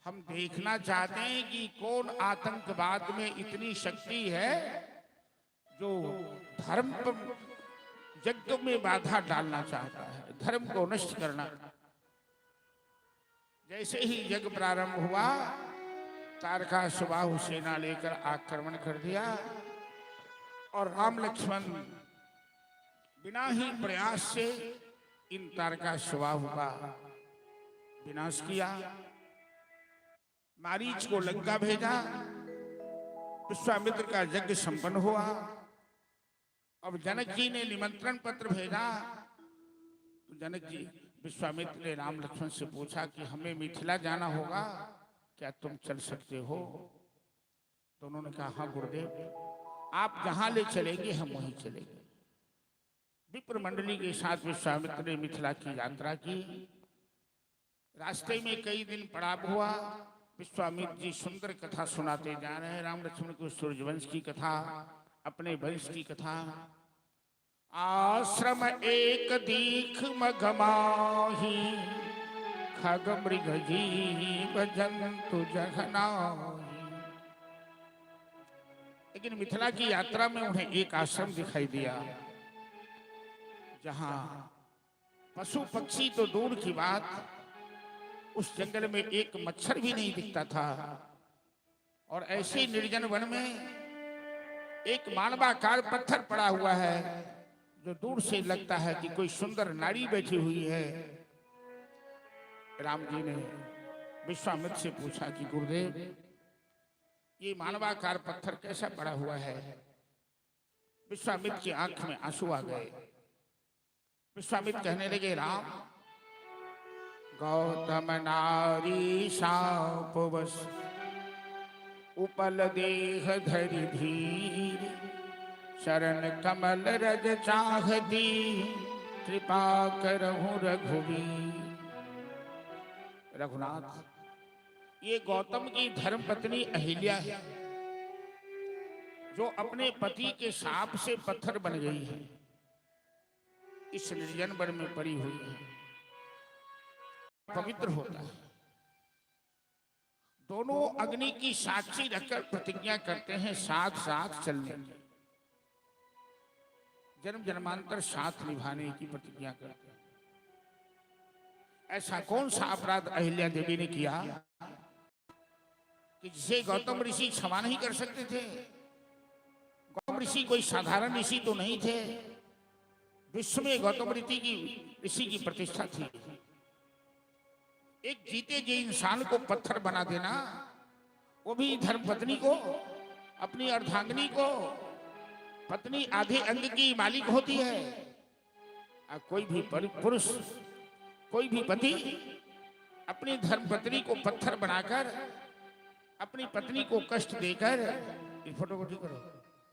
हम देखना चाहते हैं कि कौन आतंकवाद में इतनी शक्ति है जो धर्म यज्ञ में बाधा डालना चाहता है, धर्म को नष्ट करना। जैसे ही यज्ञ प्रारंभ हुआ, तारकासुबाहु सेना लेकर आक्रमण कर दिया, और राम लक्ष्मण बिना ही प्रयास से इन तारकासुबाहु का विनाश किया। मारीच को लंका भेजा, विश्वामित्र का यज्ञ संपन्न हुआ। अब जनक जी ने निमंत्रण पत्र भेजा, तो जनक जी विश्वामित्र ने राम लक्ष्मण से पूछा कि हमें मिथिला जाना होगा, क्या तुम चल सकते हो? तो उन्होंने कहा, हाँ गुरुदेव, आप जहां ले चलेंगे हम वहीं चलेंगे। विप्र मंडली के साथ विश्वामित्र ने मिथिला की यात्रा की। रास्ते में कई दिन पड़ाव हुआ। विश्वामित्र जी सुंदर कथा सुनाते जा रहे हैं राम लक्ष्मण को, सूर्यवंश की कथा, अपने वंश की कथा। आश्रम एक दीख मगमाही, खग मृग जीव जंतु जघनाही। लेकिन मिथिला की यात्रा में उन्हें एक आश्रम दिखाई दिया, जहां पशु पक्षी तो दूर की बात, उस जंगल में एक मच्छर भी नहीं दिखता था। और ऐसे निर्जन वन में एक मानवाकार पत्थर पड़ा हुआ है, जो दूर से लगता है कि कोई सुंदर नारी बैठी हुई है। राम जी ने विश्वामित्र से पूछा कि गुरुदेव, ये मानवाकार पत्थर कैसा पड़ा हुआ है? विश्वामित्र की आंख में आंसू आ गए। विश्वामित्र कहने लगे, राम, गौतम नारी शापवश उपल देह धरि धीर, शरण कमल रज चाहती, कृपा करहु रघुवीर। रघुनाथ, ये गौतम की धर्म पत्नी अहिल्या है, जो अपने पति के शाप से पत्थर बन गई है, इस निर्जन वन में पड़ी हुई है। पवित्र होता है। दोनों अग्नि की साक्षी रखकर प्रतिज्ञा करते हैं साथ साथ चलने की, जन्म जन्मांतर साथ निभाने की प्रतिज्ञा करते हैं। ऐसा कौन सा अपराध अहिल्या देवी ने किया कि जिसे गौतम ऋषि क्षमा नहीं कर सकते थे? गौतम ऋषि कोई साधारण ऋषि तो नहीं थे। विश्व में गौतम ऋषि की प्रतिष्ठा थी। एक जीते जी इंसान को पत्थर बना देना, वो भी धर्मपत्नी को, अपनी अर्धांगिनी को। पत्नी आधे अंग की मालिक होती है। कोई भी पुरुष, कोई भी पति अपनी धर्मपत्नी को पत्थर बनाकर, अपनी पत्नी को कष्ट देकर, इस फोटो को ठीक करो,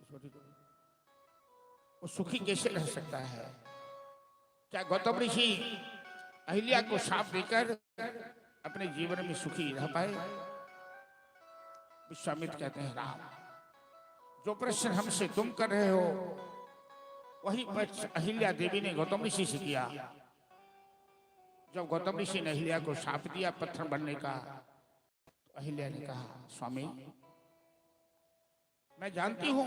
इस फोटो को, वो सुखी कैसे रह सकता है? क्या गौतम ऋषि अहिल्या को शाप देकर अपने जीवन में सुखी रह पाए? विश्वामित्र कहते हैं, राम, जो प्रश्न हमसे तुम कर रहे हो वही प्रश्न अहिल्या देवी ने गौतम ऋषि से किया। जब गौतम ऋषि ने अहिल्या को शाप दिया पत्थर बनने का, तो अहिल्या ने कहा, स्वामी, मैं जानती हूं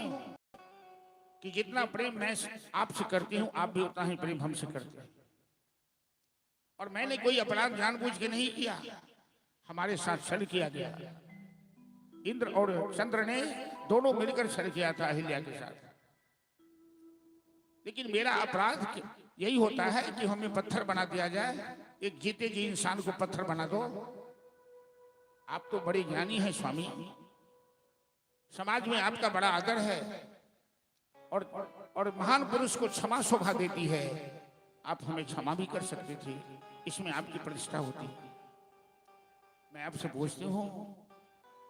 कि जितना प्रेम मैं आपसे करती हूं, आप भी उतना ही प्रेम हमसे करते हैं। और मैंने कोई अपराध जानबूझ के नहीं किया, हमारे साथ छल किया गया। इंद्र और चंद्र ने दोनों मिलकर छल किया था अहिल्या के साथ। लेकिन मेरा अपराध यही होता है कि हमें पत्थर बना दिया जाए। एक जीते जी इंसान को पत्थर बना दो। आप तो बड़े ज्ञानी हैं स्वामी, समाज में आपका बड़ा आदर है, और महान पुरुष को क्षमा शोभा देती है। आप हमें क्षमा भी कर सकते थे, इसमें आपकी प्रतिष्ठा होती। मैं आपसे पूछती हूँ,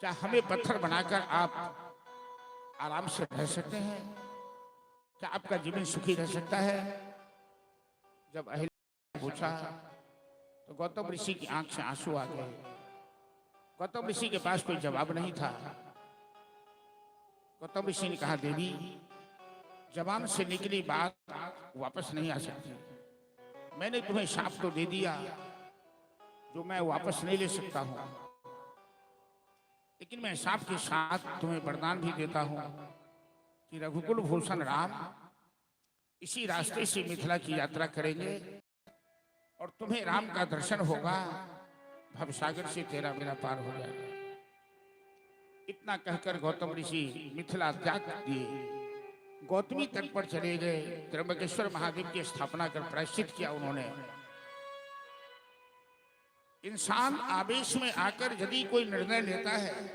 क्या हमें पत्थर बनाकर आप आराम से रह सकते हैं? क्या आपका जीवन सुखी रह सकता है? जब अहिल्या ने पूछा तो गौतम ऋषि की आंख से आंसू आ गए। गौतम ऋषि के पास कोई जवाब नहीं था। गौतम ऋषि ने कहा, देवी, जबान से निकली बात वापस नहीं आ सकती। मैंने तुम्हें शाप तो दे दिया जो मैं वापस नहीं ले सकता हूं, लेकिन मैं शाप के साथ तुम्हें वरदान भी देता हूं कि रघुकुल भूषण राम इसी रास्ते से मिथिला की यात्रा करेंगे और तुम्हें राम का दर्शन होगा। भवसागर से तेरा मेरा पार हो जाएगा। इतना कहकर गौतम ऋषि मिथिला त्याग दिए, गौतमी तट पर चले गए। त्र्यंबकेश्वर महादेव की स्थापना कर प्रायश्चित किया उन्होंने। इंसान आवेश में आकर यदि कोई निर्णय लेता है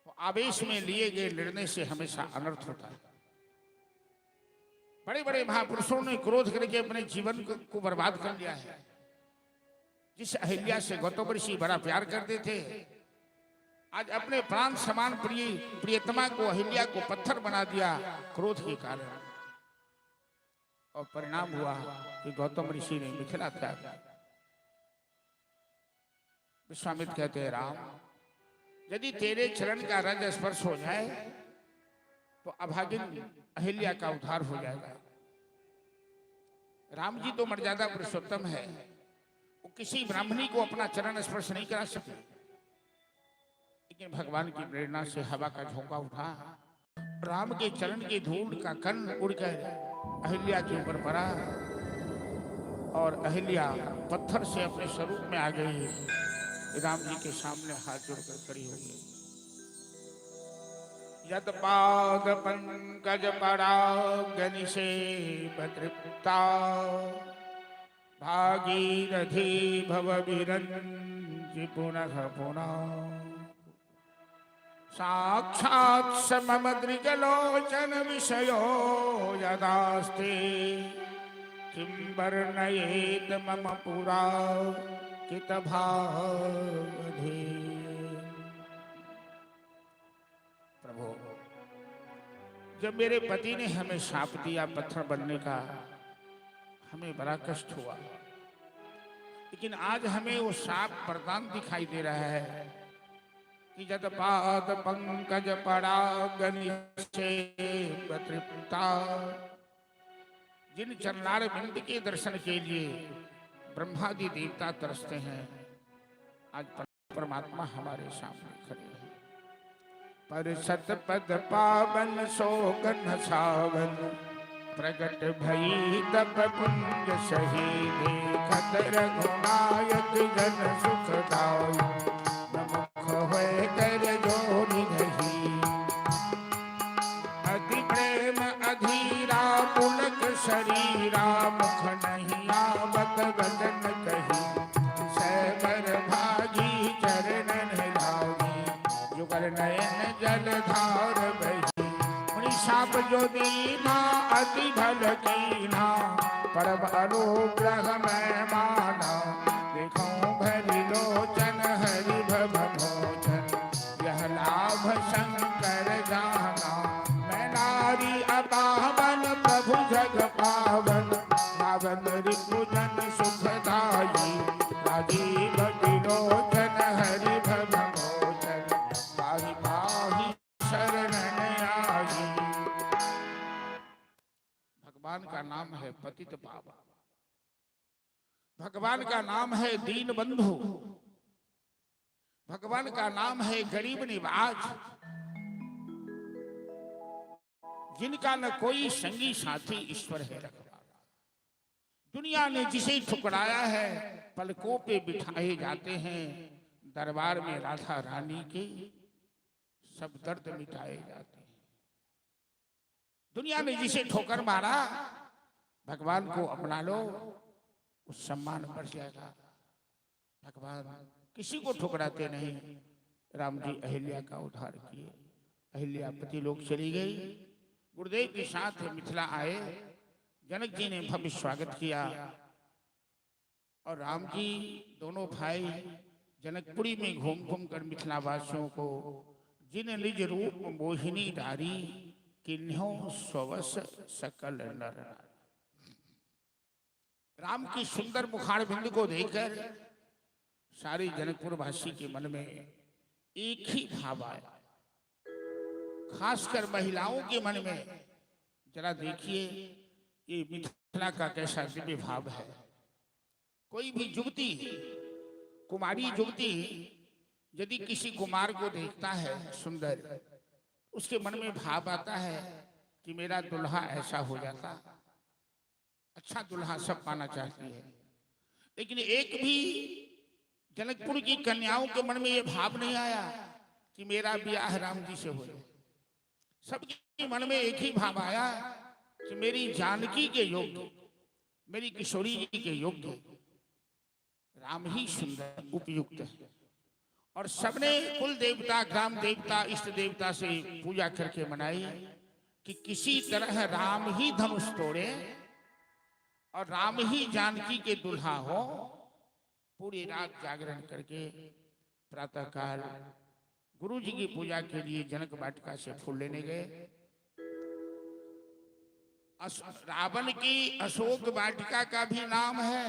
तो आवेश में लिए गए निर्णय से हमेशा अनर्थ होता है। बड़े बड़े महापुरुषों ने क्रोध करके अपने जीवन को बर्बाद कर लिया है। जिस अहिल्या से गौतम ऋषि बड़ा प्यार करते थे, आज अपने प्राण समान प्रियतमा को, अहिल्या को पत्थर बना दिया क्रोध के कारण। और परिणाम हुआ कि गौतम ऋषि ने मिथिला त्याग किया। विश्वामित्र कहते हैं, राम, यदि तेरे चरण का रज स्पर्श हो जाए तो अभागिन अहिल्या का उद्धार हो जाएगा। राम जी तो मर्यादा पुरुषोत्तम है, वो किसी ब्राह्मणी को अपना चरण स्पर्श नहीं करा सकते। लेकिन भगवान की प्रेरणा से हवा का झोंका उठा, राम के चरण के धूल का कण उड़कर अहिल्या के ऊपर पड़ा और अहिल्या पत्थर से अपने स्वरूप में आ गई। राम जी के सामने हाथ जोड़कर खड़ी हो गई। यद पाद पंकज परागनि से तृप्ता, भागीरथी भव विरंजि पुनः पुनः। साक्षात् सममद्रिगलोचन विषयो यदास्ते किं वर्णयेत् मम पुरा कितभावधे। प्रभु, जब मेरे पति ने हमें शाप दिया पत्थर बनने का, हमें बड़ा कष्ट हुआ, लेकिन आज हमें वो शाप वरदान दिखाई दे रहा है कि जद पाद पंकज परागनिशे तृप्ता। जिन चरणार बिंद के दर्शन के लिए ब्रह्मादि देवता तरसते हैं, आज परमात्मा हमारे सामने खड़े हैं। पर सतपद पावन सोगन सावन प्रगट भई तब पुंज सही देखत रघुनायक जन सुखदाई। नमुख होय कर जोनि धही अति प्रेम अधीरा पुलक शरीरा। मुख नहीं आवत गगन कही सैबर भागी चरणन लागी। जुगर नयन जलधार बही शाप जो दीना अति भल कीना। परम अनुग्रह मैं माना देखूं भरी लोचन हरि भव भोजन। यह लाभ शंकर जाना मैं नारी अपावन प्रभु जग पावन। पावन रिपुजन सुखदाई राजीव विलोचन हरि भव भोजन। पाहि पाहि शरण भगवान का नाम है पतित पावन। भगवान का नाम है दीन बंधु। भगवान का नाम है गरीब निवाज। जिनका न कोई संगी साथी ईश्वर है रखवाला। दुनिया ने जिसे ठुकराया है पलकों पे बिठाए जाते हैं। दरबार में राधा रानी के सब दर्द मिटाए जाते हैं। दुनिया ने जिसे ठोकर मारा, भगवान को अपना लो, उस सम्मान बढ़ जाएगा। भगवान किसी को ठुकराते नहीं। राम जी अहिल्या का उद्धार किए। अहिल्या पति लोग चली गई। गुरुदेव के साथ मिथिला आए। जनक जी ने भव्य स्वागत किया और राम जी दोनों भाई जनकपुरी में घूम घूम कर मिथिला वासियों को जिन निज रूप मोहिनी डारी किन्हों स्ववश सकल नर। राम की सुंदर मुखार बिंद को देखकर सारे जनकपुर वासी के मन में एक ही भाव आया। खासकर महिलाओं के मन में जरा देखिए ये मिथिला का कैसा दिव्य भाव है। कोई भी युवती, कुमारी युवती यदि किसी कुमार को देखता है सुंदर, उसके मन में भाव आता है कि मेरा दुल्हा ऐसा हो जाता। अच्छा दुल्हा सब पाना चाहती है, लेकिन एक भी जनकपुर की कन्याओं के मन में ये भाव नहीं आया कि मेरा ब्याह राम जी से हो जाए। सबके मन में एक ही भाव आया कि मेरी जानकी के योग्य, मेरी किशोरी जी के योग्य राम ही सुंदर उपयुक्त है। और सबने कुल देवता, ग्राम देवता, इष्ट देवता से पूजा करके मनाई कि किसी तरह राम ही धनुष तोड़े और राम ही जानकी के दुल्हा हो। पूरी रात जागरण करके प्रातःकाल गुरु जी की पूजा के लिए जनक वाटिका से फूल लेने गए। रावण की अशोक वाटिका का भी नाम है,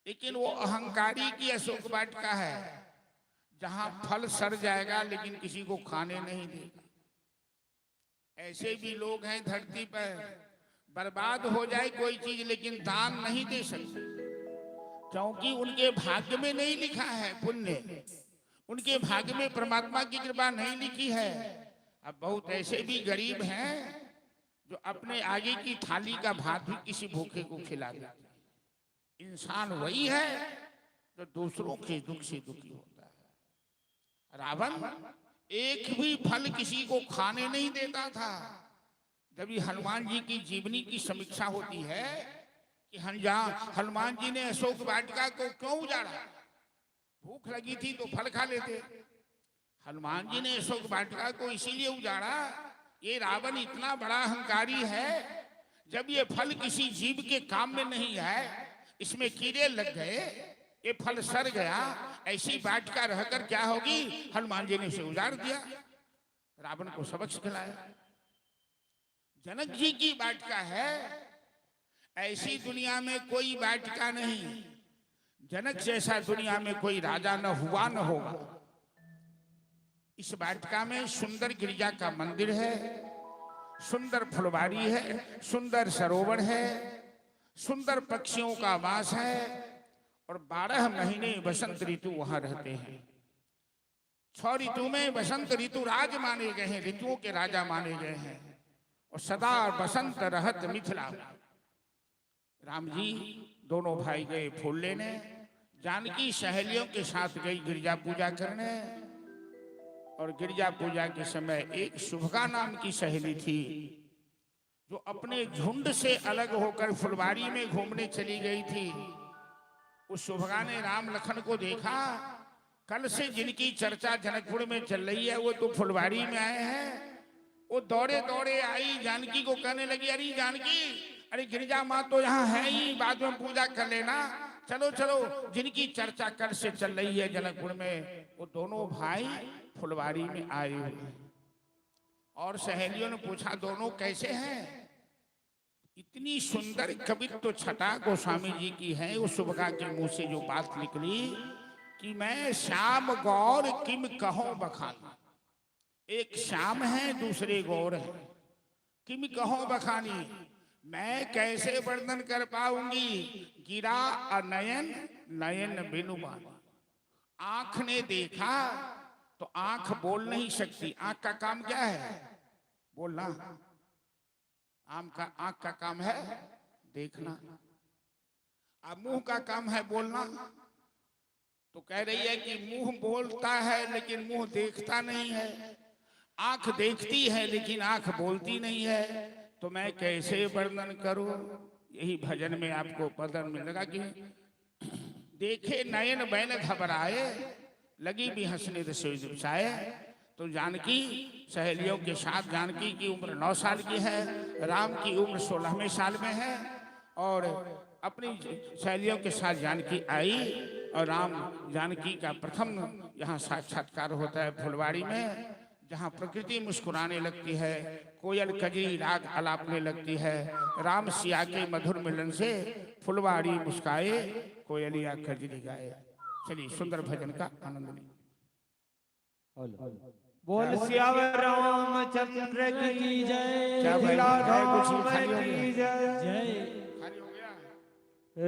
लेकिन वो अहंकारी की अशोक वाटिका है जहां फल सड़ जाएगा लेकिन किसी को खाने नहीं देगा। ऐसे भी लोग हैं धरती पर, बर्बाद हो जाए कोई चीज लेकिन दान नहीं दे सकते, क्योंकि उनके भाग्य में नहीं लिखा है पुण्य, उनके भाग्य में परमात्मा की कृपा नहीं लिखी है। अब बहुत ऐसे भी गरीब हैं जो अपने आगे की थाली का भात भी किसी भूखे को खिला देते। इंसान वही है जो दूसरों के दुख से दुखी होता है। रावण एक भी फल किसी को खाने नहीं देता था। जब ये हनुमान जी की जीवनी की समीक्षा होती है कि हनुमान जी ने अशोक वाटिका को क्यों उजाड़ा, भूख लगी थी तो फल खा लेते। हनुमान जी ने अशोक वाटिका को इसीलिए उजाड़ा, ये रावण इतना बड़ा अहंकारी है, जब ये फल किसी जीव के काम में नहीं है, इसमें कीड़े लग गए, ये फल सड़ गया, ऐसी वाटिका रहकर क्या होगी। हनुमान जी ने उसे उजाड़ दिया, रावण को सबक सिखलाया। जनक जी की वाटिका है, ऐसी दुनिया में कोई वाटिका नहीं, जनक जैसा दुनिया में कोई राजा न हुआ न होगा। इस वाटिका में सुंदर गिरिजा का मंदिर है, सुंदर फुलवारी है, सुंदर सरोवर है, सुंदर पक्षियों का वास है, और 12 महीने बसंत ऋतु वहां रहते हैं। 6 ऋतु में बसंत ऋतु राज माने गए हैं, ऋतुओं के राजा माने गए हैं। और सदा बसंत रहत मिथिला। राम जी दोनों भाई गए फूल लेने, जानकी सहेलियों के साथ गई गिरजा पूजा करने। और गिरजा पूजा के समय एक शुभगा नाम की सहेली थी, जो अपने झुंड से अलग होकर फुलवारी में घूमने चली गई थी। उस शुभगा ने राम लखन को देखा, कल से जिनकी चर्चा जनकपुर में चल रही है वो तो फुलवारी में आए हैं। वो दौड़े दौड़े आई, जानकी को कहने लगी, अरे जानकी, अरे गिरिजा माँ तो यहाँ है ही, बाद में पूजा कर लेना, चलो चलो, जिनकी चर्चा कल से चल रही है जनकपुर में, वो दोनों भाई फुलवारी में आए हुए। और सहेलियों ने पूछा, दोनों कैसे हैं? इतनी सुंदर कवित्व छटा गोस्वामी जी की है। उस शुभगा के मुंह से जो बात निकली कि मैं श्याम गौर किम कहो बखानी। एक श्याम है, दूसरे गौर है, किम कहो बखानी, मैं कैसे वर्णन कर पाऊंगी। गिरा अनयन नयन बिनुमान, आंख ने देखा तो आंख बोल नहीं सकती। आंख का काम क्या है? बोलना। आंख का काम है देखना, अब मुंह का काम है बोलना। तो कह रही है कि मुंह बोलता है लेकिन मुंह देखता नहीं है, आंख देखती है लेकिन आंख बोलती नहीं है, तो मैं कैसे वर्णन करूं। यही भजन में आपको पता मिलेगा कि देखे नयन बैन घबराए, लगी भी हंसने दसाए। तो जानकी सहेलियों के साथ, जानकी की उम्र 9 साल की है, राम की उम्र 16वें साल में है। और अपनी सहेलियों के साथ जानकी आई और राम जानकी का प्रथम यहाँ साक्षात्कार होता है फुलवारी में, जहाँ प्रकृति मुस्कुराने लगती है, कोयल कजरी राग अलापने लगती है। राम सिया के मधुर मिलन से फुलवारी मुस्काए, कोयलिया कजरी गाए। चलिए सुंदर भजन का आनंद लें। बोल सियावर रामचंद्र की जय, क्या भाई, राम खाली हो गया? की जय। खाली हो गया?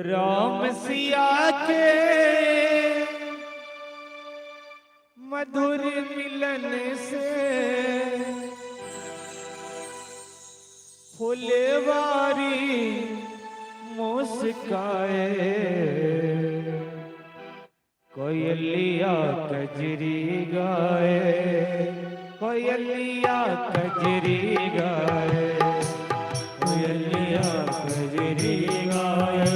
राम सिया के मधुर मिलन से फुलवारी मुस्काए, कोयलिया कजरी गाए, कोयलिया कजरी गाए, कोयलिया कजरी गाए,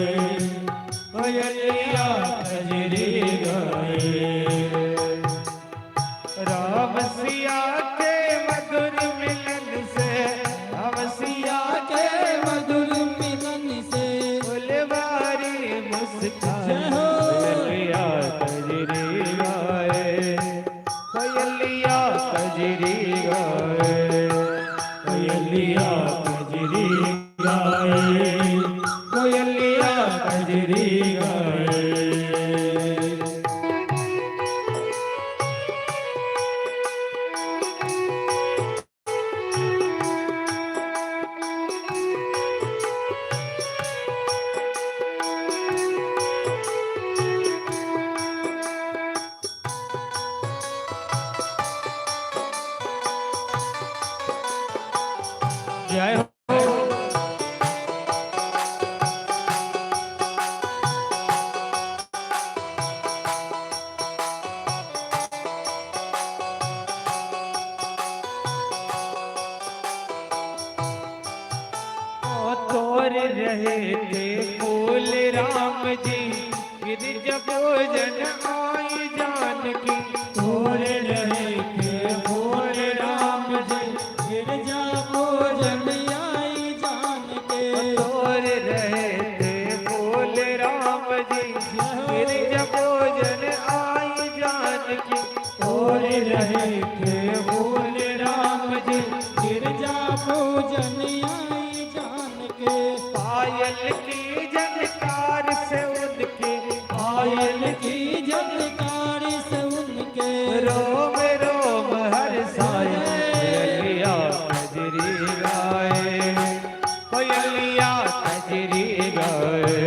कोयलिया कजरी गाए। राम सिया के मधुर मिलन से, राम सिया के मधुर मिलन से फुलवारी मुस्काए, कोयलिया कजरी गाए, कोयलिया कजरी गाए, कोयलिया कजरी गाए, कोयलिया कजरी गाए। जय हो। तोर रहे थे फूल राम जी, फिर जब जन आई जानकी, तोर रहे और रहे थे बोल राम जी फिर जब भोजन आई जानकी और रहे थे बोल राम जी गिरजा पूजन आई जान के। पायल की झनकार से उनके पायल की झनकार से उनके रोम रोम हर्षाए कोयलिया कजरी गाए कोयलिया कजरी गाए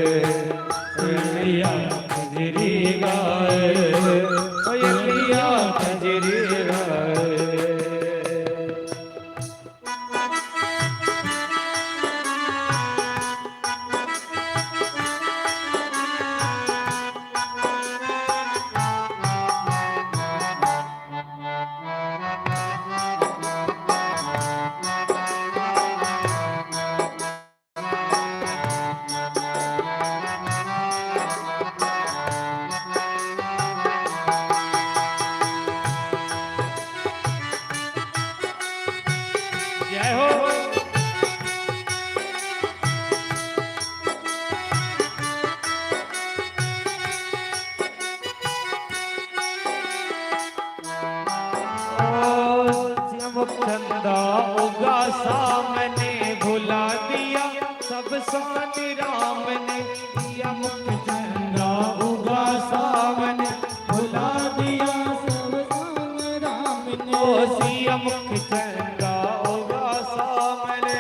कोयलिया कजरी गाए कोयलिया कजरी गाए। जय हो। चंदा उगा सामने भुला दिया सब सानी राम ने दिया मुख चंदा उगा सावन भुला दिया सब संग राम ने। सिया मुख चंदा उगा सामने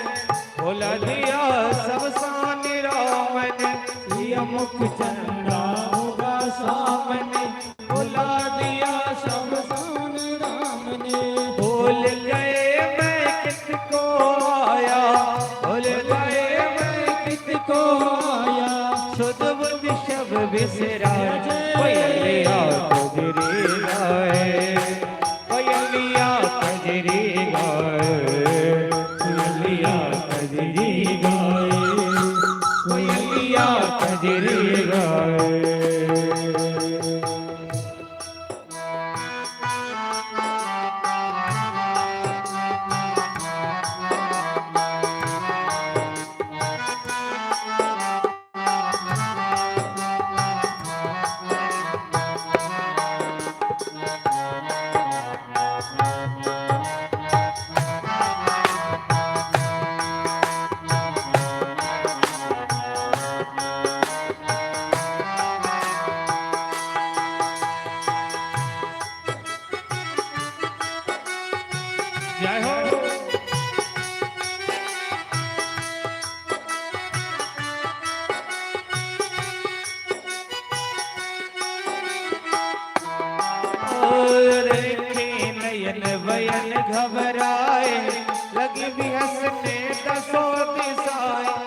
भुला दिया सब सानी राम ने सिया मुख चंदा उगा सामने भुला दिया सब संग राम ने। भूल गए मैं किसको आया भूल गए मैं किसको आया शुद्ध बुद्धि शब बिसरा कोयलिया कजरी गाए कोयलिया कजरी गाए कोयलिया कजरी गाए कोयलिया कजरी गाए। जय हो। रेखे नयन वयन घबराए लगी भी हंसने दसों दिशाएं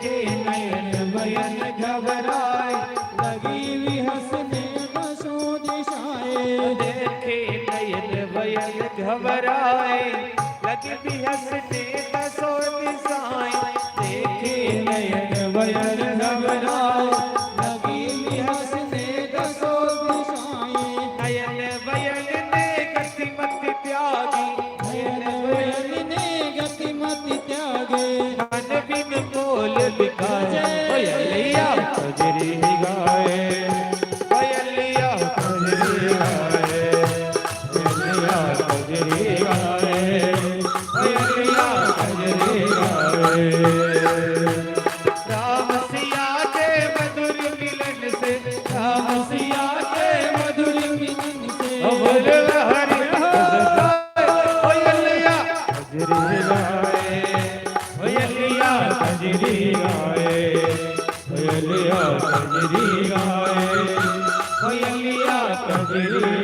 के नयन बयन घबराए लगी भी हंसने दसों दिशाएं। देखे नयन वयन घबराए लगी भी हंसने दसों दिशाएं देखे नयन बयन घबराए लगी भी हंसने दसों दिशाएं। नयन वयन ने गतिमत त्यागी नयन बयन ने गतिमत त्यागे मन बिन बोल बिकाए कोयलिया कजरी गाए कोयलिया कजरी गाए कोयलिया कजरी गाए कोयलिया कजरी गाए। राम सिया के मधुर मिलन से राम सिया के मधुर मिलन से बोल हरि कोयलिया कजरी गाए कोयलिया कजरी गाए कोयलिया कजरी गाए कोयलिया कजरी